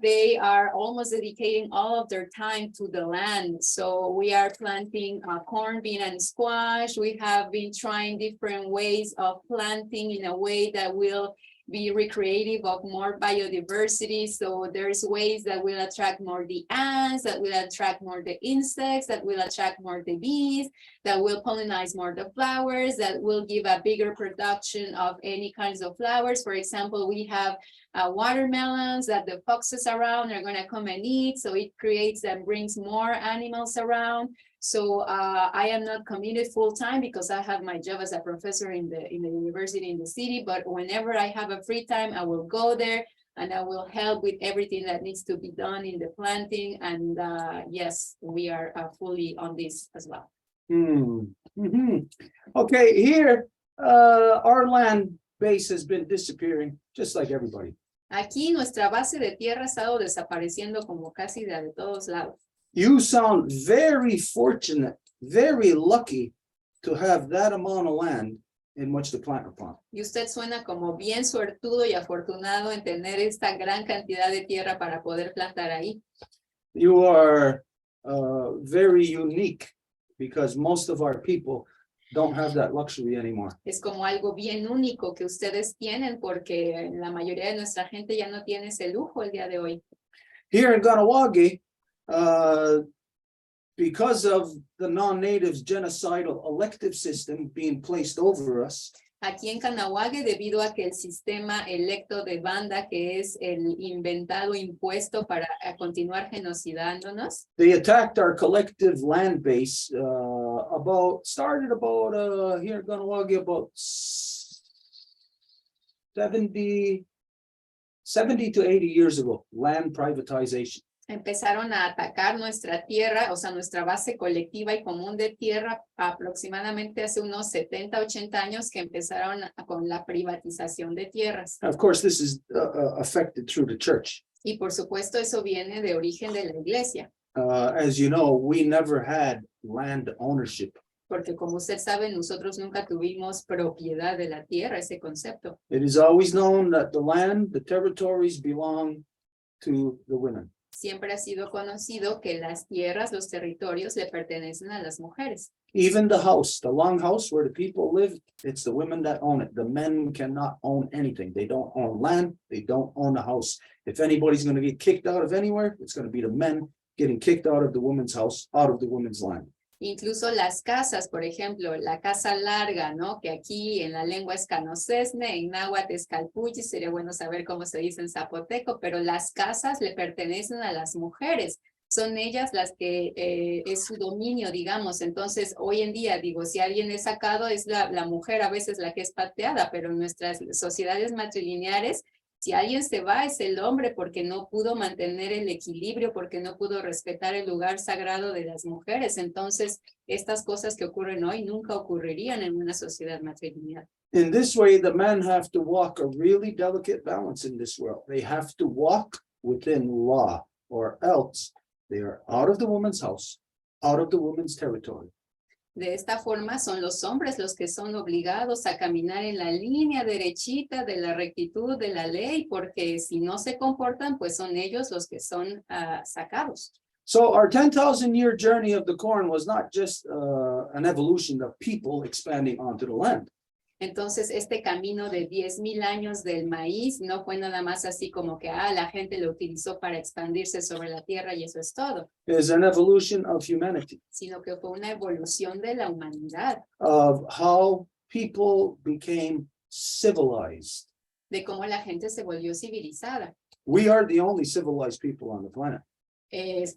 they are almost dedicating all of their time to the land. So we are planting corn, bean, and squash. We have been trying different ways of planting in a way that will be recreative of more biodiversity. So there's ways that will attract more the ants, that will attract more the insects, that will attract more the bees, that will pollinize more the flowers, that will give a bigger production of any kinds of flowers. For example, we have watermelons that the foxes around are going to come and eat. So it creates and brings more animals around. So I am not committed full time because I have my job as a professor in the university in the city. But whenever I have a free time, I will go there and I will help with everything that needs to be done in the planting. And yes, we are fully on this as well. Okay, here our land base has been disappearing, just like everybody. Aquí nuestra base de tierra ha estado desapareciendo como casi de todos lados. You sound very fortunate, very lucky to have that amount of land in which to plant upon. Y usted suena como bien suertudo y afortunado en tener esta gran cantidad de tierra para poder plantar ahí. You are very unique because most of our people don't have that luxury anymore. Es como algo bien único que ustedes tienen porque la mayoría de nuestra gente ya no tiene ese lujo el día de hoy. Here in Ganawagi, because of the non-natives genocidal elective system being placed over us, Aquí en Canahuague, debido a que el sistema electo de banda, que es el inventado impuesto para continuar genocidándonos, they attacked our collective land base started about here in Ganawagi about 70 to 80 years ago, land privatization. empezaron a atacar nuestra tierra, o sea, nuestra base colectiva y común de tierra aproximadamente hace unos 70, 80 años que empezaron con la privatización de tierras. Of course, this is affected through the church. Y por supuesto eso viene de origen de la iglesia. As you know, we never had land ownership. Porque como usted sabe, nosotros nunca tuvimos propiedad de la tierra, ese concepto. It is always known that the land, the territories belong to the women. Siempre ha sido conocido que las tierras, los territorios le pertenecen a las mujeres. Even the house, the long house where the people live, it's the women that own it. The men cannot own anything. They don't own land. They don't own a house. If anybody's going to get kicked out of anywhere, it's going to be the men getting kicked out of the woman's house, out of the woman's land. Incluso las casas, por ejemplo, la casa larga, ¿no? Que aquí en la lengua es canosesne, en náhuatl es calpuchi, sería bueno saber cómo se dice en zapoteco, pero las casas le pertenecen a las mujeres. son ellas las que es su dominio, digamos. Entonces, hoy en día, digo, si alguien es sacado, es la mujer a veces la que es pateada, pero en nuestras sociedades matrilineares, si alguien se va, es el hombre porque no pudo mantener el equilibrio, porque no pudo respetar el lugar sagrado de las mujeres. Entonces, estas cosas que ocurren hoy nunca ocurrirían en una sociedad matrilineal. In this way, the men have to walk a really delicate balance in this world. They have to walk within law, or else they are out of the woman's house, out of the woman's territory. De esta forma son los hombres los que son obligados a caminar en la línea derechita de la rectitud de la ley, porque si no se comportan, pues son ellos los que son sacados. So our 10,000-year journey of the corn was not just an evolution of people expanding onto the land. Entonces, este camino de 10,000 años del maíz no fue nada más así como que la gente lo utilizó para expandirse sobre la tierra y eso es todo, It is an evolution of humanity, sino que fue una evolución de la humanidad, of how people became civilized. de cómo la gente se volvió civilizada. We are the only civilized people on the planet.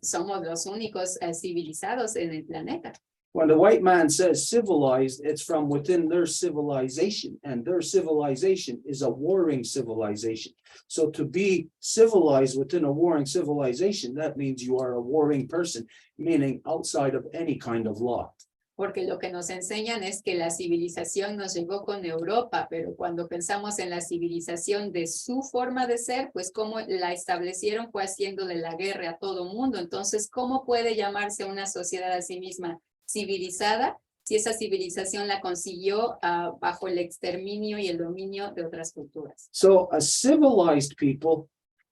Somos los únicos civilizados en el planeta. When the white man says civilized, it's from within their civilization, and their civilization is a warring civilization. So to be civilized within a warring civilization, that means you are a warring person, meaning outside of any kind of law. Porque lo que nos enseñan es que la civilización nos llegó con Europa, pero cuando pensamos en la civilización de su forma de ser, pues cómo la establecieron fue haciéndole la guerra a todo mundo. Entonces, ¿cómo puede llamarse una sociedad a sí misma civilizada si esa civilización la consiguió bajo el exterminio y el dominio de otras culturas? So a civilized people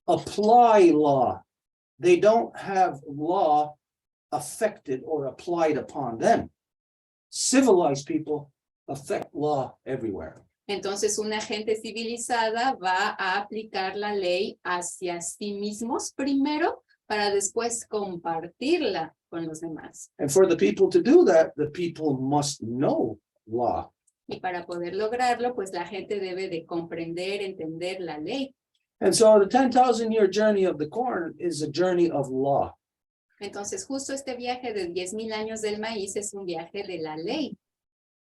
apply law. They don't have law affected or applied upon them. Civilized people affect law everywhere. Entonces, una gente civilizada va a aplicar la ley hacia sí mismos primero para después compartirla con los demás. And for the people to do that, the people must know law. Y para poder lograrlo, pues la gente debe de comprender, entender la ley. And so the 10,000-year journey of the corn is a journey of law. Entonces, justo este viaje de 10,000 años del maíz es un viaje de la ley.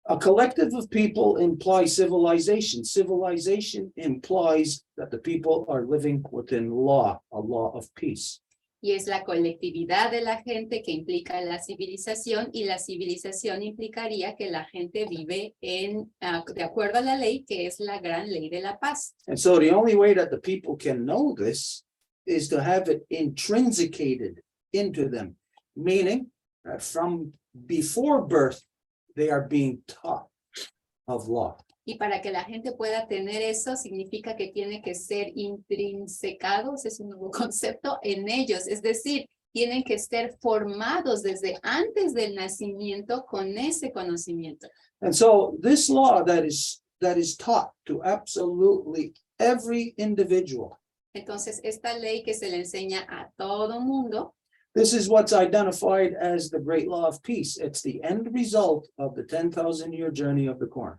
A collective of people implies civilization. Civilization implies that the people are living within law, a law of peace. Y es la colectividad de la gente que implica la civilización, y la civilización implicaría que la gente vive de acuerdo a la ley, que es la gran ley de la paz. And so the only way that the people can know this is to have it intrinsicated into them, meaning that from before birth, they are being taught of law. Y para que la gente pueda tener eso, significa que tiene que ser intrinsecados, es un nuevo concepto, en ellos. Es decir, tienen que ser formados desde antes del nacimiento con ese conocimiento. And so this law that is taught to absolutely every individual, Entonces, esta ley que se le enseña a todo mundo, this is what's identified as the great law of peace. It's the end result of the 10,000-year journey of the corn.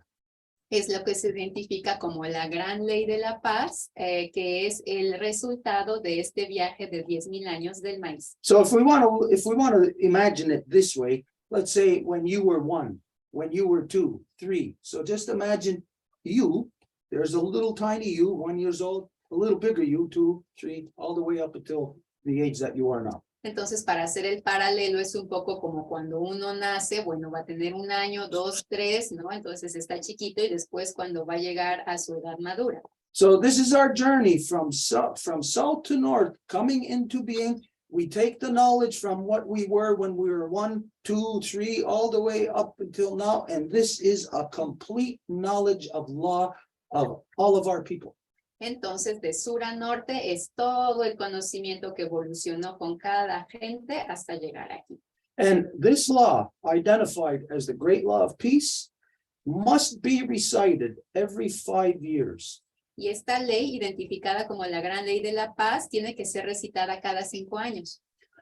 es lo que se identifica como la gran ley de la paz, que es el resultado de este viaje de 10,000 años del maíz. So if we want to imagine it this way, let's say when you were 1, when you were 2, 3. So just imagine you, there's a little tiny you, 1 year old, a little bigger you, 2, 3, all the way up until the age that you are now. Entonces, para hacer el paralelo, es un poco como cuando uno nace, bueno, va a tener 1 año, 2, 3, ¿no? Entonces está chiquito y después cuando va a llegar a su edad madura. So this is our journey from south to north, coming into being. We take the knowledge from what we were when we were 1, 2, 3, all the way up until now. And this is a complete knowledge of law of all of our people. Entonces, de sur a norte es todo el conocimiento que evolucionó con cada gente hasta llegar aquí. And this law, identified as the great law of peace, must be recited every 5 years. Y esta ley, identificada como la gran ley de la paz, tiene que ser recitada cada 5 años.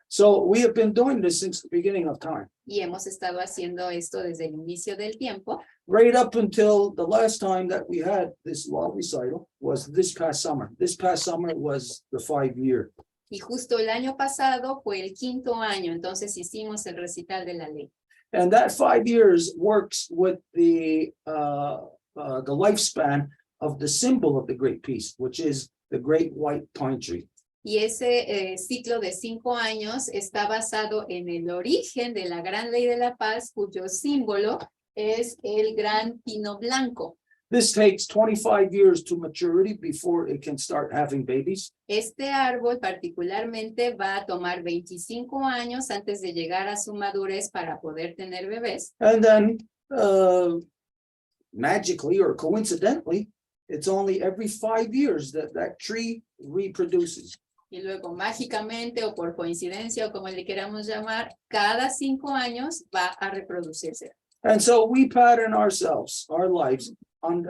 So we have been doing this since the beginning of time, Y hemos estado haciendo esto desde el inicio del tiempo, right up until the last time that we had this law recital was this past summer. This past summer was the 5-year Y justo el año pasado fue el 5º año, entonces hicimos el recital de la ley. And that 5 years works with the lifespan of the symbol of the great peace, which is the great white pine tree. Y ese ciclo de 5 años está basado en el origen de la gran ley de la paz, cuyo símbolo es el gran pino blanco. This takes 25 years to maturity before it can start having babies. Este árbol particularmente va a tomar 25 años antes de llegar a su madurez para poder tener bebés. And then magically or coincidentally, it's only every 5 years that that tree reproduces. Y luego mágicamente o por coincidencia o como le queramos llamar, cada 5 años va a reproducirse. And so we pattern ourselves, our lives,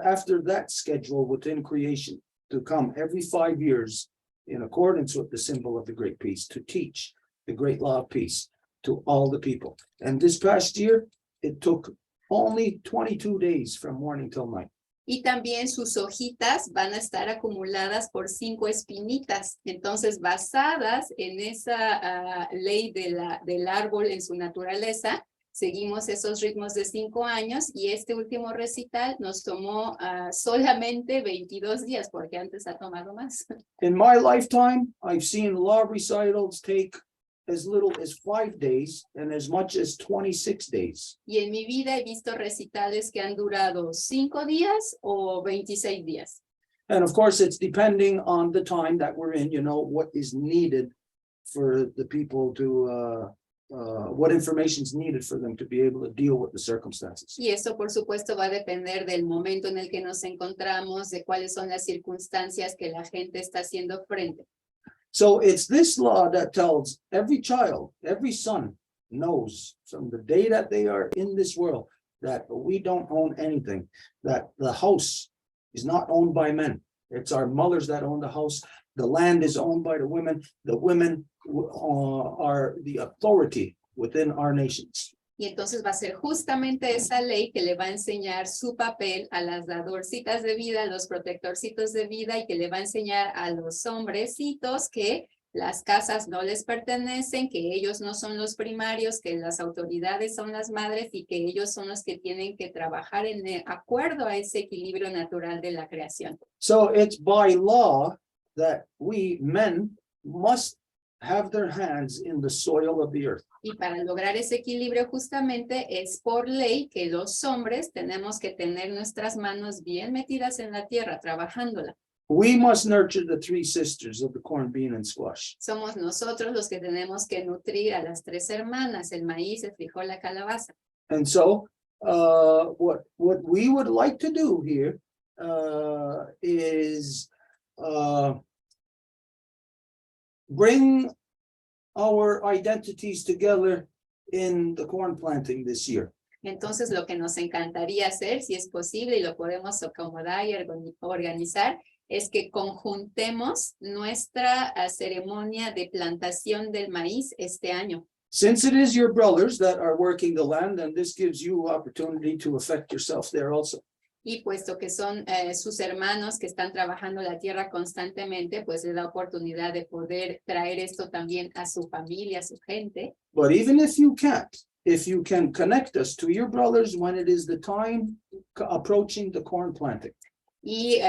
after that schedule within creation to come every 5 years in accordance with the symbol of the great peace, to teach the great law of peace to all the people. And this past year, it took only 22 days from morning till night. Y también sus hojitas van a estar acumuladas por 5 espinitas. Entonces, basadas en esa ley del árbol en su naturaleza, seguimos esos ritmos de 5 años y este último recital nos tomó solamente 22 días, porque antes ha tomado más. In my lifetime, I've seen law recitals take as little as 5 days and as much as 26 days. Y en mi vida he visto recitales que han durado 5 días o 26 días. And of course, it's depending on the time that we're in, what is needed for the people to, what information is needed for them to be able to deal with the circumstances. Y eso, por supuesto, va a depender del momento en el que nos encontramos, de cuáles son las circunstancias que la gente está haciendo frente. So it's this law that tells every child, every son knows from the day that they are in this world that we don't own anything, that the house is not owned by men. It's our mothers that own the house. The land is owned by the women. The women are the authority within our nations. Y entonces va a ser justamente esa ley que le va a enseñar su papel a las dadorcitas de vida, a los protectorcitos de vida, y que le va a enseñar a los hombrecitos que las casas no les pertenecen, que ellos no son los primarios, que las autoridades son las madres y que ellos son los que tienen que trabajar en acuerdo a ese equilibrio natural de la creación. So it's by law that we men must have their hands in the soil of the earth. Y para lograr ese equilibrio justamente es por ley que los hombres tenemos que tener nuestras manos bien metidas en la tierra, trabajándola. We must nurture the 3 sisters of the corn, bean, and squash. Somos nosotros los que tenemos que nutrir a las 3 hermanas, el maíz, el frijol, la calabaza. And so what we would like to do here is bring our identities together in the corn planting this year. Entonces, lo que nos encantaría hacer, si es posible y lo podemos acomodar y organizar, es que conjuntemos nuestra ceremonia de plantación del maíz este año. Since it is your brothers that are working the land, and this gives you opportunity to affect yourself there also. Y puesto que son sus hermanos que están trabajando la tierra constantemente, pues le da oportunidad de poder traer esto también a su familia, a su gente. But even if you can't, if you can connect us to your brothers when it is the time approaching the corn planting. Y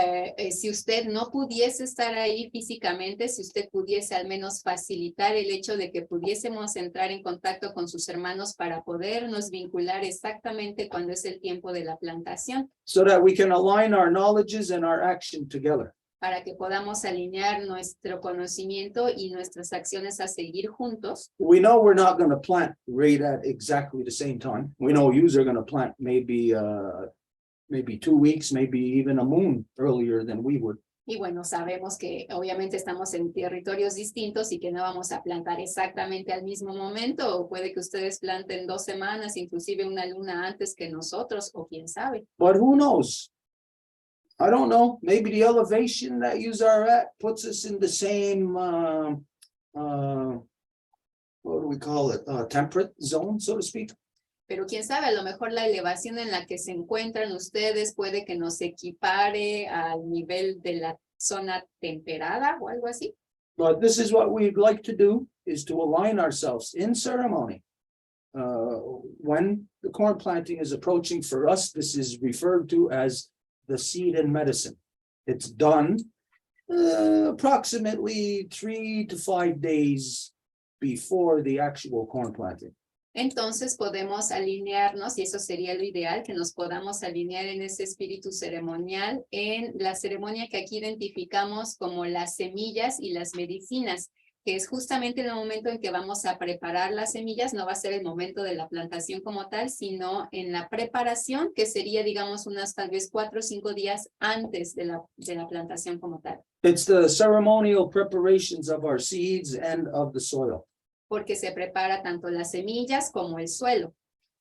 si usted no pudiese estar ahí físicamente, si usted pudiese al menos facilitar el hecho de que pudiésemos entrar en contacto con sus hermanos para podernos vincular exactamente cuando es el tiempo de la plantación. So that we can align our knowledges and our action together. Para que podamos alinear nuestro conocimiento y nuestras acciones a seguir juntos. We know we're not going to plant right at exactly the same time. We know you are going to plant maybe 2 weeks, maybe even a moon earlier than we would. Y bueno, sabemos que obviamente estamos en territorios distintos y que no vamos a plantar exactamente al mismo momento, o puede que ustedes planten 2 semanas, inclusive una luna antes que nosotros, o quién sabe. But who knows? I don't know. Maybe the elevation that you are at puts us in the same, what do we call it? Temperate zone, so to speak. Pero quién sabe, a lo mejor la elevación en la que se encuentran ustedes puede que nos equipare al nivel de la zona temperada o algo así. But this is what we'd like to do, is to align ourselves in ceremony. When the corn planting is approaching, for us, this is referred to as the seed and medicine. It's done approximately 3 to 5 days before the actual corn planting. Entonces podemos alinearnos, y eso sería lo ideal, que nos podamos alinear en ese espíritu ceremonial, en la ceremonia que aquí identificamos como las semillas y las medicinas, que es justamente en el momento en que vamos a preparar las semillas. No va a ser el momento de la plantación como tal, sino en la preparación, que sería, digamos, unas tal vez 4 o 5 días antes de la plantación como tal. It's the ceremonial preparations of our seeds and of the soil. Porque se prepara tanto las semillas como el suelo.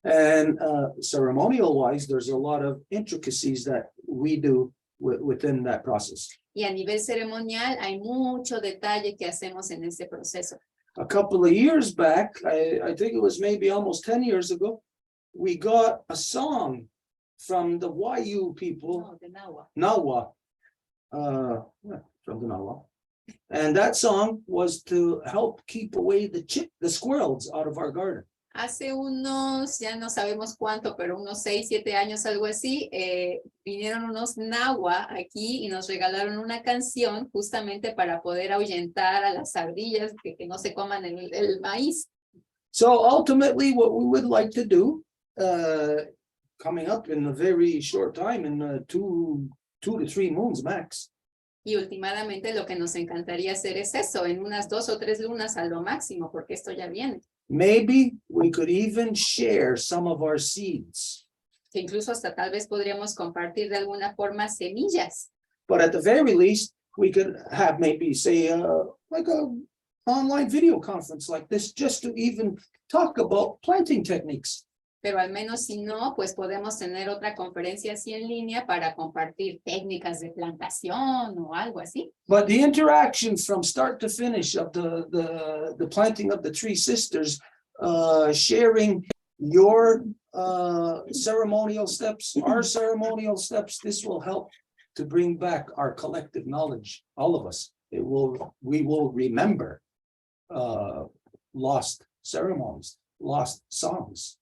And ceremonial wise, there's a lot of intricacies that we do within that process. Y a nivel ceremonial hay mucho detalle que hacemos en ese proceso. A couple of years back, I think it was maybe almost 10 years ago, we got a song from the Wayu people, No, de Nahua. Nawa, from the Nawa. And that song was to help keep away the squirrels out of our garden. Hace unos, ya no sabemos cuánto, pero unos 6, 7 años, algo así, vinieron unos Nahua aquí y nos regalaron una canción justamente para poder ahuyentar a las ardillas que no se coman el maíz. So ultimately, what we would like to do, coming up in a very short time, in 2 to 3 moons max, Y últimamente lo que nos encantaría hacer es eso, en unas 2 o 3 lunas a lo máximo, porque esto ya viene. maybe we could even share some of our seeds. Que incluso hasta tal vez podríamos compartir de alguna forma semillas. But at the very least, we could have maybe say like a online video conference like this, just to even talk about planting techniques. Pero al menos si no, pues podemos tener otra conferencia así en línea para compartir técnicas de plantación o algo así. But the interaction from start to finish of the planting of the three sisters, sharing your ceremonial steps, our ceremonial steps, this will help to bring back our collective knowledge, all of us. We will remember lost ceremonies, lost songs.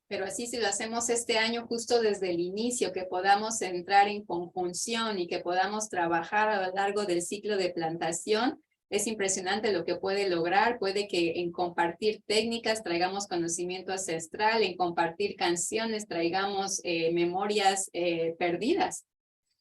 Pero así si lo hacemos este año justo desde el inicio, que podamos entrar en conjunción y que podamos trabajar a lo largo del ciclo de plantación, es impresionante lo que puede lograr. Puede que en compartir técnicas traigamos conocimiento ancestral, en compartir canciones traigamos memorias perdidas.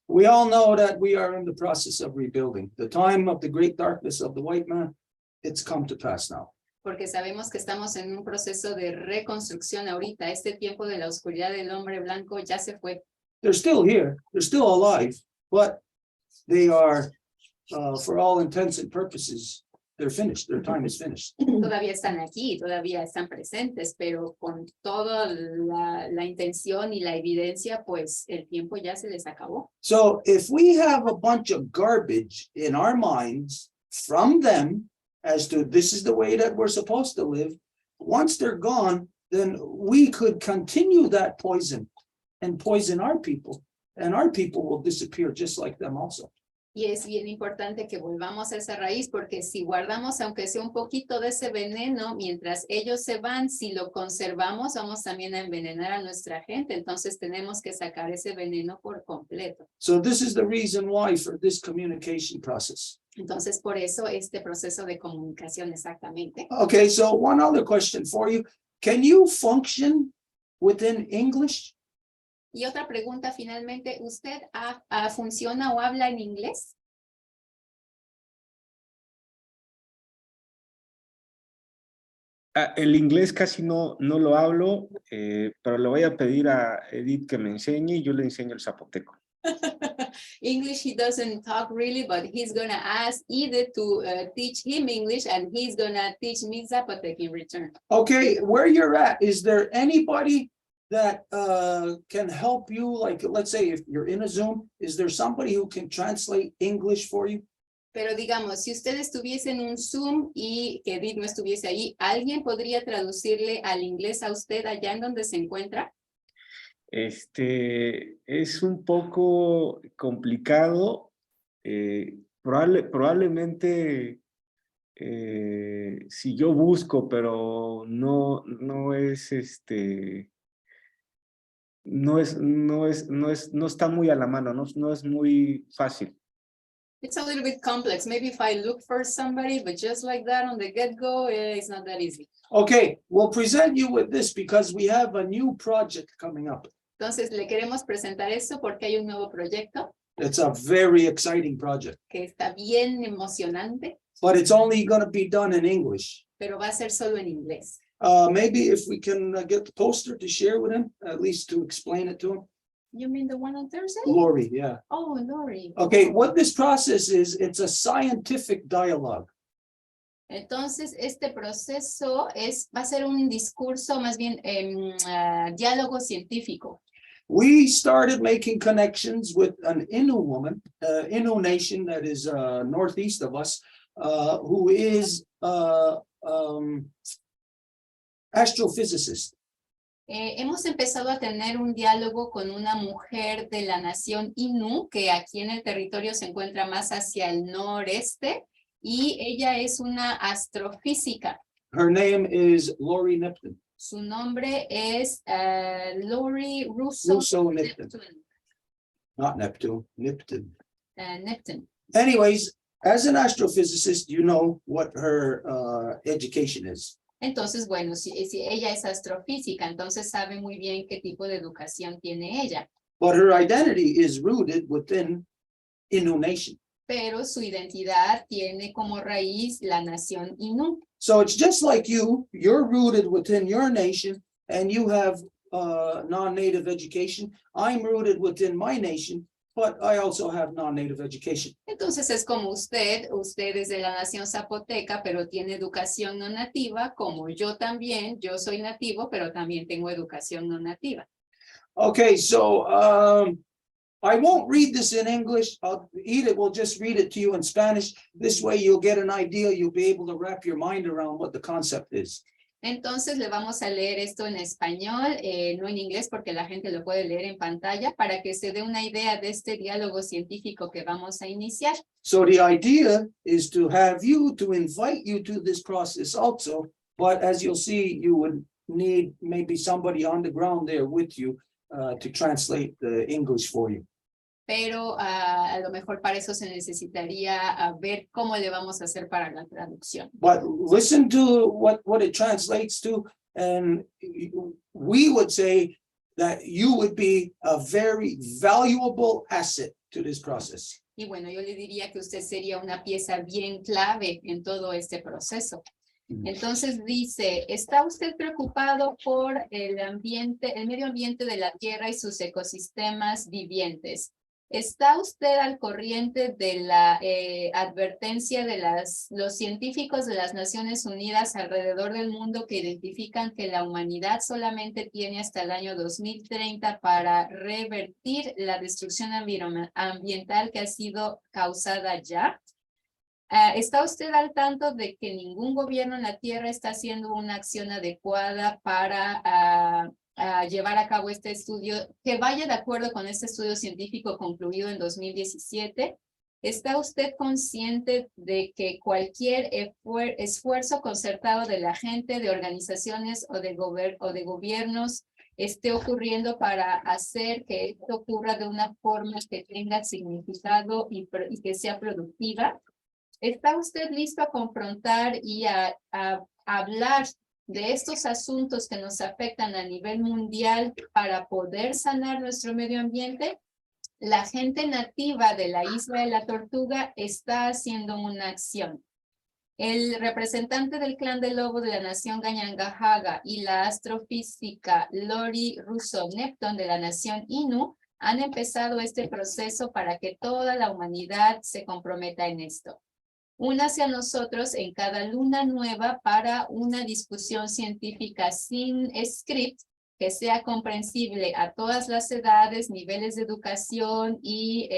We all know that we are in the process of rebuilding. The time of the great darkness of the white man, it's come to pass now. Porque sabemos que estamos en un proceso de reconstrucción ahorita. Este tiempo de la oscuridad del hombre blanco ya se fue. They're still here, they're still alive, but they are, for all intents and purposes, they're finished, their time is finished. Todavía están aquí, todavía están presentes, pero con toda la intención y la evidencia, pues el tiempo ya se les acabó. So if we have a bunch of garbage in our minds from them as to this is the way that we're supposed to live, once they're gone, then we could continue that poison and poison our people, and our people will disappear just like them also. Y es bien importante que volvamos a esa raíz, porque si guardamos, aunque sea un poquito de ese veneno, mientras ellos se van, si lo conservamos, vamos también a envenenar a nuestra gente. Entonces tenemos que sacar ese veneno por completo. So this is the reason why for this communication process. Entonces, por eso este proceso de comunicación exactamente. Okay, so one other question for you. Can you function within English? Y otra pregunta finalmente, ¿usted funciona o habla en inglés? El inglés casi no lo hablo, pero le voy a pedir a Edith que me enseñe y yo le enseño el zapoteco. English he doesn't talk really, but he's gonna ask Edith to teach him English, and he's gonna teach me Zapotec in return. Okay, where you're at, is there anybody that can help you? Like, let's say if you're in a Zoom, is there somebody who can translate English for you? Pero digamos, si usted estuviese en un Zoom y que Edith no estuviese ahí, ¿alguien podría traducirle al inglés a usted allá en donde se encuentra? Es un poco complicado. Probablemente si yo busco, pero no es no está muy a la mano, no es muy fácil. It's a little bit complex. Maybe if I look for somebody, but just like that on the get-go, it's not that easy. Okay, we'll present you with this because we have a new project coming up. Entonces, le queremos presentar esto porque hay un nuevo proyecto It's a very exciting project, que está bien emocionante, but it's only going to be done in English. pero va a ser solo en inglés. Maybe if we can get the poster to share with him, at least to explain it to him. You mean the one on Thursday? Lori, yeah. Oh, Lori. Okay, what this process is, it's a scientific dialogue. Entonces, este proceso va a ser un discurso, más bien diálogo científico. We started making connections with an Innu woman, Innu nation that is northeast of us, who is astrophysicist. Hemos empezado a tener un diálogo con una mujer de la nación Innu, que aquí en el territorio se encuentra más hacia el noreste, y ella es una astrofísica. Her name is Lori Neptune. Su nombre es Lori Russo Neptune. Not Neptune, Neptune. Neptune. Anyways, as an astrophysicist, you know what her education is. Entonces, bueno, si ella es astrofísica, entonces sabe muy bien qué tipo de educación tiene ella. But her identity is rooted within Innu nation. Pero su identidad tiene como raíz la nación Innu. So it's just like you're rooted within your nation and you have non-native education. I'm rooted within my nation, but I also have non-native education. Entonces es como usted es de la nación zapoteca, pero tiene educación no nativa, como yo también, yo soy nativo, pero también tengo educación no nativa. Okay, so I won't read this in English. Edith will just read it to you in Spanish. This way you'll get an idea. You'll be able to wrap your mind around what the concept is. Entonces le vamos a leer esto en español, no en inglés, porque la gente lo puede leer en pantalla, para que se dé una idea de este diálogo científico que vamos a iniciar. So the idea is to have you, to invite you to this process also, but as you'll see, you would need maybe somebody on the ground there with you to translate the English for you. Pero a lo mejor para eso se necesitaría ver cómo le vamos a hacer para la traducción. But listen to what it translates to, and we would say that you would be a very valuable asset to this process. Y bueno, yo le diría que usted sería una pieza bien clave en todo este proceso. Entonces dice, ¿está usted preocupado por el ambiente, el medio ambiente de la Tierra y sus ecosistemas vivientes? ¿Está usted al corriente de la advertencia de los científicos de las Naciones Unidas alrededor del mundo que identifican que la humanidad solamente tiene hasta el año 2030 para revertir la destrucción ambiental que ha sido causada ya? ¿Está usted al tanto de que ningún gobierno en la Tierra está haciendo una acción adecuada para llevar a cabo este estudio que vaya de acuerdo con este estudio científico concluido en 2017? ¿Está usted consciente de que cualquier esfuerzo concertado de la gente, de organizaciones o de gobiernos esté ocurriendo para hacer que esto ocurra de una forma que tenga significado y que sea productiva? ¿Está usted listo a confrontar y a hablar de estos asuntos que nos afectan a nivel mundial para poder sanar nuestro medio ambiente? La gente nativa de la isla de la Tortuga está haciendo una acción. El representante del clan del lobo de la nación Gañangajaga y la astrofísica Lori Russo Neptune de la nación Innu han empezado este proceso para que toda la humanidad se comprometa en esto. Únase a nosotros en cada luna nueva para una discusión científica sin script que sea comprensible a todas las edades, niveles de educación y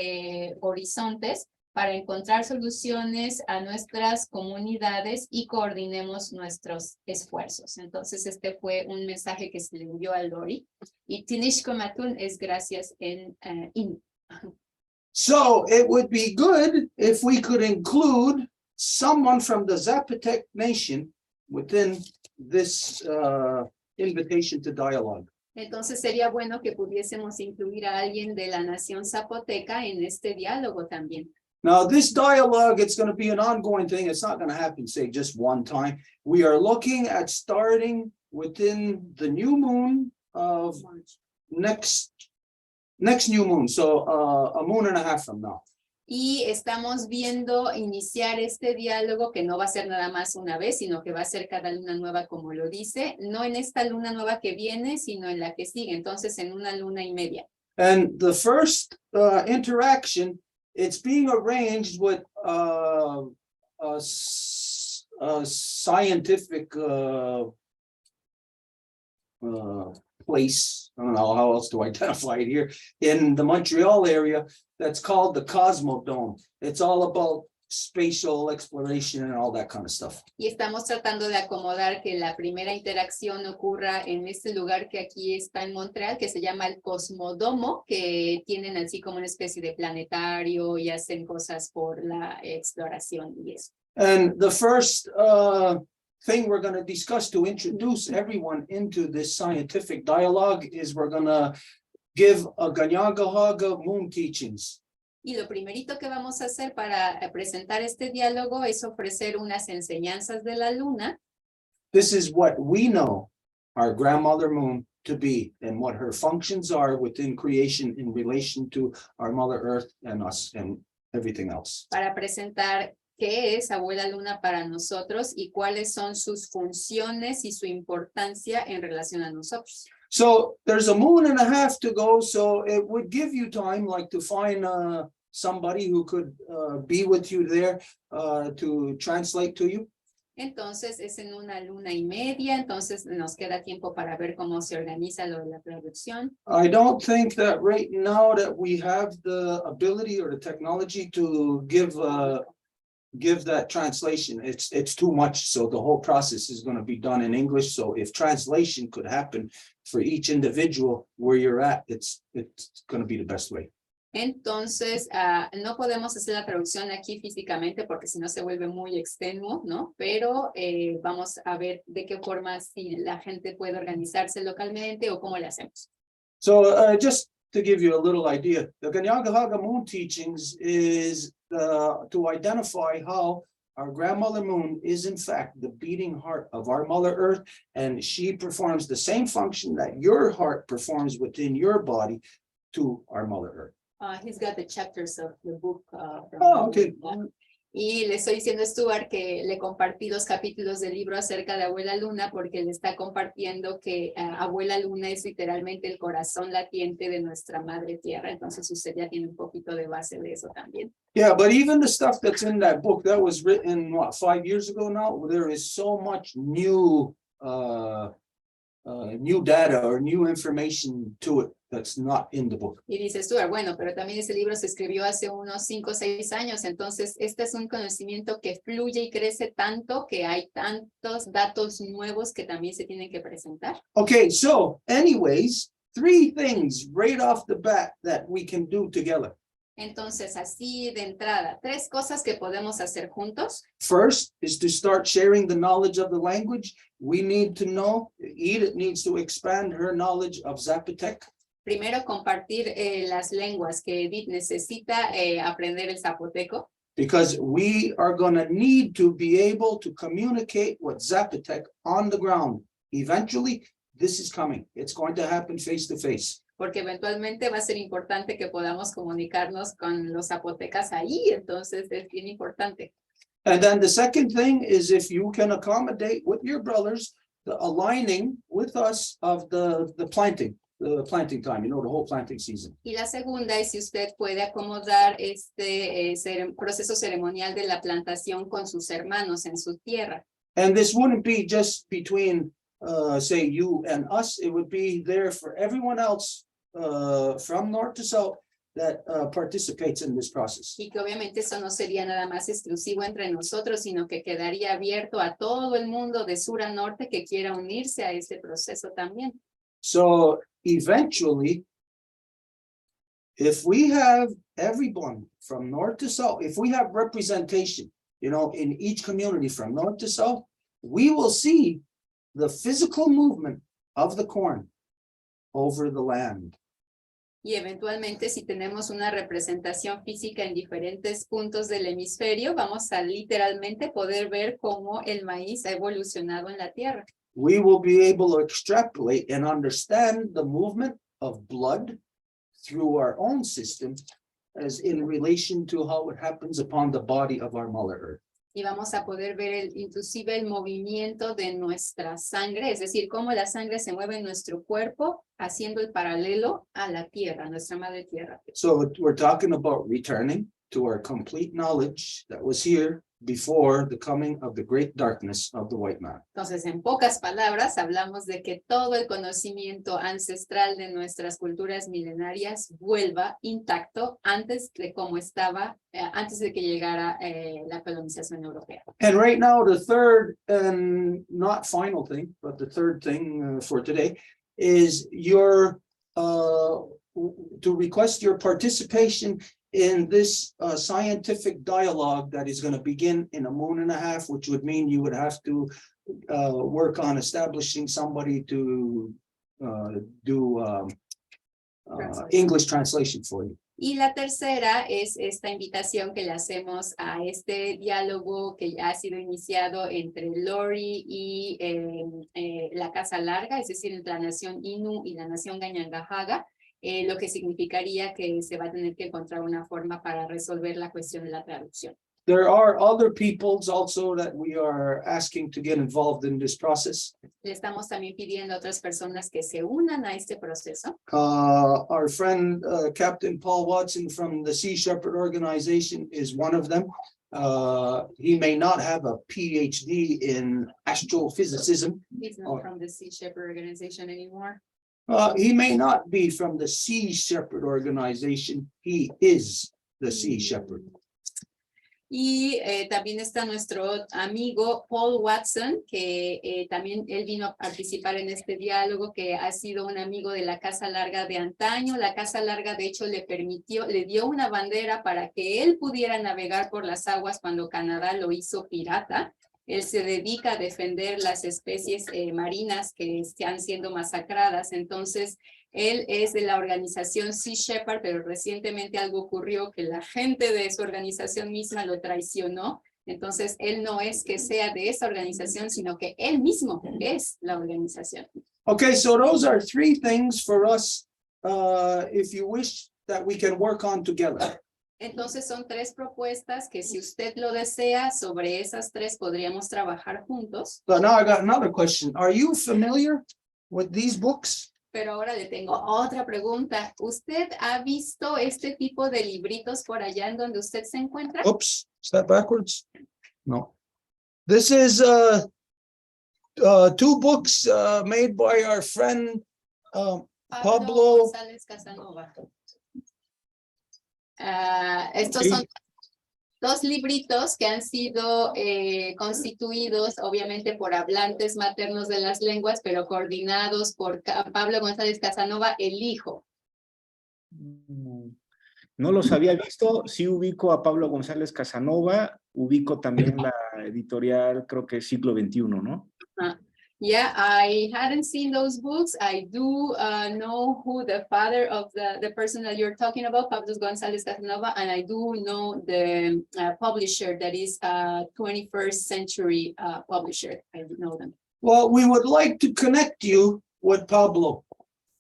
horizontes para encontrar soluciones a nuestras comunidades y coordinemos nuestros esfuerzos. Entonces, este fue un mensaje que se le envió a Lori. Y Tinishko Matun es gracias en Innu. So it would be good if we could include someone from the Zapotec Nation within this invitation to dialogue. Entonces sería bueno que pudiésemos incluir a alguien de la nación zapoteca en este diálogo también. Now, this dialogue, it's going to be an ongoing thing. It's not going to happen, say, just one time. We are looking at starting within the new moon of next new moon. So a moon and a half from now. Y estamos viendo iniciar este diálogo que no va a ser nada más una vez, sino que va a ser cada luna nueva, como lo dice, no en esta luna nueva que viene, sino en la que sigue, entonces en una luna y media. And the first interaction, it's being arranged with a scientific place. I don't know how else to identify it here in the Montreal area. That's called the Cosmodome. It's all about spatial exploration and all that kind of stuff. Y estamos tratando de acomodar que la primera interacción ocurra en este lugar que aquí está en Montreal, que se llama el Cosmodomo, que tienen así como una especie de planetario y hacen cosas por la exploración y eso. And the first thing we're going to discuss to introduce everyone into this scientific dialogue is we're going to give a Ganyagahaga moon teachings. Y lo primerito que vamos a hacer para presentar este diálogo es ofrecer unas enseñanzas de la luna. This is what we know our grandmother moon to be and what her functions are within creation in relation to our Mother Earth and us and everything else. Para presentar qué es Abuela Luna para nosotros y cuáles son sus funciones y su importancia en relación a nosotros. So there's a moon and a half to go, so it would give you time like to find somebody who could be with you there to translate to you. Entonces es en una luna y media, entonces nos queda tiempo para ver cómo se organiza lo de la traducción. I don't think that right now that we have the ability or the technology to give that translation. It's too much, so the whole process is going to be done in English. So if translation could happen for each individual where you're at, it's going to be the best way. Entonces, no podemos hacer la traducción aquí físicamente porque si no se vuelve muy extenuo, ¿no? Pero vamos a ver de qué forma si la gente puede organizarse localmente o cómo le hacemos. So just to give you a little idea, the Ganyagahaga moon teachings is to identify how our grandmother moon is in fact the beating heart of our Mother Earth, and she performs the same function that your heart performs within your body to our Mother Earth. He's got the chapters of the book. Okay. Y le estoy diciendo a Stuart que le compartí los capítulos del libro acerca de Abuela Luna porque le está compartiendo que Abuela Luna es literalmente el corazón latiente de nuestra Madre Tierra. Entonces usted ya tiene un poquito de base de eso también. Yeah, but even the stuff that's in that book that was written, what, 5 years ago now, there is so much new data or new information to it that's not in the book. Y dice Stuart, bueno, pero también ese libro se escribió hace unos 5 o 6 años, entonces este es un conocimiento que fluye y crece tanto que hay tantos datos nuevos que también se tienen que presentar. Okay, so anyways, 3 things right off the bat that we can do together. Entonces, así de entrada, 3 cosas que podemos hacer juntos. First is to start sharing the knowledge of the language. We need to know, Edith needs to expand her knowledge of Zapotec. Primero, compartir las lenguas que Edith necesita aprender el zapoteco. Because we are going to need to be able to communicate with Zapotec on the ground. Eventually, this is coming. It's going to happen face to face. Porque eventualmente va a ser importante que podamos comunicarnos con los zapotecas ahí, entonces es bien importante. And then the second thing is if you can accommodate with your brothers, the aligning with us of the planting time, you know, the whole planting season. Y la segunda es si usted puede acomodar este proceso ceremonial de la plantación con sus hermanos en su tierra. And this wouldn't be just between, say, you and us. It would be there for everyone else from north to south that participates in this process. Y que obviamente eso no sería nada más exclusivo entre nosotros, sino que quedaría abierto a todo el mundo de sur a norte que quiera unirse a ese proceso también. So eventually, if we have everyone from north to south, if we have representation in each community from north to south, we will see the physical movement of the corn over the land. Y eventualmente, si tenemos una representación física en diferentes puntos del hemisferio, vamos a literalmente poder ver cómo el maíz ha evolucionado en la tierra. We will be able to extrapolate and understand the movement of blood through our own system as in relation to how it happens upon the body of our Mother Earth. Y vamos a poder ver inclusive el movimiento de nuestra sangre, es decir, cómo la sangre se mueve en nuestro cuerpo, haciendo el paralelo a la tierra, a nuestra madre tierra. So we're talking about returning to our complete knowledge that was here before the coming of the great darkness of the white man. Entonces, en pocas palabras, hablamos de que todo el conocimiento ancestral de nuestras culturas milenarias vuelva intacto antes de cómo estaba, antes de que llegara la colonización europea. And right now, the third and not final thing, but the third thing for today is your to request your participation in this scientific dialogue that is going to begin in a moon and a half, which would mean you would have to work on establishing somebody to do English translation for you. Y la tercera es esta invitación que le hacemos a este diálogo que ya ha sido iniciado entre Lori y la Casa Larga, es decir, entre la nación Innu y la nación Gañangajaga, lo que significaría que se va a tener que encontrar una forma para resolver la cuestión de la traducción. There are other peoples also that we are asking to get involved in this process. Le estamos también pidiendo a otras personas que se unan a este proceso. Our friend Captain Paul Watson from the Sea Shepherd organization is one of them. He may not have a PhD in astrophysicism. He's not from the Sea Shepherd organization anymore. He may not be from the Sea Shepherd organization. He is the Sea Shepherd. Y también está nuestro amigo Paul Watson, que también él vino a participar en este diálogo, que ha sido un amigo de la Casa Larga de antaño. La Casa Larga, de hecho, le dio una bandera para que él pudiera navegar por las aguas cuando Canadá lo hizo pirata. Él se dedica a defender las especies marinas que están siendo masacradas. Entonces, él es de la organización Sea Shepherd, pero recientemente algo ocurrió que la gente de su organización misma lo traicionó. Entonces, él no es que sea de esa organización, sino que él mismo es la organización. Okay, so those are three things for us, if you wish, that we can work on together. Entonces son tres propuestas que si usted lo desea, sobre esas tres podríamos trabajar juntos. So now I got another question. Are you familiar with these books? Pero ahora le tengo otra pregunta. ¿Usted ha visto este tipo de libritos por allá en donde usted se encuentra? Oops, is that backwards? No. This is two books made by our friend Pablo. González Casanova. Estos son dos libritos que han sido constituidos obviamente por hablantes maternos de las lenguas, pero coordinados por Pablo González Casanova, el hijo. No los había visto, sí ubico a Pablo González Casanova, ubico también la editorial, creo que Siglo XXI, ¿no? Yeah, I hadn't seen those books. I do know who the father of the person that you're talking about, Pablo González Casanova, and I do know the publisher that is a 21st century publisher. I know them. Well, we would like to connect you with Pablo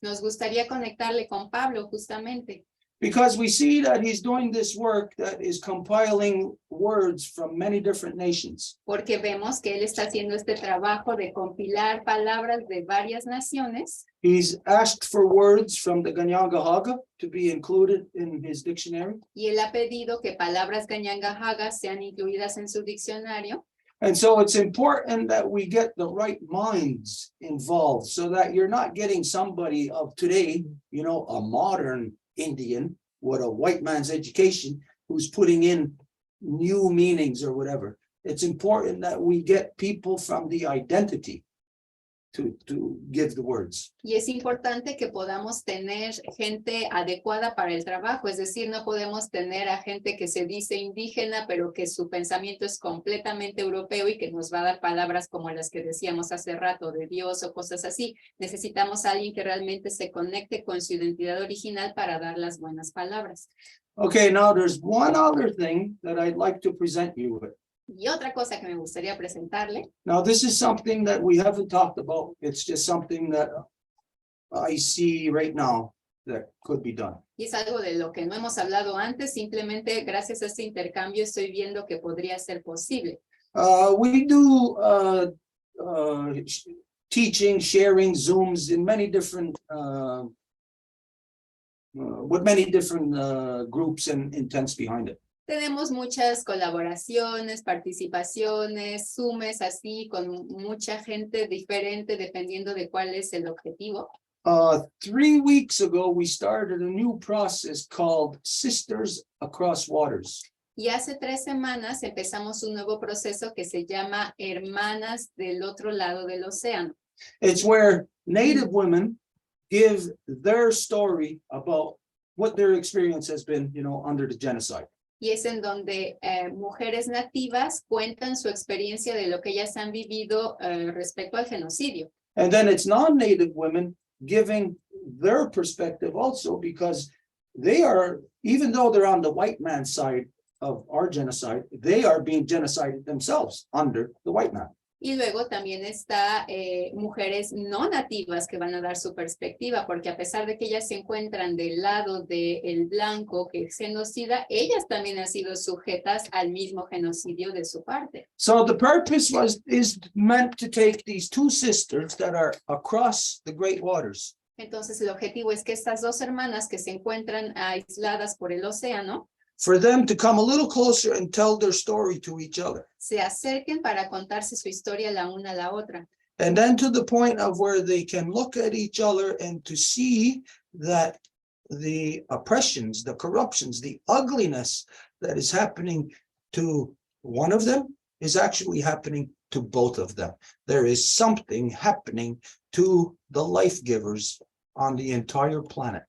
Nos gustaría conectarle con Pablo justamente, because we see that he's doing this work that is compiling words from many different nations. porque vemos que él está haciendo este trabajo de compilar palabras de varias naciones. He's asked for words from the Gañangajaga to be included in his dictionary. Y él ha pedido que palabras Gañangajagas sean incluidas en su diccionario. And so it's important that we get the right minds involved so that you're not getting somebody of today, a modern Indian with a white man's education who's putting in new meanings or whatever. It's important that we get people from the identity to give the words. Y es importante que podamos tener gente adecuada para el trabajo, es decir, no podemos tener a gente que se dice indígena, pero que su pensamiento es completamente europeo y que nos va a dar palabras como las que decíamos hace rato de Dios o cosas así. Necesitamos a alguien que realmente se conecte con su identidad original para dar las buenas palabras. Okay, now there's one other thing that I'd like to present you with. Y otra cosa que me gustaría presentarle, Now, this is something that we haven't talked about. It's just something that I see right now that could be done. y es algo de lo que no hemos hablado antes, simplemente gracias a este intercambio estoy viendo que podría ser posible. We do teaching, sharing, Zooms in many different with many different groups and intents behind it. Tenemos muchas colaboraciones, participaciones, Zooms así, con mucha gente diferente dependiendo de cuál es el objetivo. 3 weeks ago, we started a new process called Sisters Across Waters. Y hace 3 semanas empezamos un nuevo proceso que se llama Hermanas del otro lado del océano. It's where Native women give their story about what their experience has been, under the genocide. Y es en donde mujeres nativas cuentan su experiencia de lo que ellas han vivido respecto al genocidio. And then it's non-Native women giving their perspective also, because they are, even though they're on the white man's side of our genocide, they are being genocided themselves under the white man. Y luego también está mujeres no nativas que van a dar su perspectiva, porque a pesar de que ellas se encuentran del lado del blanco que genocida, ellas también han sido sujetas al mismo genocidio de su parte. So the purpose is meant to take these two sisters that are across the great waters. Entonces el objetivo es que estas 2 hermanas que se encuentran aisladas por el océano, For them to come a little closer and tell their story to each other. se acerquen para contarse su historia la una a la otra. And then to the point of where they can look at each other and to see that the oppressions, the corruptions, the ugliness that is happening to one of them is actually happening to both of them. There is something happening to the life givers on the entire planet.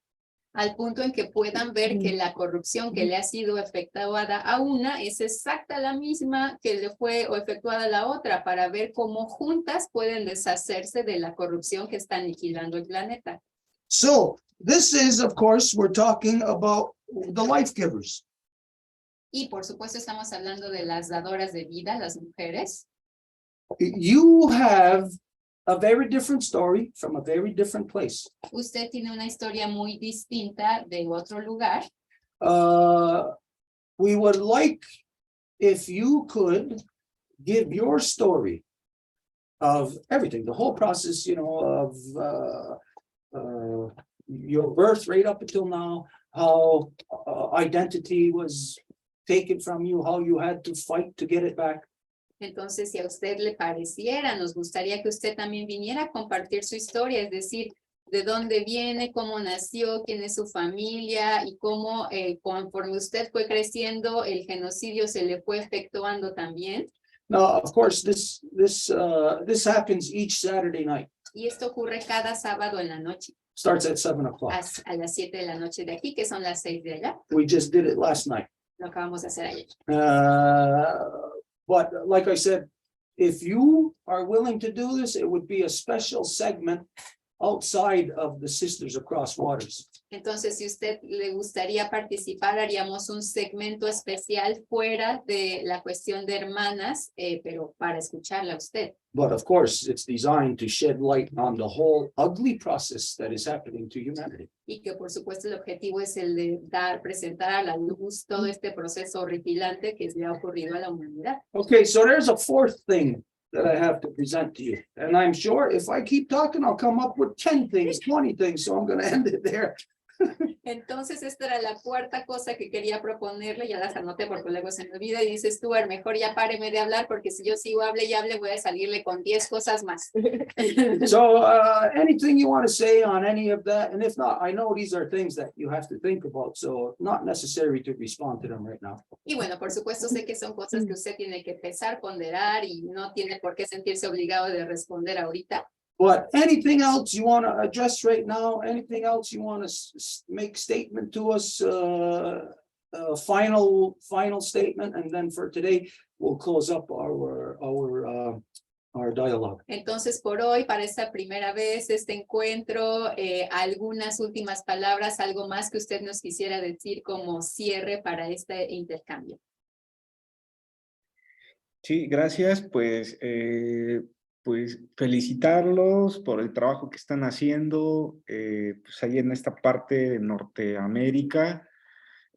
Al punto en que puedan ver que la corrupción que le ha sido efectuada a una es exacta la misma que le fue efectuada a la otra, para ver cómo juntas pueden deshacerse de la corrupción que está aniquilando el planeta. So this is, of course, we're talking about the life givers. Y por supuesto estamos hablando de las dadoras de vida, las mujeres. You have a very different story from a very different place. Usted tiene una historia muy distinta de otro lugar. We would like if you could give your story of everything, the whole process, of your birth right up until now, how identity was taken from you, how you had to fight to get it back. Entonces, si a usted le pareciera, nos gustaría que usted también viniera a compartir su historia, es decir, de dónde viene, cómo nació, quién es su familia y cómo conforme usted fue creciendo, el genocidio se le fue efectuando también. Now, of course, this happens each Saturday night. Y esto ocurre cada sábado en la noche. Starts at 7 o'clock. A las 7 de la noche de aquí, que son las 6 de allá. We just did it last night. Lo acabamos de hacer ayer. But like I said, if you are willing to do this, it would be a special segment outside of the Sisters Across Waters. Entonces, si usted le gustaría participar, haríamos un segmento especial fuera de la cuestión de hermanas, pero para escucharla a usted. But of course, it's designed to shed light on the whole ugly process that is happening to humanity. Y que por supuesto el objetivo es el de presentar a la luz todo este proceso horripilante que le ha ocurrido a la humanidad. Okay, so there's a fourth thing that I have to present to you. And I'm sure if I keep talking, I'll come up with 10 things, 20 things, so I'm going to end it there. Entonces, esta era la cuarta cosa que quería proponerle, ya las anoté porque luego se me olvida y dice, Stuart, mejor ya páreme de hablar porque si yo sigo hable y hable voy a salirle con 10 cosas más. So anything you want to say on any of that? And if not, I know these are things that you have to think about, so not necessary to respond to them right now. Y bueno, por supuesto sé que son cosas que usted tiene que pensar, ponderar y no tiene por qué sentirse obligado de responder ahorita. But anything else you want to address right now? Anything else you want to make statement to us? Final statement, and then for today we'll close up our dialogue. Entonces, por hoy, para esta primera vez, este encuentro, algunas últimas palabras, algo más que usted nos quisiera decir como cierre para este intercambio. Sí, gracias. Pues felicitarlos por el trabajo que están haciendo, pues ahí en esta parte de Norteamérica.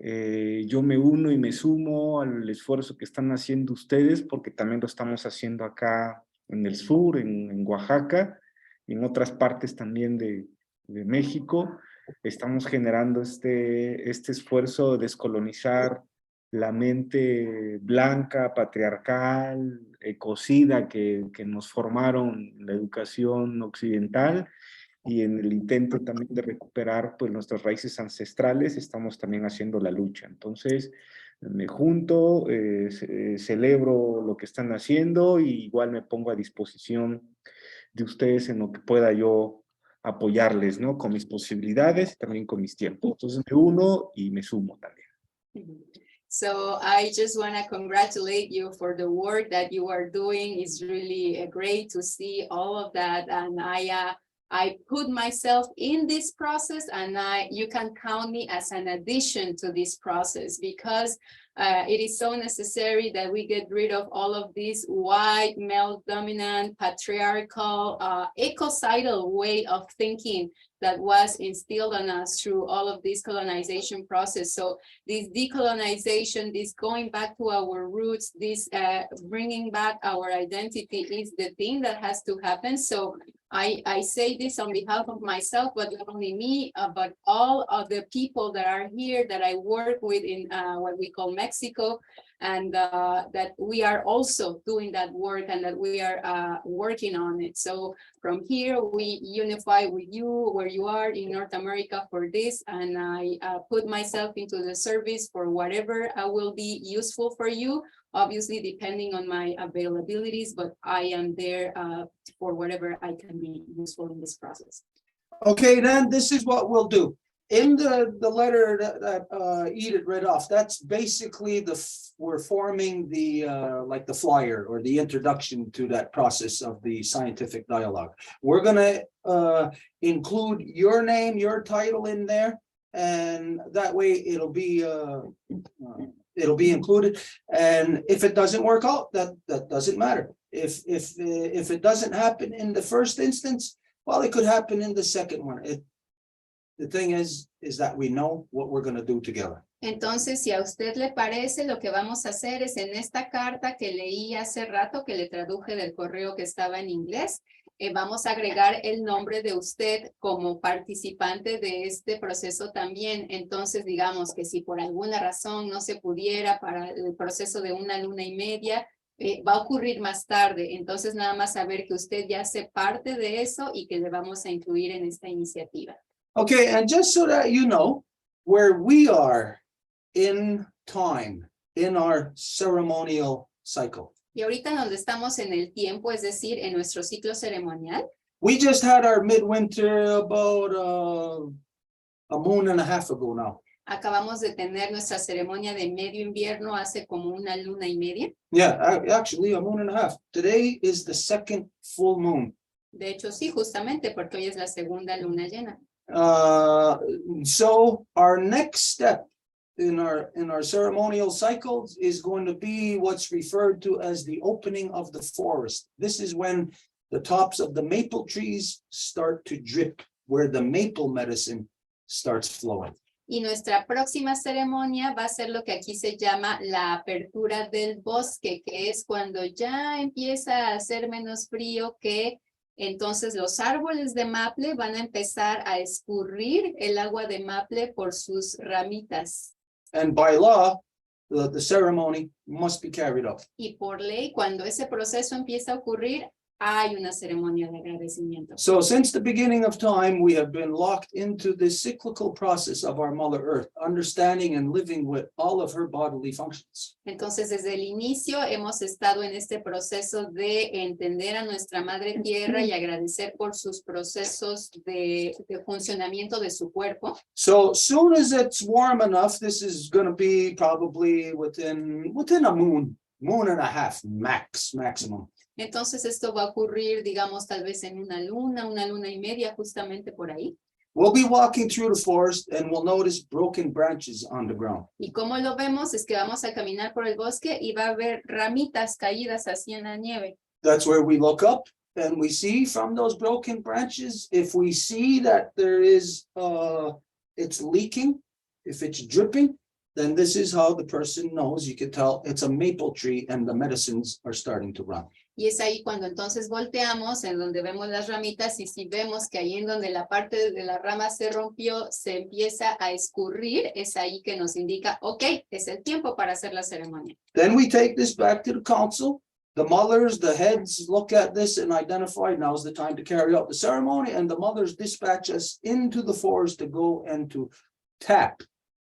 Yo me uno y me sumo al esfuerzo que están haciendo ustedes, porque también lo estamos haciendo acá en el sur, en Oaxaca, y en otras partes también de México. Estamos generando este esfuerzo de descolonizar la mente blanca, patriarcal, ecocida que nos formaron en la educación occidental, y en el intento también de recuperar pues nuestras raíces ancestrales, estamos también haciendo la lucha. Entonces, me junto, celebro lo que están haciendo, y igual me pongo a disposición de ustedes en lo que pueda yo apoyarles, ¿no? Con mis posibilidades y también con mis tiempos. Entonces, me uno y me sumo también. So I just want to congratulate you for the work that you are doing. It's really great to see all of that, and I put myself in this process, and you can count me as an addition to this process, because it is so necessary that we get rid of all of this white, male-dominant, patriarchal, ecocidal way of thinking that was instilled on us through all of this colonization process. So this decolonization, this going back to our roots, this bringing back our identity is the thing that has to happen. So I say this on behalf of myself, but not only me, but all of the people that are here that I work with in what we call Mexico, and that we are also doing that work, and that we are working on it. So from here, we unify with you where you are in North America for this, and I put myself into the service for whatever will be useful for you, obviously depending on my availabilities, but I am there for whatever I can be useful in this process. Okay, then this is what we'll do. In the letter that Edith read off, that's basically we're forming the like the flyer or the introduction to that process of the scientific dialogue. We're gonna include your name, your title in there, and that way it'll be included. And if it doesn't work out, that doesn't matter. If it doesn't happen in the first instance, well, it could happen in the second one. The thing is that we know what we're going to do together. Entonces, si a usted le parece, lo que vamos a hacer es en esta carta que leí hace rato, que le traduje del correo que estaba en inglés, vamos a agregar el nombre de usted como participante de este proceso también. Entonces, digamos que si por alguna razón no se pudiera para el proceso de 1 luna y media, va a ocurrir más tarde. Entonces, nada más saber que usted ya hace parte de eso y que le vamos a incluir en esta iniciativa. Okay, and just so that you know where we are in time, in our ceremonial cycle. Y ahorita donde estamos en el tiempo, es decir, en nuestro ciclo ceremonial. We just had our midwinter about a moon and a half ago now. Acabamos de tener nuestra ceremonia de medio invierno hace como 1 luna y media. Yeah, actually a moon and a half. Today is the second full moon. De hecho, sí, justamente porque hoy es la segunda luna llena. So our next step in our ceremonial cycles is going to be what's referred to as the opening of the forest. This is when the tops of the maple trees start to drip, where the maple medicine starts flowing. Y nuestra próxima ceremonia va a ser lo que aquí se llama la apertura del bosque, que es cuando ya empieza a hacer menos frío, que entonces los árboles de maple van a empezar a escurrir el agua de maple por sus ramitas. And by law, the ceremony must be carried out. Y por ley, cuando ese proceso empieza a ocurrir, hay una ceremonia de agradecimiento. So since the beginning of time, we have been locked into this cyclical process of our Mother Earth, understanding and living with all of her bodily functions. Entonces, desde el inicio hemos estado en este proceso de entender a nuestra Madre Tierra y agradecer por sus procesos de funcionamiento de su cuerpo. So soon as it's warm enough, this is going to be probably within a moon and a half maximum. Entonces, esto va a ocurrir, digamos, tal vez en una luna y media, justamente por ahí. We'll be walking through the forest and we'll notice broken branches on the ground. Y como lo vemos es que vamos a caminar por el bosque y va a haber ramitas caídas así en la nieve. That's where we look up and we see from those broken branches, if we see that there is, it's leaking, if it's dripping, then this is how the person knows. You can tell it's a maple tree and the medicines are starting to run. Y es ahí cuando entonces volteamos, en donde vemos las ramitas, y si vemos que ahí en donde la parte de la rama se rompió, se empieza a escurrir, es ahí que nos indica, ok, es el tiempo para hacer la ceremonia. Then we take this back to the council. The mothers, the heads look at this and identify now's the time to carry out the ceremony, and the mothers dispatch us into the forest to go and to tap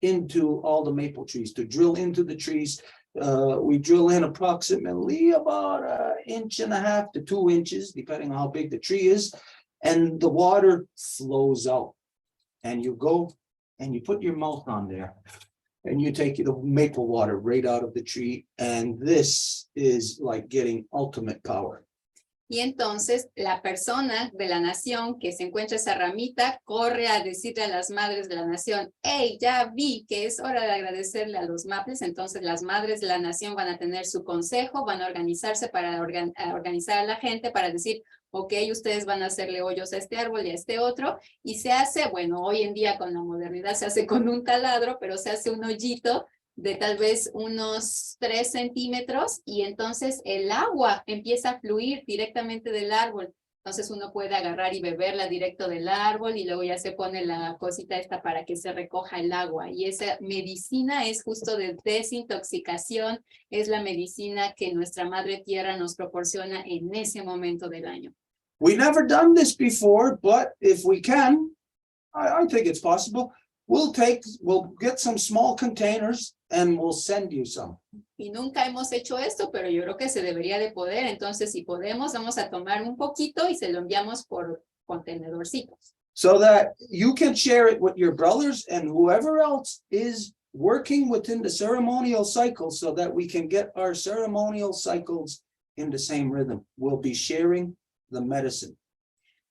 into all the maple trees, to drill into the trees. We drill in approximately about 1.5 to 2 inches, depending on how big the tree is, and the water flows out. And you go and you put your mouth on there and you take the maple water right out of the tree. And this is like getting ultimate power. Y entonces la persona de la nación que se encuentra esa ramita corre a decirle a las madres de la nación, hey, ya vi que es hora de agradecerle a los maples. Entonces las madres de la nación van a tener su consejo, van a organizarse para organizar a la gente para decir, ok, ustedes van a hacerle hoyos a este árbol y a este otro. Y se hace, bueno, hoy en día con la modernidad se hace con un taladro, pero se hace un hoyito de tal vez unos 3 centímetros y entonces el agua empieza a fluir directamente del árbol. Entonces uno puede agarrar y beberla directo del árbol y luego ya se pone la cosita esta para que se recoja el agua. Y esa medicina es justo de desintoxicación, es la medicina que nuestra Madre Tierra nos proporciona en ese momento del año. We never done this before, but if we can, I think it's possible. We'll get some small containers and we'll send you some. Y nunca hemos hecho esto, pero yo creo que se debería de poder. Entonces, si podemos, vamos a tomar un poquito y se lo enviamos por contenedorcitos. So that you can share it with your brothers and whoever else is working within the ceremonial cycle so that we can get our ceremonial cycles in the same rhythm. We'll be sharing the medicine.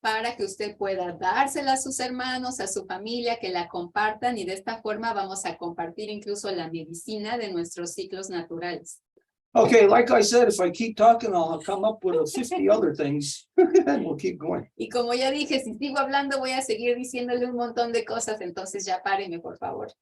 Para que usted pueda dársela a sus hermanos, a su familia, que la compartan y de esta forma vamos a compartir incluso la medicina de nuestros ciclos naturales. Okay, like I said, if I keep talking, I'll come up with 50 other things and we'll keep going. Y como ya dije, si sigo hablando voy a seguir diciéndole un montón de cosas, entonces ya páreme, por favor.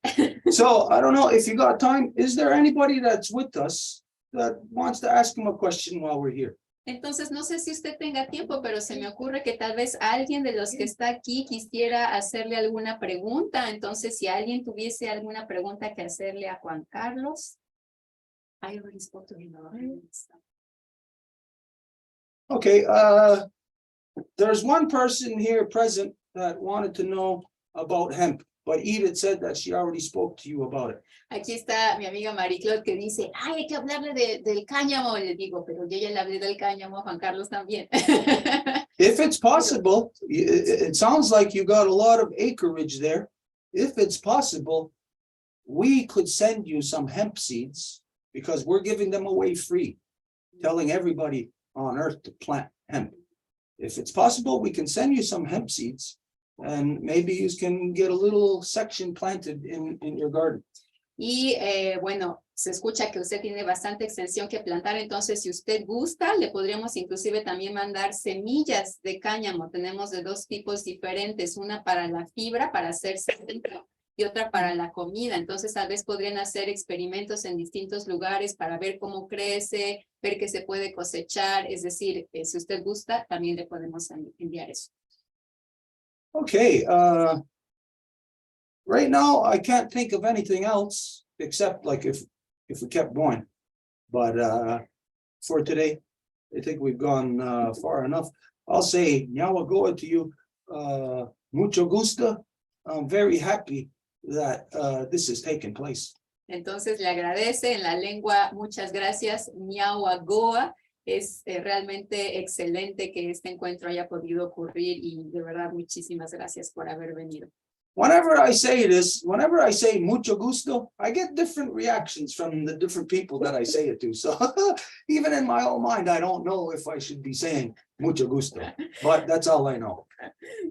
So I don't know if you got time, is there anybody that's with us that wants to ask him a question while we're here? Entonces, no sé si usted tenga tiempo, pero se me ocurre que tal vez alguien de los que está aquí quisiera hacerle alguna pregunta. Entonces, si alguien tuviese alguna pregunta que hacerle a Juan Carlos. I already spoke to him about it. Okay, there's one person here present that wanted to know about hemp, but Edith said that she already spoke to you about it. Aquí está mi amiga Marie-Claude que dice, ay, hay que hablarle del cáñamo. Le digo, pero yo ya le hablé del cáñamo a Juan Carlos también. If it's possible, it sounds like you got a lot of acreage there. If it's possible, we could send you some hemp seeds because we're giving them away free, telling everybody on earth to plant hemp. If it's possible, we can send you some hemp seeds and maybe you can get a little section planted in your garden. Y bueno, se escucha que usted tiene bastante extensión que plantar, entonces si usted gusta, le podríamos inclusive también mandar semillas de cáñamo. Tenemos de 2 tipos diferentes, una para la fibra, para hacer cemento, y otra para la comida. Entonces tal vez podrían hacer experimentos en distintos lugares para ver cómo crece, ver qué se puede cosechar. Es decir, si usted gusta, también le podemos enviar eso. Okay, right now, I can't think of anything else except like if we kept going. But for today, I think we've gone far enough. I'll say Nyawagoa to you. Mucho gusto. I'm very happy that this is taking place. Entonces le agradece en la lengua, muchas gracias, Nyawagoa. Es realmente excelente que este encuentro haya podido ocurrir y de verdad muchísimas gracias por haber venido. Whenever I say this, whenever I say mucho gusto, I get different reactions from the different people that I say it to. So even in my own mind, I don't know if I should be saying mucho gusto, but that's all I know.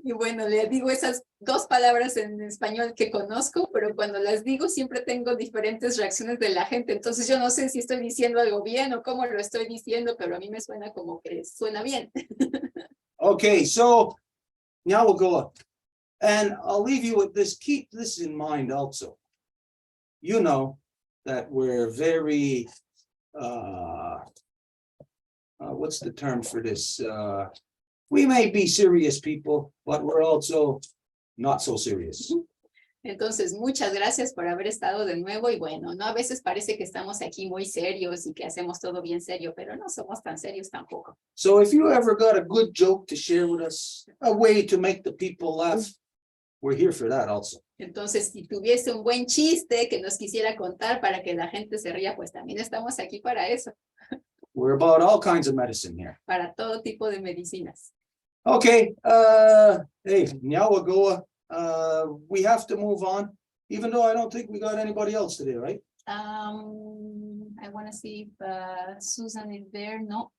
Y bueno, le digo esas dos palabras en español que conozco, pero cuando las digo siempre tengo diferentes reacciones de la gente. Entonces yo no sé si estoy diciendo algo bien o cómo lo estoy diciendo, pero a mí me suena como que suena bien. Okay, so now we'll go up. And I'll leave you with this. Keep this in mind also. You know that we're very, what's the term for this? We may be serious people, but we're also not so serious. Entonces, muchas gracias por haber estado de nuevo y bueno, no a veces parece que estamos aquí muy serios y que hacemos todo bien serio, pero no somos tan serios tampoco. So if you ever got a good joke to share with us, a way to make the people laugh, we're here for that also. Entonces, si tuviese un buen chiste que nos quisiera contar para que la gente se ría, pues también estamos aquí para eso, We're about all kinds of medicine here. para todo tipo de medicinas. Okay, hey, Nyawagoa, we have to move on, even though I don't think we got anybody else today, right? I want to see if Susan is there. No.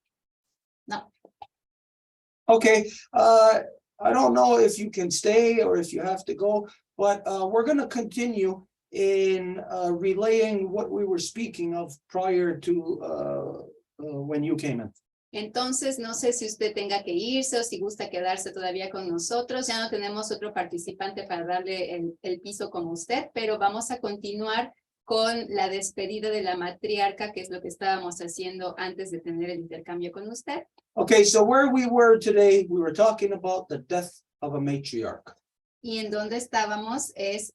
Okay, I don't know if you can stay or if you have to go, but we're going to continue in relaying what we were speaking of prior to when you came in. Entonces, no sé si usted tenga que irse o si gusta quedarse todavía con nosotros. Ya no tenemos otro participante para darle el piso como usted, pero vamos a continuar con la despedida de la matriarca, que es lo que estábamos haciendo antes de tener el intercambio con usted. Okay, so where we were today, we were talking about the death of a matriarch. Y en donde estábamos es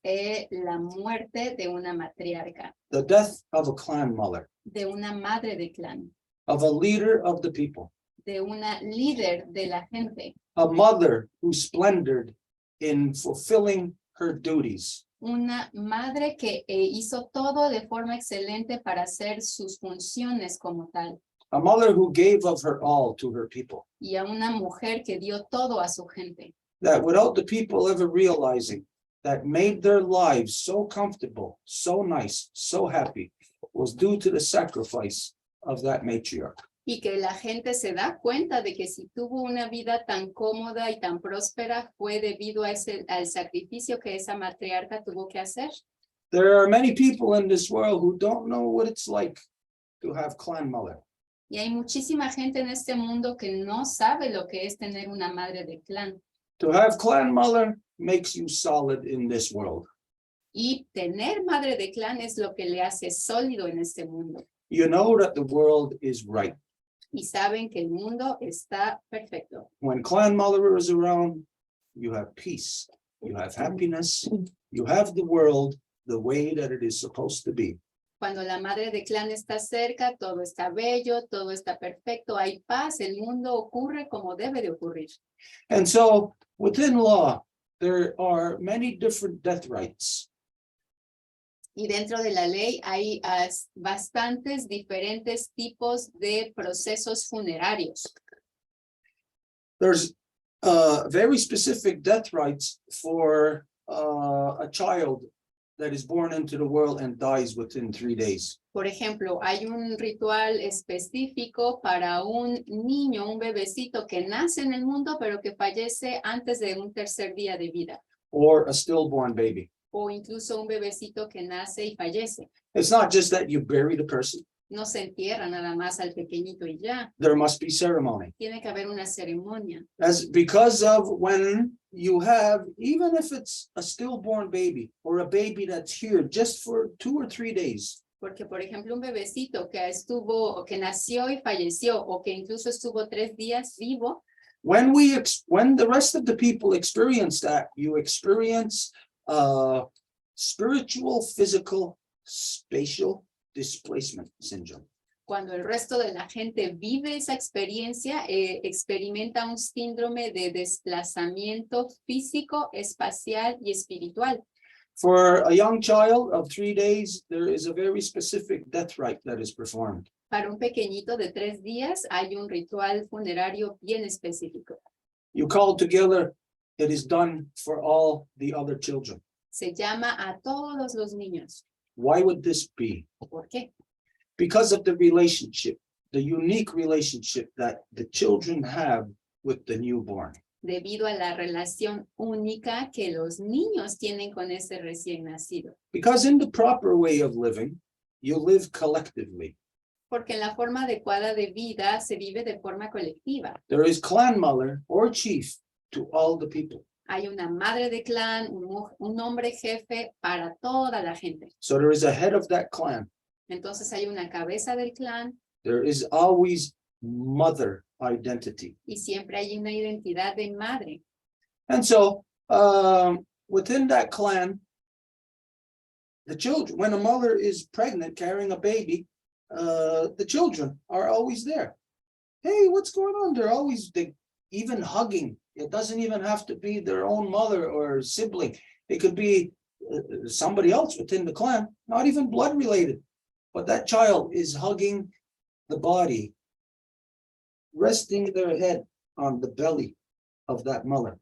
la muerte de una matriarca, The death of a clan mother, de una madre de clan, of a leader of the people, de una líder de la gente, a mother who splendored in fulfilling her duties, una madre que hizo todo de forma excelente para hacer sus funciones como tal, a mother who gave of her all to her people, y a una mujer que dio todo a su gente, that without the people ever realizing that made their lives so comfortable, so nice, so happy, was due to the sacrifice of that matriarch. y que la gente se da cuenta de que si tuvo una vida tan cómoda y tan próspera fue debido a al sacrificio que esa matriarca tuvo que hacer. There are many people in this world who don't know what it's like to have clan mother. Y hay muchísima gente en este mundo que no sabe lo que es tener una madre de clan. To have clan mother makes you solid in this world. Y tener madre de clan es lo que le hace sólido en este mundo. You know that the world is right. Y saben que el mundo está perfecto. When clan mother is around, you have peace, you have happiness, you have the world the way that it is supposed to be. Cuando la madre de clan está cerca, todo está bello, todo está perfecto, hay paz, el mundo ocurre como debe de ocurrir. And so within law, there are many different death rights. Y dentro de la ley hay bastantes diferentes tipos de procesos funerarios. There's very specific death rights for a child that is born into the world and dies within 3 days. Por ejemplo, hay un ritual específico para un niño, un bebecito que nace en el mundo, pero que fallece antes de un tercer día de vida. Or a stillborn baby. O incluso un bebecito que nace y fallece. It's not just that you bury the person. No se entierra nada más al pequeñito y ya. There must be ceremony. Tiene que haber una ceremonia. As because of when you have, even if it's a stillborn baby or a baby that's here just for 2 or 3 days. Porque, por ejemplo, un bebecito que estuvo, que nació y falleció, o que incluso estuvo 3 días vivo. When the rest of the people experience that, you experience spiritual, physical, spatial displacement syndrome. Cuando el resto de la gente vive esa experiencia, experimenta un síndrome de desplazamiento físico, espacial y espiritual. For a young child of 3 days, there is a very specific death rite that is performed. Para un pequeñito de 3 días hay un ritual funerario bien específico. You call together, it is done for all the other children. Se llama a todos los niños. Why would this be? ¿Por qué? Because of the relationship, the unique relationship that the children have with the newborn. Debido a la relación única que los niños tienen con ese recién nacido. Because in the proper way of living, you live collectively. Porque en la forma adecuada de vida se vive de forma colectiva. There is clan mother or chief to all the people. Hay una madre de clan, un hombre jefe para toda la gente. So there is a head of that clan. Entonces hay una cabeza del clan There is always mother identity. y siempre hay una identidad de madre. And so within that clan, the children, when a mother is pregnant carrying a baby, the children are always there. Hey, what's going on? They're always even hugging. It doesn't even have to be their own mother or sibling. It could be somebody else within the clan, not even blood related. But that child is hugging the body, resting their head on the belly of that mother.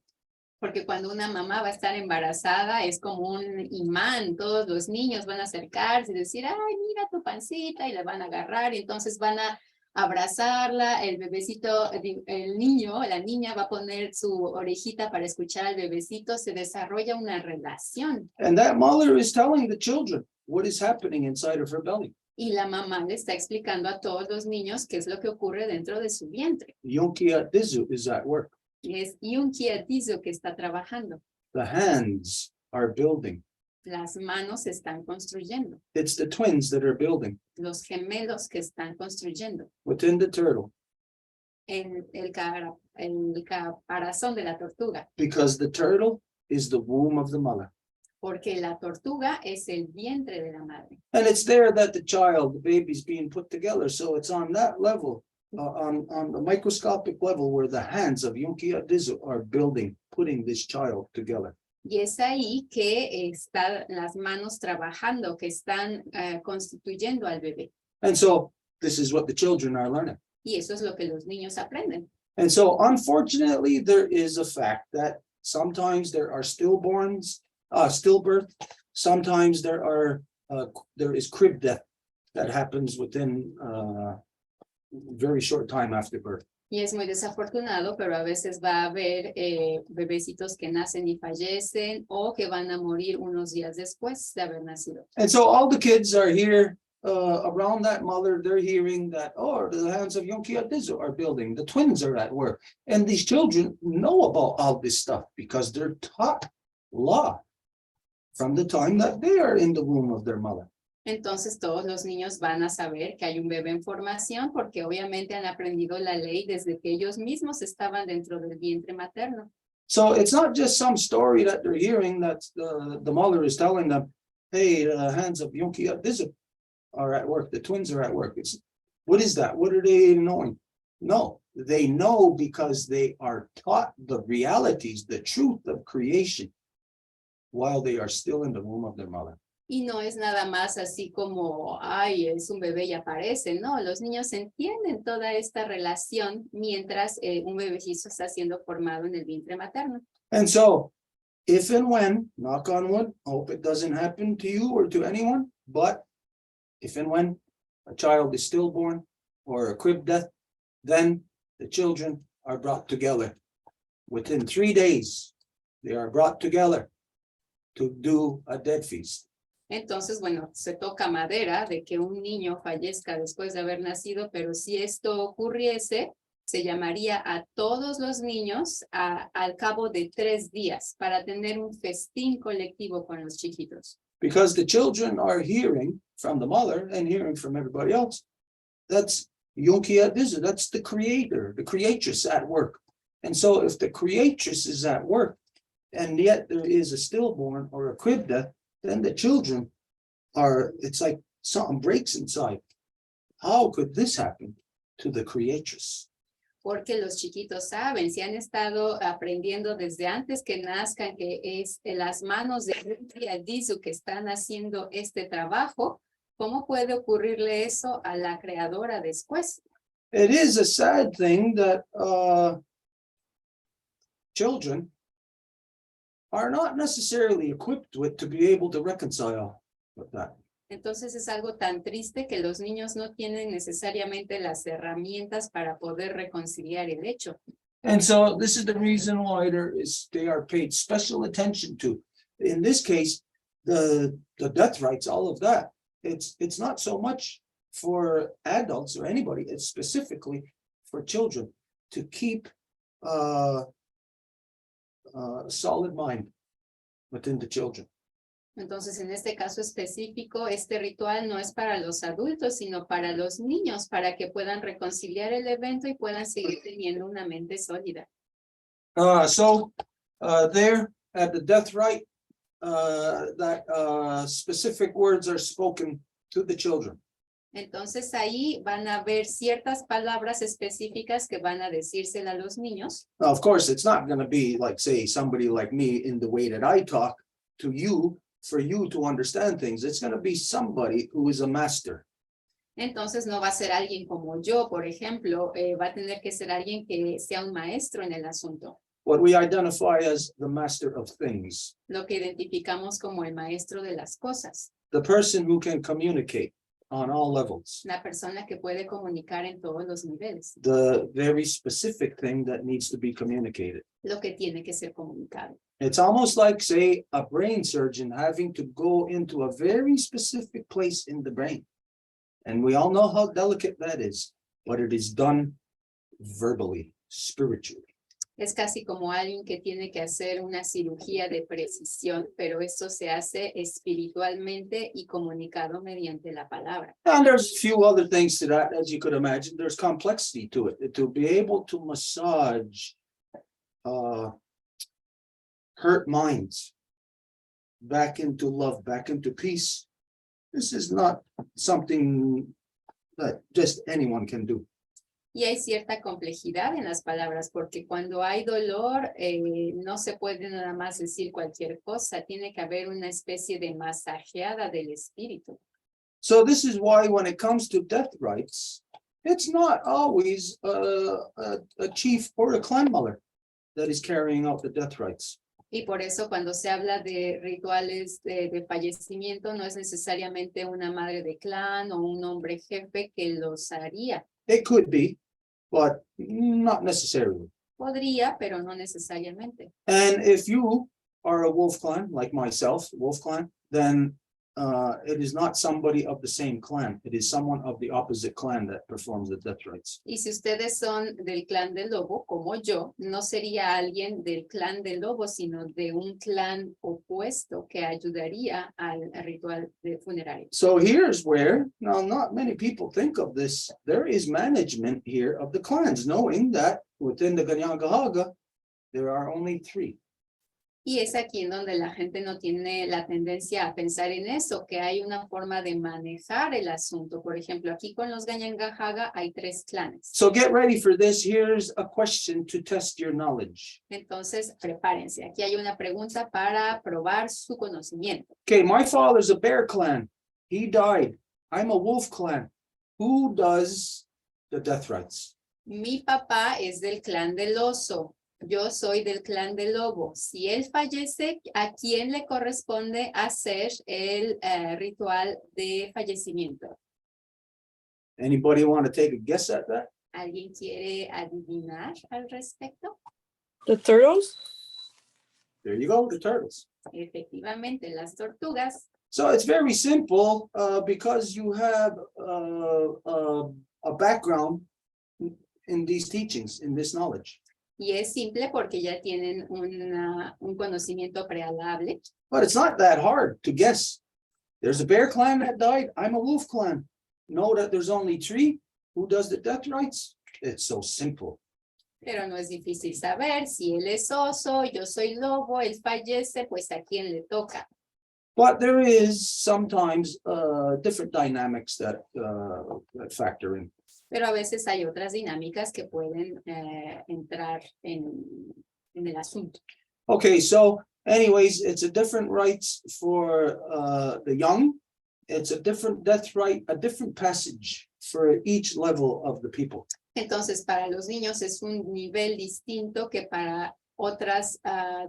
Porque cuando una mamá va a estar embarazada es como un imán. Todos los niños van a acercarse y decir, ay, mira tu pancita, y la van a agarrar y entonces van a abrazarla. El bebecito, el niño, la niña va a poner su orejita para escuchar al bebecito. Se desarrolla una relación. And that mother is telling the children what is happening inside of her belly. Y la mamá le está explicando a todos los niños qué es lo que ocurre dentro de su vientre. Yonkia Dizu is at work. Es un quietizo que está trabajando. The hands are building. Las manos se están construyendo. It's the twins that are building Los gemelos que están construyendo. within the turtle, En el caparazón de la tortuga. because the turtle is the womb of the mother. Porque la tortuga es el vientre de la madre. And it's there that the child, the baby's being put together. So it's on that level, on the microscopic level where the hands of Yonkia Dizu are building, putting this child together. Y es ahí que están las manos trabajando, que están constituyendo al bebé. And so this is what the children are learning. Y eso es lo que los niños aprenden. And so unfortunately, there is a fact that sometimes there are stillbirth. Sometimes there is crib death that happens within very short time after birth. Y es muy desafortunado, pero a veces va a haber bebecitos que nacen y fallecen o que van a morir unos días después de haber nacido. And so all the kids are here around that mother. They're hearing that, oh, the hands of Yonkia Dizu are building. The twins are at work. And these children know about all this stuff because they're taught law from the time that they are in the womb of their mother. Entonces todos los niños van a saber que hay un bebé en formación porque obviamente han aprendido la ley desde que ellos mismos estaban dentro del vientre materno. So it's not just some story that they're hearing that the mother is telling them, hey, the hands of Yonkia Dizu are at work. The twins are at work. What is that? What are they knowing? No, they know because they are taught the realities, the truth of creation while they are still in the womb of their mother. Y no es nada más así como, ay, es un bebé y aparece. No, los niños entienden toda esta relación mientras un bebecito está siendo formado en el vientre materno. And so, if and when, knock on wood, hope it doesn't happen to you or to anyone, but if and when a child is stillborn or a crib death, then the children are brought together. Within 3 days, they are brought together to do a dead feast. Entonces, bueno, se toca madera de que un niño fallezca después de haber nacido, pero si esto ocurriese, se llamaría a todos los niños al cabo de 3 días para tener un festín colectivo con los chiquitos. Because the children are hearing from the mother and hearing from everybody else. That's Yonkia Dizu, that's the creator, the creatress at work. And so if the creatress is at work, and yet there is a stillborn or a crib death, then the children are, it's like something breaks inside. how could this happen to the creatress? Porque los chiquitos saben, si han estado aprendiendo desde antes que nazcan, que es en las manos de Dizu que están haciendo este trabajo, ¿cómo puede ocurrirle eso a la creadora después? It is a sad thing that children are not necessarily equipped with to be able to reconcile with that. Entonces es algo tan triste que los niños no tienen necesariamente las herramientas para poder reconciliar el hecho. And so this is the reason why they are paid special attention to. In this case, the death rights, all of that. It's not so much for adults or anybody, it's specifically for children to keep a solid mind within the children. Entonces, en este caso específico, este ritual no es para los adultos, sino para los niños, para que puedan reconciliar el evento y puedan seguir teniendo una mente sólida. So there at the death rite, that specific words are spoken to the children. Entonces, ahí van a ver ciertas palabras específicas que van a decírsela a los niños. Now, of course, it's not going to be like, say, somebody like me in the way that I talk to you for you to understand things. It's going to be somebody who is a master. Entonces, no va a ser alguien como yo, por ejemplo, va a tener que ser alguien que sea un maestro en el asunto. What we identify as the master of things. Lo que identificamos como el maestro de las cosas. The person who can communicate on all levels. La persona que puede comunicar en todos los niveles. The very specific thing that needs to be communicated. Lo que tiene que ser comunicado. It's almost like, say, a brain surgeon having to go into a very specific place in the brain. And we all know how delicate that is, but it is done verbally, spiritually. Es casi como alguien que tiene que hacer una cirugía de precisión, pero esto se hace espiritualmente y comunicado mediante la palabra. And there's a few other things to that, as you could imagine. There's complexity to it. To be able to massage hurt minds back into love, back into peace. This is not something that just anyone can do. Y hay cierta complejidad en las palabras, porque cuando hay dolor, no se puede nada más decir cualquier cosa. Tiene que haber una especie de masajeada del espíritu. So this is why when it comes to death rites, it's not always a chief or a clan mother that is carrying out the death rites. Y por eso cuando se habla de rituales de fallecimiento, no es necesariamente una madre de clan o un hombre jefe que los haría. It could be, but not necessarily. Podría, pero no necesariamente. And if you are a wolf clan, like myself, wolf clan, then it is not somebody of the same clan. It is someone of the opposite clan that performs the death rites. Y si ustedes son del clan del lobo, como yo, no sería alguien del clan del lobo, sino de un clan opuesto que ayudaría al ritual de funerario. So here's where, now not many people think of this, there is management here of the clans, knowing that within the Ganyangahaga, there are only 3. Y es aquí en donde la gente no tiene la tendencia a pensar en eso, que hay una forma de manejar el asunto. Por ejemplo, aquí con los Ganyangahaga hay 3 clanes. So get ready for this. Here's a question to test your knowledge. Entonces, prepárense. Aquí hay una pregunta para probar su conocimiento. Okay, my father's a bear clan. He died. I'm a wolf clan. Who does the death rites? Mi papá es del clan del oso. Yo soy del clan del lobo. Si él fallece, ¿a quién le corresponde hacer el ritual de fallecimiento? Anybody want to take a guess at that? ¿Alguien quiere adivinar al respecto? The turtles? There you go, the turtles. Efectivamente, las tortugas. So it's very simple because you have a background in these teachings, in this knowledge. Y es simple porque ya tienen un conocimiento prealable. But it's not that hard to guess. There's a bear clan that died. I'm a wolf clan. Know that there's only 3. Who does the death rites? It's so simple. Pero no es difícil saber si él es oso, yo soy lobo, él fallece, pues a quién le toca. But there is sometimes different dynamics that factor in. Pero a veces hay otras dinámicas que pueden entrar en el asunto. Okay, so anyways, it's a different rights for the young. It's a different death right, a different passage for each level of the people. Entonces, para los niños es un nivel distinto que para otras,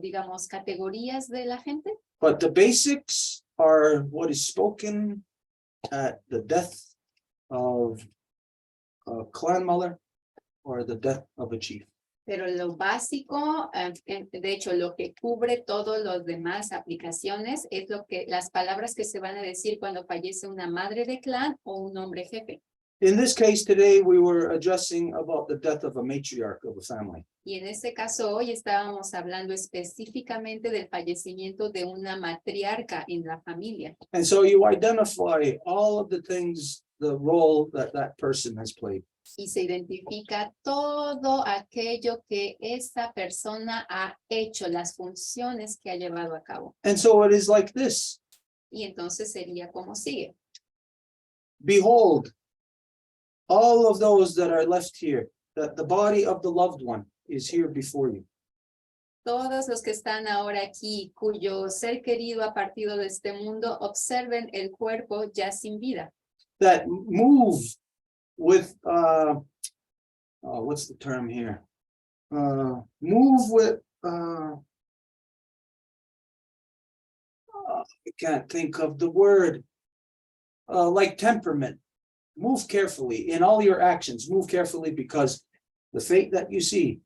digamos, categorías de la gente. But the basics are what is spoken at the death of a clan mother or the death of a chief. Pero lo básico, de hecho, lo que cubre todas las demás aplicaciones es las palabras que se van a decir cuando fallece una madre de clan o un hombre jefe. In this case today, we were addressing about the death of a matriarch of a family. Y en este caso hoy estábamos hablando específicamente del fallecimiento de una matriarca en la familia. And so you identify all of the things, the role that that person has played. Y se identifica todo aquello que esta persona ha hecho, las funciones que ha llevado a cabo. And so it is like this. Y entonces sería como sigue. Behold, all of those that are left here, that the body of the loved one is here before you. Todos los que están ahora aquí, cuyo ser querido ha partido de este mundo, observen el cuerpo ya sin vida. That move with, what's the term here? Move with, I can't think of the word, like temperament. Move carefully in all your actions, move carefully because the fate that you see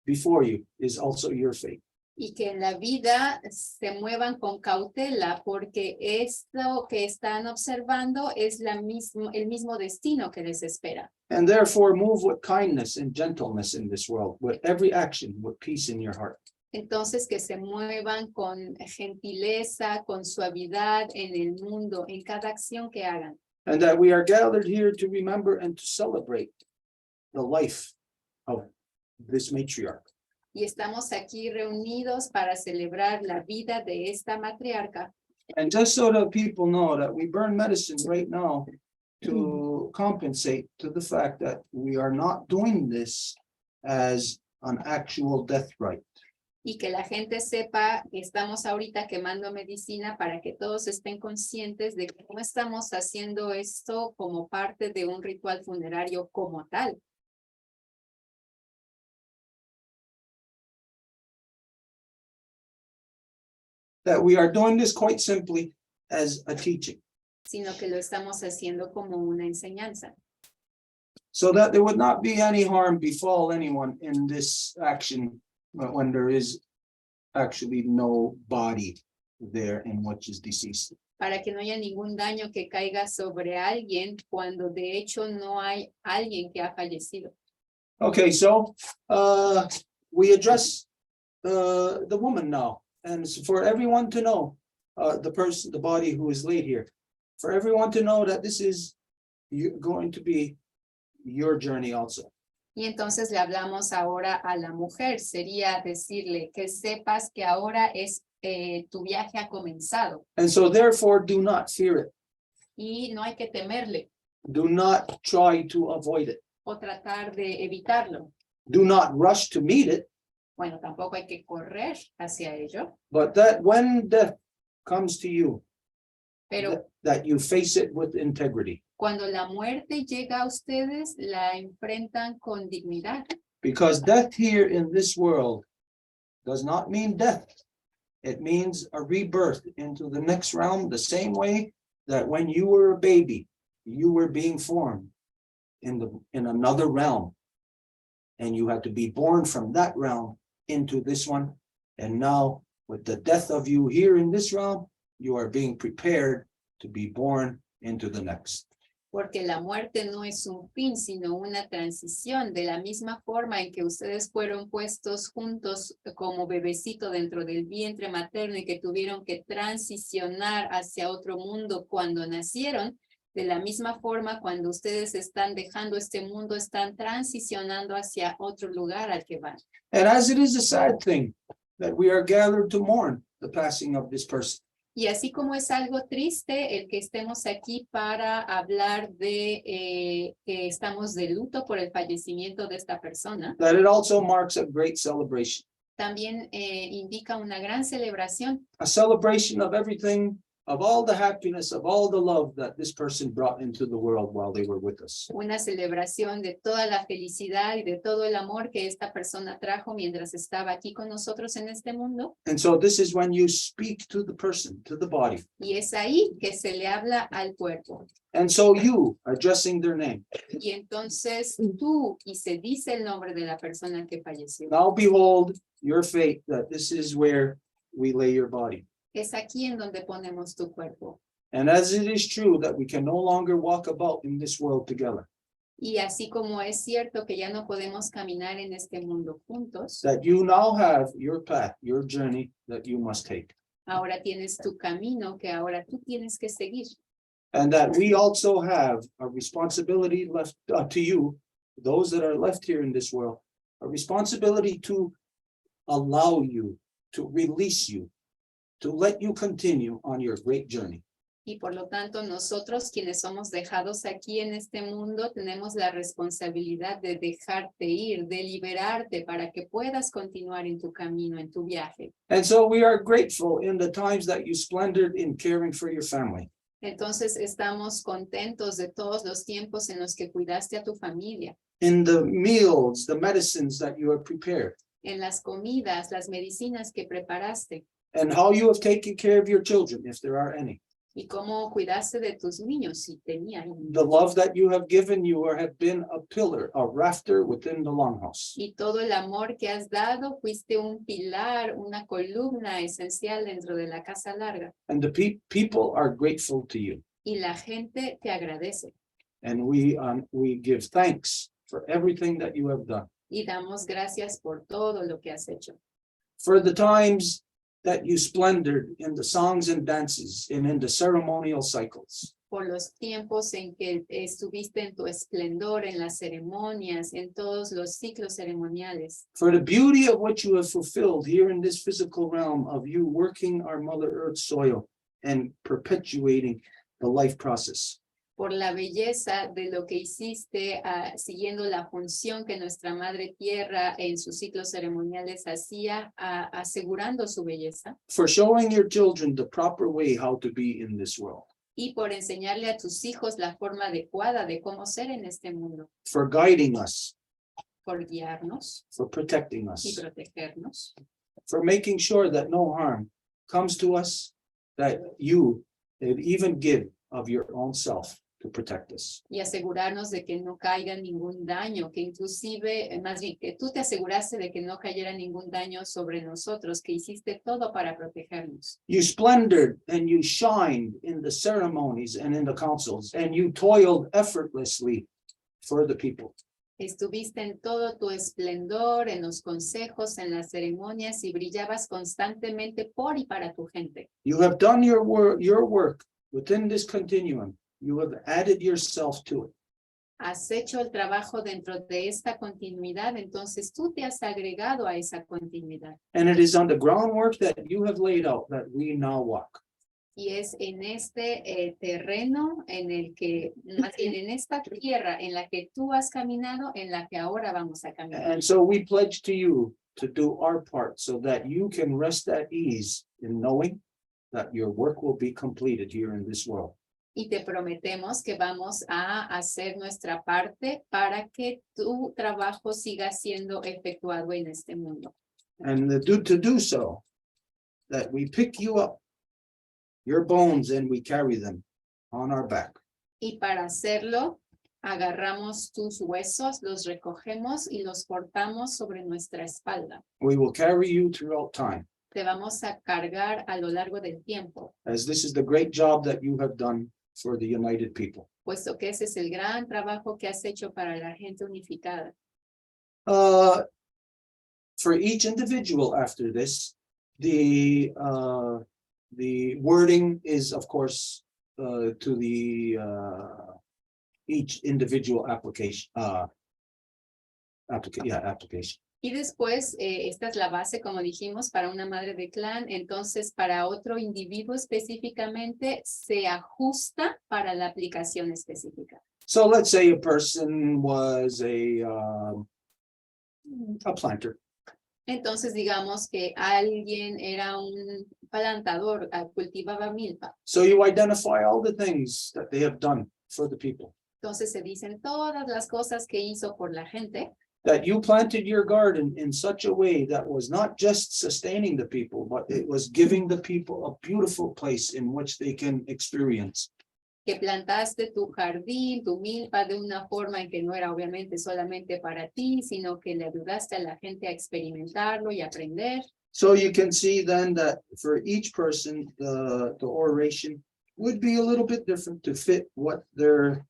before you is also your fate. Y que en la vida se muevan con cautela porque esto que están observando es el mismo destino que les espera. And therefore move with kindness and gentleness in this world, with every action, with peace in your heart. Entonces que se muevan con gentileza, con suavidad en el mundo, en cada acción que hagan. And that we are gathered here to remember and to celebrate the life of this matriarch. Y estamos aquí reunidos para celebrar la vida de esta matriarca. And just so that people know that we burn medicine right now to compensate to the fact that we are not doing this as an actual death rite. Y que la gente sepa que estamos ahorita quemando medicina para que todos estén conscientes de que no estamos haciendo esto como parte de un ritual funerario como tal. That we are doing this quite simply as a teaching. Sino que lo estamos haciendo como una enseñanza. So that there would not be any harm befall anyone in this action when there is actually no body there in which is deceased. Para que no haya ningún daño que caiga sobre alguien cuando de hecho no hay alguien que ha fallecido. Okay, so we address the woman now, and for everyone to know, the body who is laid here, for everyone to know that this is going to be your journey also. Y entonces le hablamos ahora a la mujer, sería decirle que sepas que ahora tu viaje ha comenzado. And so therefore do not fear it. Y no hay que temerle Do not try to avoid it. o tratar de evitarlo. Do not rush to meet it, Bueno, tampoco hay que correr hacia ello, but that when death comes to you, pero that you face it with integrity. cuando la muerte llega a ustedes, la enfrentan con dignidad. Because death here in this world does not mean death. It means a rebirth into the next realm, the same way that when you were a baby, you were being formed in another realm. And you had to be born from that realm into this one. And now with the death of you here in this realm, you are being prepared to be born into the next. Porque la muerte no es un fin, sino una transición, de la misma forma en que ustedes fueron puestos juntos como bebecito dentro del vientre materno y que tuvieron que transicionar hacia otro mundo cuando nacieron. De la misma forma, cuando ustedes están dejando este mundo, están transicionando hacia otro lugar al que van. And as it is a sad thing that we are gathered to mourn the passing of this person. Y así como es algo triste el que estemos aquí para hablar de que estamos de luto por el fallecimiento de esta persona, that it also marks a great celebration. también indica una gran celebración, A celebration of everything, of all the happiness, of all the love that this person brought into the world while they were with us. una celebración de toda la felicidad y de todo el amor que esta persona trajo mientras estaba aquí con nosotros en este mundo. And so this is when you speak to the person, to the body. Y es ahí que se le habla al cuerpo. And so you, addressing their name, Y entonces tú, y se dice el nombre de la persona que falleció. now behold your fate, that this is where we lay your body. Es aquí en donde ponemos tu cuerpo. And as it is true that we can no longer walk about in this world together, Y así como es cierto que ya no podemos caminar en este mundo juntos, that you now have your path, your journey that you must take. ahora tienes tu camino que ahora tú tienes que seguir. And that we also have a responsibility left to you, those that are left here in this world, a responsibility to allow you, to release you, to let you continue on your great journey. Y por lo tanto, nosotros quienes somos dejados aquí en este mundo, tenemos la responsabilidad de dejarte ir, de liberarte para que puedas continuar en tu camino, en tu viaje. And so we are grateful in the times that you splendored in caring for your family. Entonces estamos contentos de todos los tiempos en los que cuidaste a tu familia, In the meals, the medicines that you have prepared, en las comidas, las medicinas que preparaste and how you have taken care of your children, if there are any. y cómo cuidaste de tus niños si tenían. The love that you have given, you have been a pillar, a rafter within the longhouse. Y todo el amor que has dado, fuiste un pilar, una columna esencial dentro de la casa larga. And the people are grateful to you. Y la gente te agradece. And we give thanks for everything that you have done. Y damos gracias por todo lo que has hecho. For the times that you splendored in the songs and dances and in the ceremonial cycles. Por los tiempos en que estuviste en tu esplendor, en las ceremonias, en todos los ciclos ceremoniales. For the beauty of what you have fulfilled here in this physical realm of you working our Mother Earth soil and perpetuating the life process. Por la belleza de lo que hiciste siguiendo la función que nuestra Madre Tierra en sus ciclos ceremoniales hacía, asegurando su belleza. For showing your children the proper way how to be in this world. Y por enseñarle a tus hijos la forma adecuada de cómo ser en este mundo. For guiding us, Por guiarnos for protecting y us, protegernos. for making sure that no harm comes to us, that you would even give of your own self to protect us. Y asegurarnos de que no caiga ningún daño, que inclusive, más bien, que tú te aseguraste de que no cayera ningún daño sobre nosotros, que hiciste todo para protegernos. You splendored and you shined in the ceremonies and in the councils, and you toiled effortlessly for the people. Estuviste en todo tu esplendor, en los consejos, en las ceremonias y brillabas constantemente por y para tu gente. You have done your work within this continuum. You have added yourself to it. Has hecho el trabajo dentro de esta continuidad, entonces tú te has agregado a esa continuidad. And it is on the groundwork that you have laid out that we now walk. Y es en este terreno en el que, más bien en esta tierra en la que tú has caminado, en la que ahora vamos a caminar. And so we pledge to you to do our part so that you can rest at ease in knowing that your work will be completed here in this world. Y te prometemos que vamos a hacer nuestra parte para que tu trabajo siga siendo efectuado en este mundo. And to do so, that we pick you up, your bones, and we carry them on our back. Y para hacerlo, agarramos tus huesos, los recogemos y los portamos sobre nuestra espalda. We will carry you throughout time, Te vamos a cargar a lo largo del tiempo, as this is the great job that you have done for the united people. puesto que ese es el gran trabajo que has hecho para la gente unificada. For each individual after this, the wording is, of course, to the each individual application. Application. Y después, esta es la base, como dijimos, para una madre de clan. Entonces, para otro individuo específicamente, se ajusta para la aplicación específica. So let's say a person was a planter. Entonces, digamos que alguien era un plantador, cultivaba milpa. So you identify all the things that they have done for the people. Entonces, se dicen todas las cosas que hizo por la gente. That you planted your garden in such a way that was not just sustaining the people, but it was giving the people a beautiful place in which they can experience. Que plantaste tu jardín, tu milpa de una forma en que no era obviamente solamente para ti, sino que le ayudaste a la gente a experimentarlo y aprender. So you can see then that for each person, the oration would be a little bit different to fit what their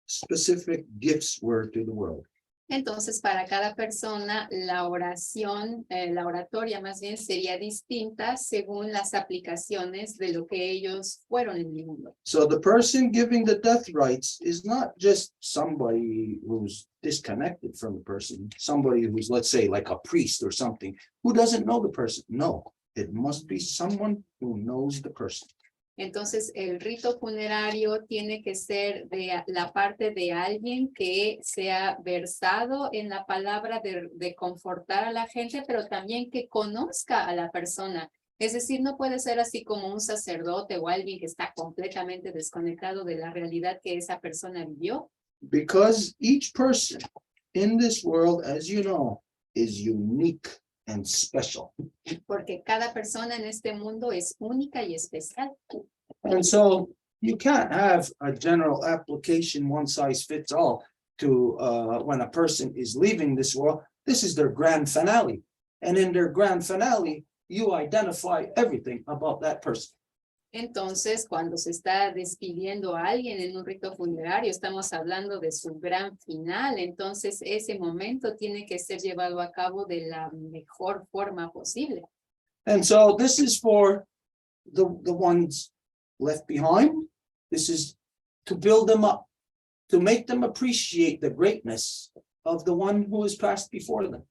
specific gifts were to the world. Entonces, para cada persona, la oración, la oratoria más bien sería distinta según las aplicaciones de lo que ellos fueron en el mundo. So the person giving the death rites is not just somebody who's disconnected from the person, somebody who's, let's say, like a priest or something, who doesn't know the person. No, it must be someone who knows the person. Entonces, el rito funerario tiene que ser de la parte de alguien que sea versado en la palabra de confortar a la gente, pero también que conozca a la persona. Es decir, no puede ser así como un sacerdote o alguien que está completamente desconectado de la realidad que esa persona vivió. Because each person in this world, as you know, is unique and special. Porque cada persona en este mundo es única y especial. And so you can't have a general application, one size fits all, to when a person is leaving this world. This is their grand finale. And in their grand finale, you identify everything about that person. Entonces, cuando se está despidiendo a alguien en un rito funerario, estamos hablando de su gran final. Entonces, ese momento tiene que ser llevado a cabo de la mejor forma posible. And so this is for the ones left behind. This is to build them up, to make them appreciate the greatness of the one who has passed before them.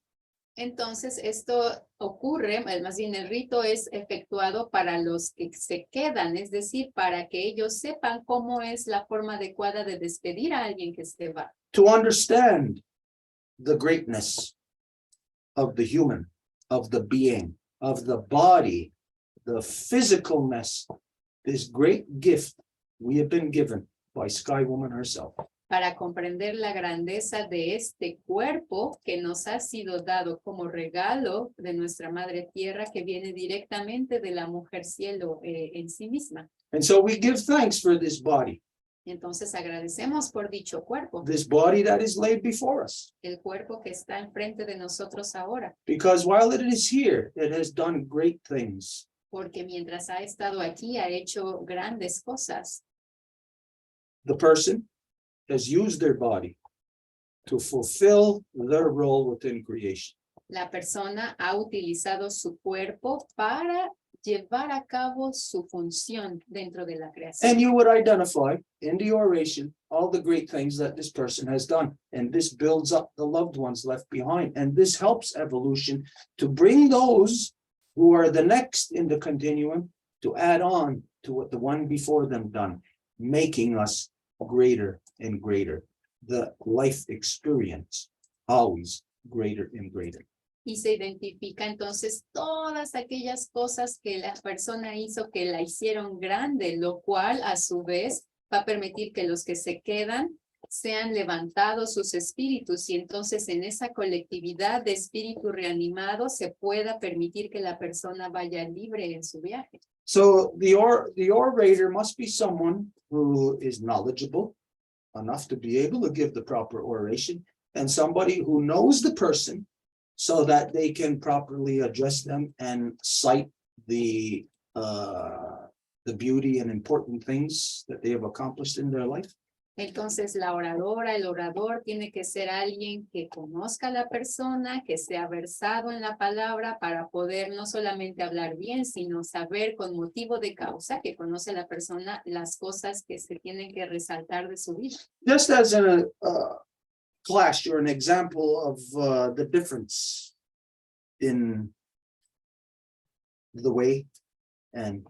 Entonces, esto ocurre, más bien el rito es efectuado para los que se quedan, es decir, para que ellos sepan cómo es la forma adecuada de despedir a alguien que se va. To understand the greatness of the human, of the being, of the body, the physicalness, this great gift we have been given by Sky Woman herself. Para comprender la grandeza de este cuerpo que nos ha sido dado como regalo de nuestra Madre Tierra, que viene directamente de la mujer cielo en sí misma. And so we give thanks for this body, Entonces agradecemos por dicho cuerpo, this body that is laid before us. el cuerpo que está enfrente de nosotros ahora, Because while it is here, it has done great things. porque mientras ha estado aquí ha hecho grandes cosas. The person has used their body to fulfill their role within creation. La persona ha utilizado su cuerpo para llevar a cabo su función dentro de la creación. And you would identify in the oration all the great things that this person has done. And this builds up the loved ones left behind. And this helps evolution to bring those who are the next in the continuum to add on to what the one before them done, making us greater and greater. The life experience always greater and greater. Y se identifica entonces todas aquellas cosas que la persona hizo que la hicieron grande, lo cual a su vez va a permitir que los que se quedan sean levantados sus espíritus y entonces en esa colectividad de espíritu reanimado se pueda permitir que la persona vaya libre en su viaje. So the orator must be someone who is knowledgeable enough to be able to give the proper oration, and somebody who knows the person so that they can properly address them and cite the beauty and important things that they have accomplished in their life. Entonces la oradora, el orador tiene que ser alguien que conozca a la persona, que sea versado en la palabra para poder no solamente hablar bien, sino saber con motivo de causa que conoce a la persona las cosas que se tienen que resaltar de su vida. Just as a clash or an example of the difference in the way and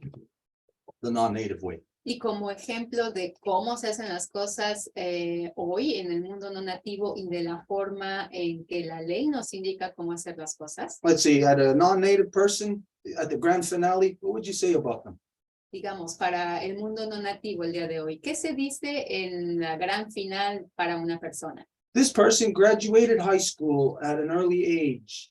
the non-native way. Y como ejemplo de cómo se hacen las cosas hoy en el mundo no nativo y de la forma en que la ley nos indica cómo hacer las cosas. Let's see, at a non-native person, at the grand finale, what would you say about them? Digamos, para el mundo no nativo el día de hoy, ¿qué se dice en la gran final para una persona? This person graduated high school at an early age.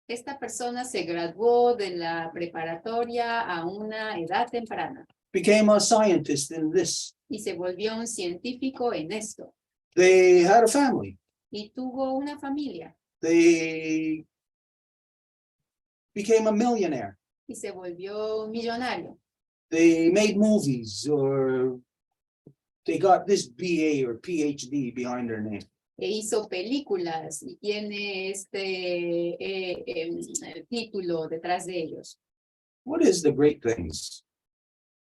Esta persona se graduó de la preparatoria a una edad temprana Became a scientist in this. y se volvió un científico en esto They had a family. y tuvo una familia They became a millionaire. y se volvió millonario. They made movies, or they got this BA or PhD behind their name. E hizo películas y tiene este título detrás de ellos. What is the great things?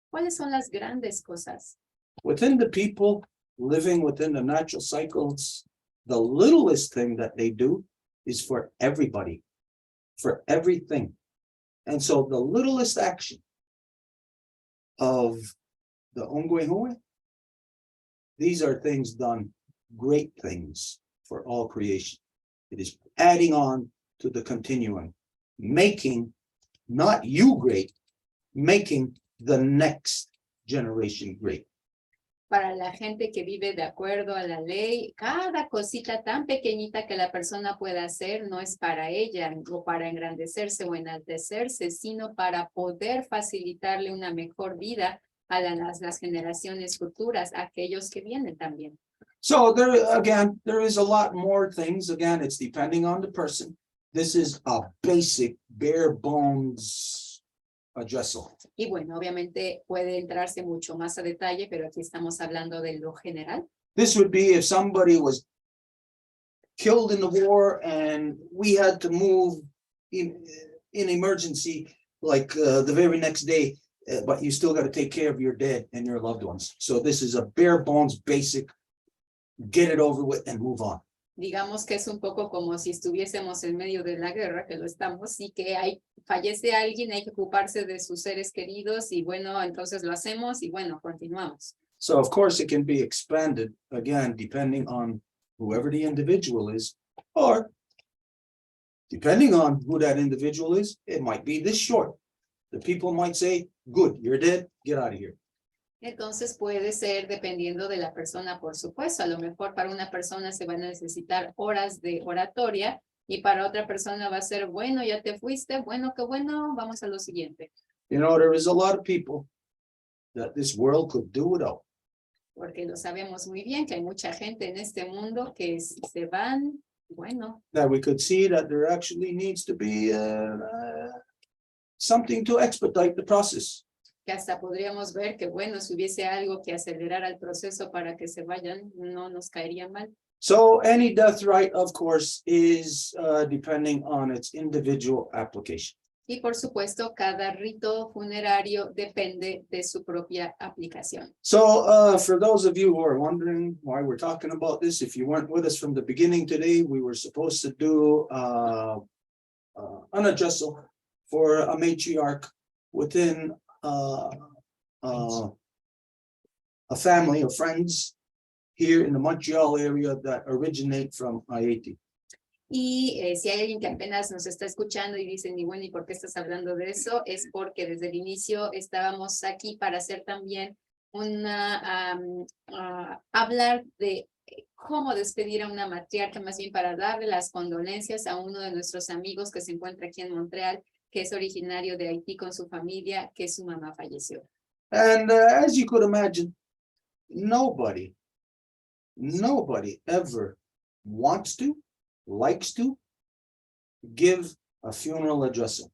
¿Cuáles son las grandes cosas? Within the people living within the natural cycles, the littlest thing that they do is for everybody, for everything. And so the littlest action of the Ongwehue, these are things done, great things for all creation. It is adding on to the continuum, making not you great, making the next generation great. Para la gente que vive de acuerdo a la ley, cada cosita tan pequeñita que la persona pueda hacer no es para ella o para engrandecerse o enaltecerse, sino para poder facilitarle una mejor vida a las generaciones futuras, a aquellos que vienen también. So there is a lot more things. Again, it's depending on the person. This is a basic, bare bones addressal. Y bueno, obviamente puede entrarse mucho más a detalle, pero aquí estamos hablando de lo general. This would be if somebody was killed in the war and we had to move in emergency, like the very next day, but you still got to take care of your dead and your loved ones. So this is a bare bones, basic, get it over with and move on. Digamos que es un poco como si estuviésemos en medio de la guerra, que lo estamos, y que fallece alguien, hay que ocuparse de sus seres queridos, y bueno, entonces lo hacemos, y bueno, continuamos. So of course it can be expanded again, depending on whoever the individual is, or depending on who that individual is, it might be this short. The people might say, good, you're dead, get out of here. Entonces puede ser dependiendo de la persona, por supuesto. A lo mejor para una persona se van a necesitar horas de oratoria y para otra persona va a ser, bueno, ya te fuiste, bueno, qué bueno, vamos a lo siguiente. You know, there is a lot of people that this world could do without. Porque lo sabemos muy bien que hay mucha gente en este mundo que se van, bueno. That we could see that there actually needs to be something to expedite the process. Que hasta podríamos ver que, bueno, si hubiese algo que acelerara el proceso para que se vayan, no nos caería mal. So any death right, of course, is depending on its individual application. Y por supuesto, cada rito funerario depende de su propia aplicación. So for those of you who are wondering why we're talking about this, if you weren't with us from the beginning today, we were supposed to do an addressal for a matriarch within a family of friends here in the Montreal area that originate from Haiti. Y si hay alguien que apenas nos está escuchando y dicen, y bueno, ¿y por qué estás hablando de eso? Es porque desde el inicio estábamos aquí para hacer también hablar de cómo despedir a una matriarca, más bien para darle las condolencias a uno de nuestros amigos que se encuentra aquí en Montreal, que es originario de Haití con su familia, que su mamá falleció. And as you could imagine, nobody ever wants to, likes to give a funeral addressal.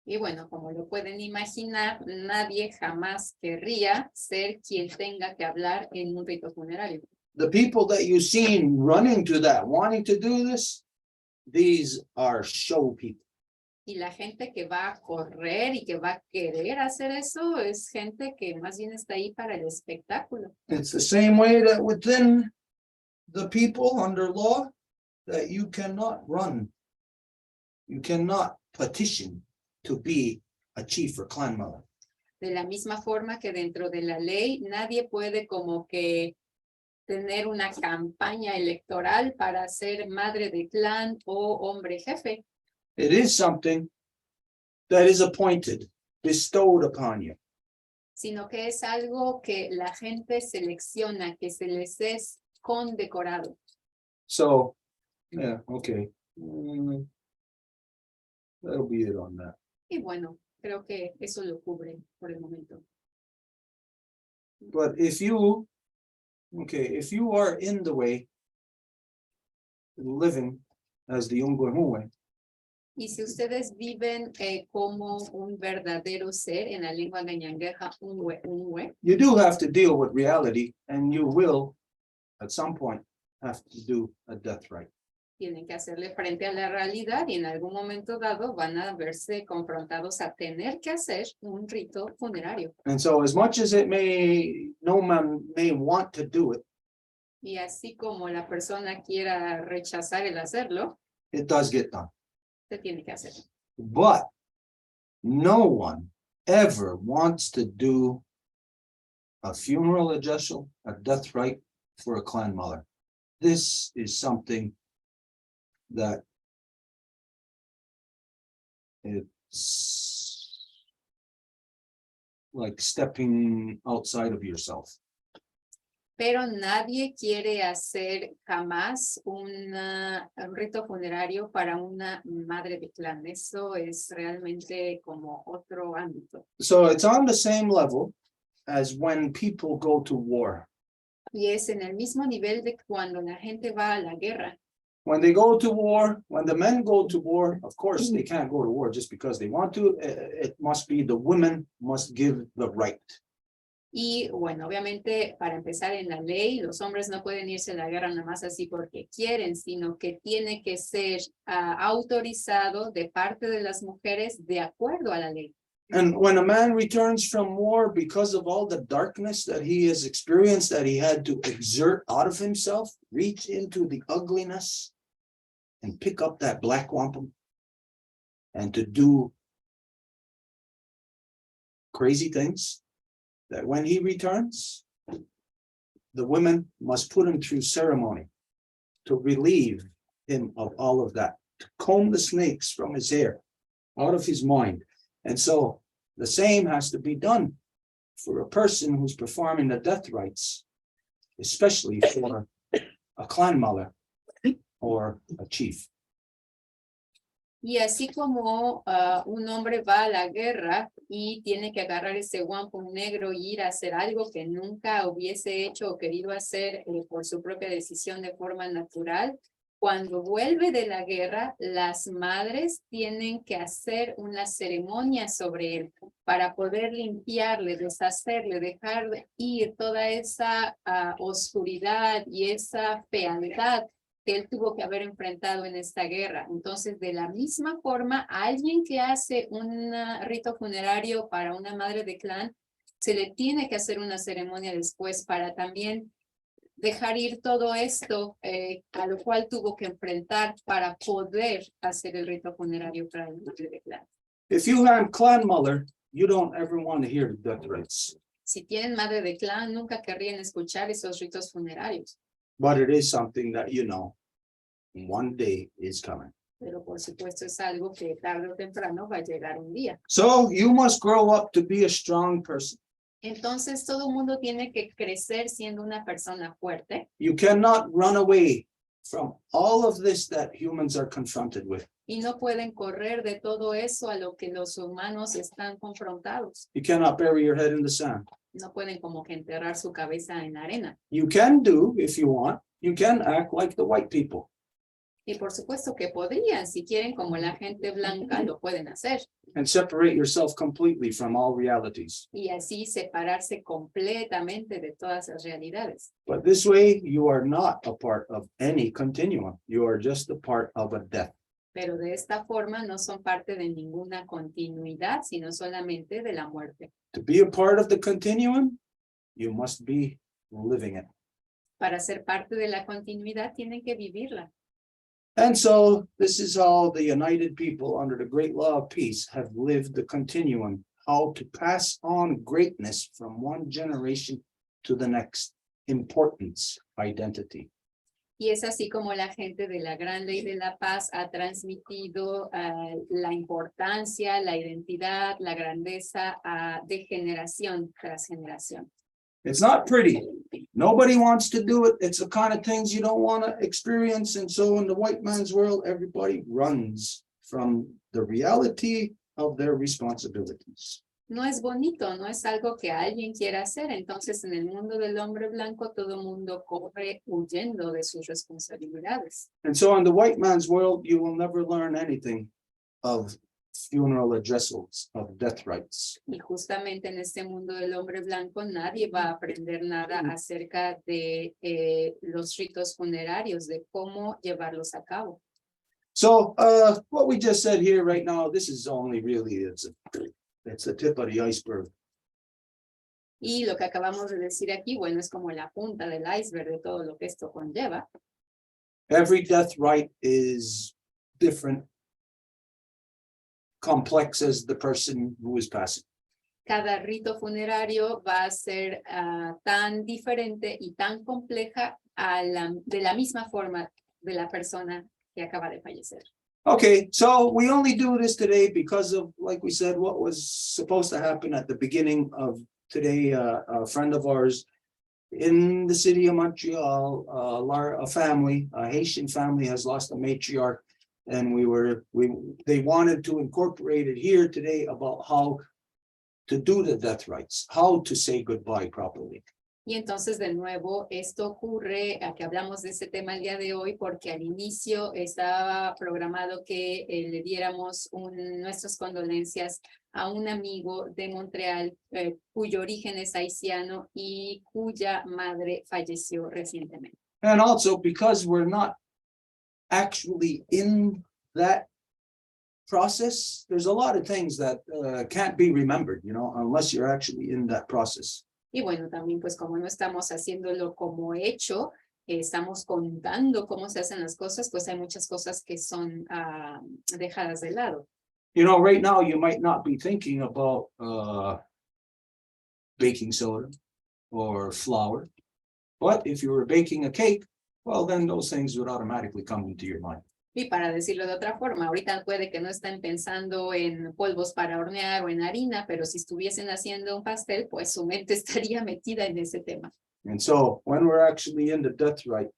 Y bueno, como lo pueden imaginar, nadie jamás querría ser quien tenga que hablar en un rito funerario. The people that you've seen running to that, wanting to do this, these are show people. Y la gente que va a correr y que va a querer hacer eso es gente que más bien está ahí para el espectáculo. It's the same way that within the people under law, that you cannot run you cannot petition to be a chief or clan mother. De la misma forma que dentro de la ley nadie puede como que tener una campaña electoral para ser madre de clan o hombre jefe, It is something that is appointed, bestowed upon you. sino que es algo que la gente selecciona, que se les es condecorado. So, yeah, okay. That'll be it on that. Y bueno, creo que eso lo cubre por el momento. But if you, okay, if you are in the way, living as the Ungwehue, Y si ustedes viven como un verdadero ser en la lengua gañangueja, unwe, you do have to deal with reality, and you will, at some point, have to do a death rite. tienen que hacerle frente a la realidad y en algún momento dado van a verse confrontados a tener que hacer un rito funerario. And so as much as it may, no man may want to do it, Y así como la persona quiera rechazar el hacerlo, it does get done. se tiene que hacer. But no one ever wants to do a funeral addressal, a death rite for a clan mother. This is something that it's like stepping outside of yourself. Pero nadie quiere hacer jamás un rito funerario para una madre de clan. Eso es realmente como otro ámbito. So it's on the same level as when people go to war. Y es en el mismo nivel de cuando la gente va a la guerra. When they go to war, when the men go to war, of course, they can't go to war just because they want to. It must be the women must give the right. Y bueno, obviamente para empezar en la ley, los hombres no pueden irse a la guerra nada más así porque quieren, sino que tiene que ser autorizado de parte de las mujeres de acuerdo a la ley. And when a man returns from war because of all the darkness that he has experienced, that he had to exert out of himself, reach into the ugliness and pick up that black wampum and to do crazy things, that when he returns, the women must put him through ceremony to relieve him of all of that, to comb the snakes from his hair, out of his mind. And so the same has to be done for a person who's performing the death rites, especially for a clan mother or a chief. Y así como un hombre va a la guerra y tiene que agarrar ese wampum negro y ir a hacer algo que nunca hubiese hecho o querido hacer por su propia decisión de forma natural, cuando vuelve de la guerra, las madres tienen que hacer una ceremonia sobre él para poder limpiarle, deshacerle, dejar ir toda esa oscuridad y esa fealdad que él tuvo que haber enfrentado en esta guerra. Entonces, de la misma forma, alguien que hace un rito funerario para una madre de clan, se le tiene que hacer una ceremonia después para también dejar ir todo esto a lo cual tuvo que enfrentar para poder hacer el rito funerario para la madre de clan. If you have clan mother, you don't ever want to hear death rites, Si tienen madre de clan, nunca querrían escuchar esos ritos funerarios. but it is something that you know one day is coming. Pero por supuesto es algo que tarde o temprano va a llegar un día. So you must grow up to be a strong person. Entonces todo el mundo tiene que crecer siendo una persona fuerte You cannot run away from all of this that humans are confronted with. y no pueden correr de todo eso a lo que los humanos están confrontados. You cannot bury your head in the sand. No pueden como que enterrar su cabeza en la arena. You can do, if you want, you can act like the white people. Y por supuesto que podrían, si quieren, como la gente blanca, lo pueden hacer. And separate yourself completely from all realities. Y así separarse completamente de todas las realidades. But this way, you are not a part of any continuum. You are just a part of a death. Pero de esta forma no son parte de ninguna continuidad, sino solamente de la muerte. To be a part of the continuum, you must be living it. Para ser parte de la continuidad tienen que vivirla. And so this is how the united people under the great law of peace have lived the continuum, how to pass on greatness from one generation to the next, importance, identity. Y es así como la gente de la gran ley de la paz ha transmitido la importancia, la identidad, la grandeza de generación tras generación. It's not pretty. Nobody wants to do it. It's the kind of things you don't want to experience. And so in the white man's world, everybody runs from the reality of their responsibilities. No es bonito, no es algo que alguien quiera hacer. Entonces, en el mundo del hombre blanco, todo mundo corre huyendo de sus responsabilidades. And so in the white man's world, you will never learn anything of funeral addresses, of death rites. Y justamente en este mundo del hombre blanco, nadie va a aprender nada acerca de los ritos funerarios, de cómo llevarlos a cabo. So what we just said here right now, this is only really, it's the tip of the iceberg. Y lo que acabamos de decir aquí, bueno, es como la punta del iceberg de todo lo que esto conlleva. Every death rite is different, complex as the person who is passing. Cada rito funerario va a ser tan diferente y tan compleja de la misma forma de la persona que acaba de fallecer. Okay, so we only do this today because of, like we said, what was supposed to happen at the beginning of today. A friend of ours in the city of Montreal, a family, a Haitian family, has lost a matriarch, and they wanted to incorporate it here today about how to do the death rites, how to say goodbye properly. Y entonces, de nuevo, esto ocurre, a que hablamos de este tema el día de hoy, porque al inicio estaba programado que le diéramos nuestras condolencias a un amigo de Montreal, cuyo origen es haitiano y cuya madre falleció recientemente. And also because we're not actually in that process, there's a lot of things that can't be remembered, unless you're actually in that process. Y bueno, también pues como no estamos haciéndolo como hecho, estamos contando cómo se hacen las cosas, pues hay muchas cosas que son dejadas de lado. Right now you might not be thinking about baking soda or flour, but if you were baking a cake, well, then those things would automatically come into your mind. Y para decirlo de otra forma, ahorita puede que no estén pensando en polvos para hornear o en harina, pero si estuviesen haciendo un pastel, pues su mente estaría metida en ese tema. And so when we're actually in the death rite,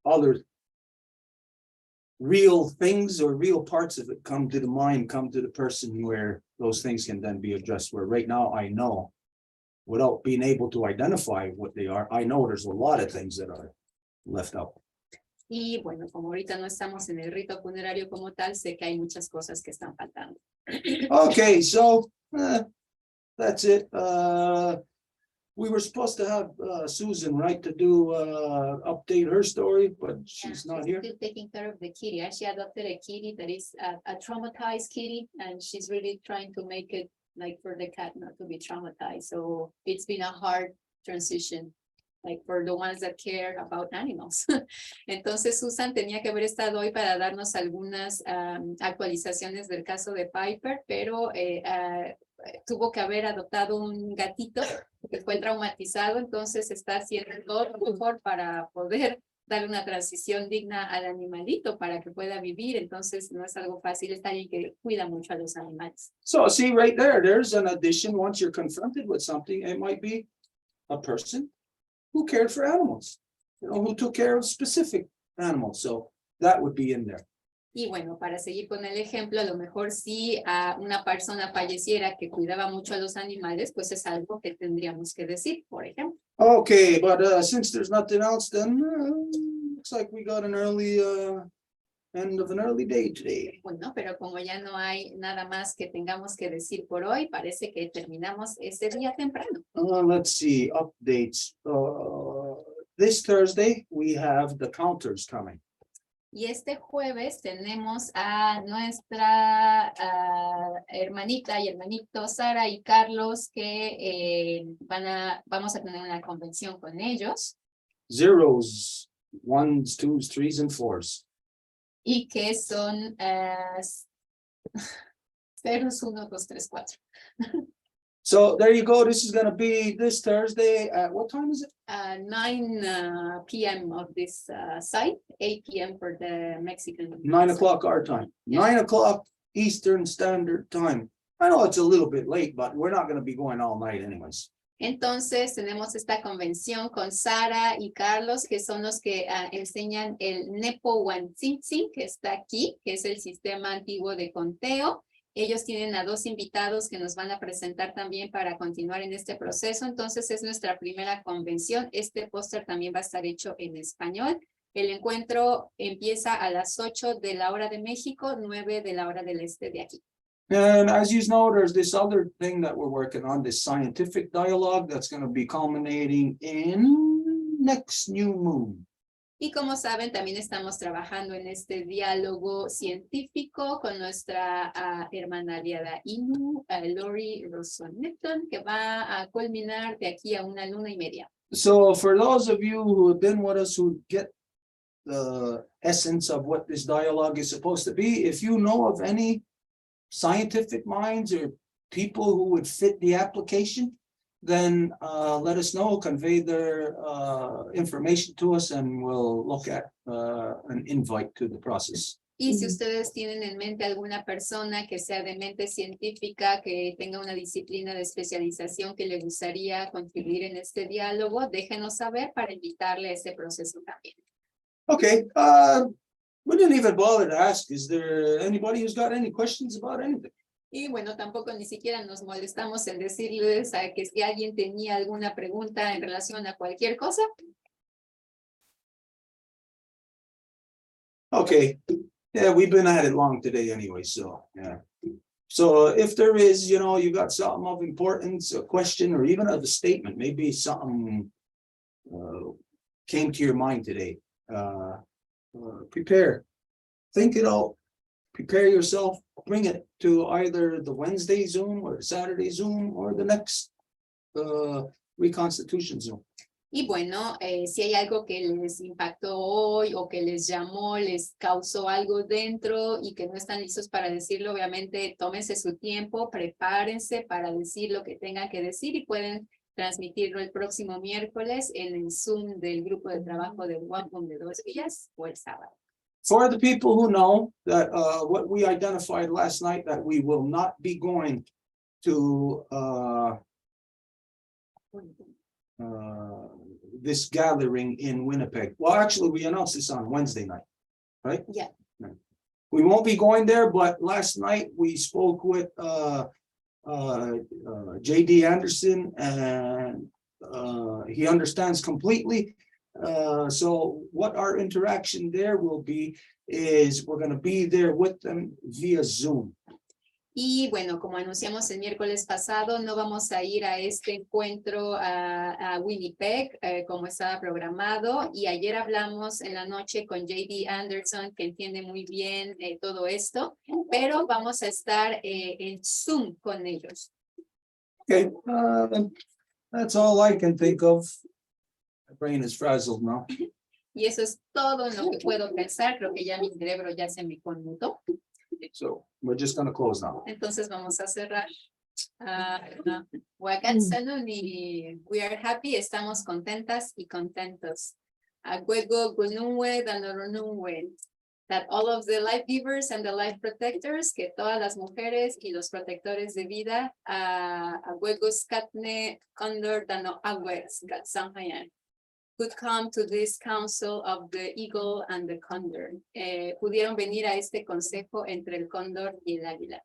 other real things or real parts of it come to the mind, come to the person, where those things can then be addressed. Where right now I know, without being able to identify what they are, I know there's a lot of things that are left out. Y bueno, como ahorita no estamos en el rito funerario como tal, sé que hay muchas cosas que están faltando. Okay, so that's it. We were supposed to have Susan, right, to do update her story, but she's not here. Still taking care of the kitty. She adopted a kitty that is a traumatized kitty, and she's really trying to make it like for the cat not to be traumatized. So it's been a hard transition, like for the ones that care about animals. Entonces Susan tenía que haber estado hoy para darnos algunas actualizaciones del caso de Piper, pero tuvo que haber adoptado un gatito que fue traumatizado, entonces está haciendo todo lo mejor para poder darle una transición digna al animalito para que pueda vivir. Entonces no es algo fácil, es alguien que cuida mucho a los animales. So see right there, there's an addition. Once you're confronted with something, it might be a person who cared for animals, who took care of specific animals. So that would be in there. Y bueno, para seguir con el ejemplo, a lo mejor si una persona falleciera que cuidaba mucho a los animales, pues es algo que tendríamos que decir, por ejemplo. Okay, but since there's nothing else, then looks like we got an early end of an early day today. Bueno, pero como ya no hay nada más que tengamos que decir por hoy, parece que terminamos este día temprano. Let's see, updates. This Thursday, we have the counters coming. Y este jueves tenemos a nuestra hermanita y hermanito Sara y Carlos que vamos a tener una convención con ellos. zeros, ones, twos, threes, and fours. Y que son ceros, 1, 2, 3, 4. So there you go. This is gonna be this Thursday at what time is it? 9 p.m. of this site, 8 p.m. for the Mexican. 9 o'clock our time, Yeah. 9 o'clock Eastern Standard Time. I know it's a little bit late, but we're not gonna be going all night anyways. Entonces tenemos esta convención con Sara y Carlos, que son los que enseñan el Nepo Huantzintzi, que está aquí, que es el sistema antiguo de conteo. Ellos tienen a 2 invitados que nos van a presentar también para continuar en este proceso. Entonces es nuestra primera convención. Este póster también va a estar hecho en español. El encuentro empieza a las 8 de la hora de México, 9 de la hora del este de aquí. And as you know, there's this other thing that we're working on, this scientific dialogue that's gonna be culminating in next new moon. Y como saben, también estamos trabajando en este diálogo científico con nuestra hermana aliada Inu, Lori Rosoneton, que va a culminar de aquí a 1 luna y media. So for those of you who have been with us who get the essence of what this dialogue is supposed to be, if you know of any scientific minds or people who would fit the application, then let us know, convey their information to us, and we'll look at an invite to the process. Y si ustedes tienen en mente alguna persona que sea de mente científica, que tenga una disciplina de especialización que le gustaría contribuir en este diálogo, déjenos saber para invitarle a este proceso también. Okay, we didn't even bother to ask, is there anybody who's got any questions about anything? Y bueno, tampoco ni siquiera nos molestamos en decirles a que si alguien tenía alguna pregunta en relación a cualquier cosa. Okay, yeah, we've been at it long today anyway, so, yeah. So if there is, you know, you got something of importance, a question, or even a statement, maybe something came to your mind today, prepare, think it out, prepare yourself, bring it to either the Wednesday Zoom or Saturday Zoom or the next Reconstitution Zoom. Y bueno, si hay algo que les impactó hoy o que les llamó, les causó algo dentro y que no están listos para decirlo, obviamente tómense su tiempo, prepárense para decir lo que tengan que decir y pueden transmitirlo el próximo miércoles en el Zoom del grupo de trabajo de Wampum de 2 días o el sábado. For the people who know that what we identified last night, that we will not be going to this gathering in Winnipeg. Well, actually, we announced this on Wednesday night, right? Yeah. We won't be going there, but last night we spoke with J.D. Anderson, and he understands completely. So what our interaction there will be is we're going to be there with them via Zoom. Y bueno, como anunciamos el miércoles pasado, no vamos a ir a este encuentro a Winnipeg como estaba programado. Y ayer hablamos en la noche con J.D. Anderson, que entiende muy bien todo esto, pero vamos a estar en Zoom con ellos. Okay, that's all I can think of. My brain is frazzled now. Y eso es todo lo que puedo pensar. Creo que ya mi cerebro ya se me conmutó. So we're just going to close now. Entonces vamos a cerrar. Wakatsanuni, we are happy, estamos contentas y contentos. Agwego gununwe danoronunwe. That all of the life givers and the life protectors, que todas las mujeres y los protectores de vida, agwego skatne Condor dano agwes gatsanhayan, could come to this council of the eagle and the condor. Pudieron venir a este consejo entre el cóndor y el águila.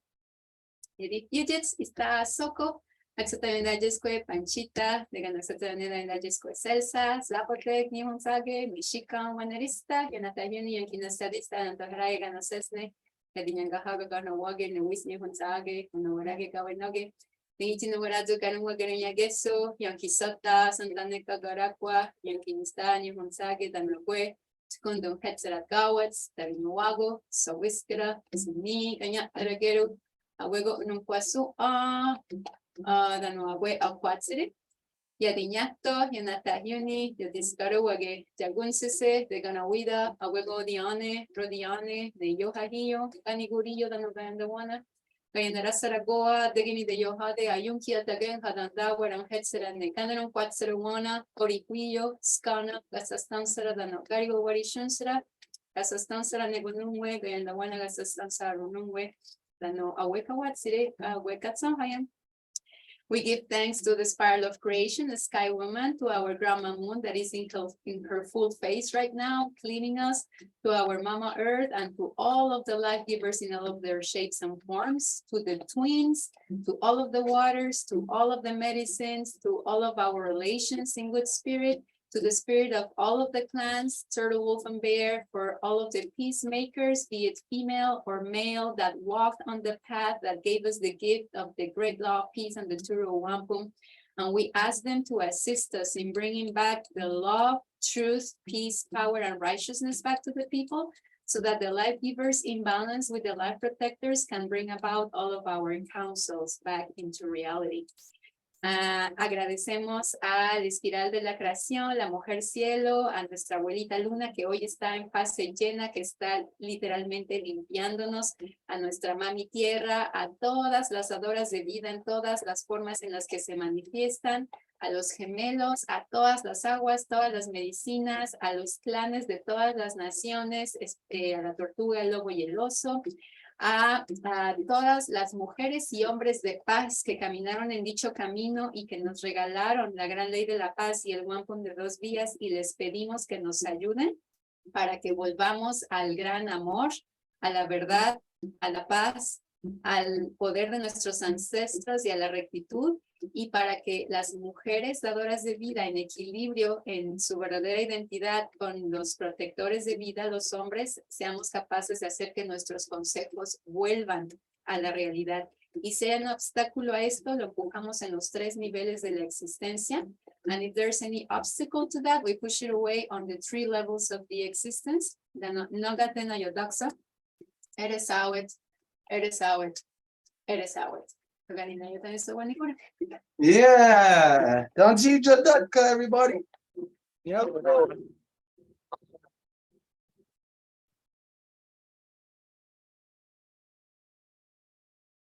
Edith Yujits está Soko, Axotavendajesque Panchita, de Ganaxotavendajesque Celsa, Zapotec Nihonsage, Michigan Wanerista, Yanatayuni, Yankinasadista, Antohrae Ganosesne, Yadinyangahaga Garnawage, Newis Nihonsage, Unawarage Kawanoge, Nichinorazu Kanuagaranyageso, Yankisota, Santaneka Garaqua, Yankinista, Nihonsage, Danokwe, Secundum Hetzerat Gawats, Tavinuago, Sawiskera, Suni, Kanyatarageru, Awego Nunquasu, Danoague Aquatsiri. Yadiñato, Yanatayuni, Yadiscaruage, Yagunsese, de Ganawida, Awego Diane, Rodiane, de Yohahio, Ganigurillo, Danogandawana, Gayanara Saragoa, Degini de Yohade, Ayunkia Tagen, Hadanda, Waran Hetzeran, de Canaron, Quatzeruana, Oriquillo, Scana, Gasastansara, Danogario, Warishunsera, Gasastansara, Negunumwe, Gayandawana, Gasastansara, Runumwe, Dano Aweka Watsire, Awekatsahayan. We give thanks to the spiral of creation, the sky woman, to our grandma moon that is in her full face right now, cleaning us, to our mama earth, and to all of the life givers in all of their shapes and forms, to the twins, to all of the waters, to all of the medicines, to all of our relations in good spirit, to the spirit of all of the clans, turtle, wolf, and bear, for all of the peacemakers, be it female or male, that walked on the path that gave us the gift of the great law of peace and the Turu Wampum. And we ask them to assist us in bringing back the love, truth, peace, power, and righteousness back to the people, so that the life givers in balance with the life protectors can bring about all of our counsels back into reality. Agradecemos al espiral de la creación, la mujer cielo, a nuestra abuelita luna que hoy está en fase llena, que está literalmente limpiándonos, a nuestra mami tierra, a todas las hadoras de vida en todas las formas en las que se manifiestan, a los gemelos, a todas las aguas, todas las medicinas, a los clanes de todas las naciones, a la tortuga, el lobo y el oso, a todas las mujeres y hombres de paz que caminaron en dicho camino y que nos regalaron la gran ley de la paz y el wampum de 2 vías, y les pedimos que nos ayuden para que volvamos al gran amor, a la verdad, a la paz, al poder de nuestros ancestros y a la rectitud, y para que las mujeres dadoras de vida en equilibrio en su verdadera identidad con los protectores de vida, los hombres, seamos capaces de hacer que nuestros consejos vuelvan a la realidad. Y sea un obstáculo a esto, lo empujamos en los 3 niveles de la existencia. And if there's any obstacle to that, we push it away on the 3 levels of the existence. Nogatena yodaksa, eres awet, eres awet, eres awet. Yeah, don't see Jadaka, everybody. Yep.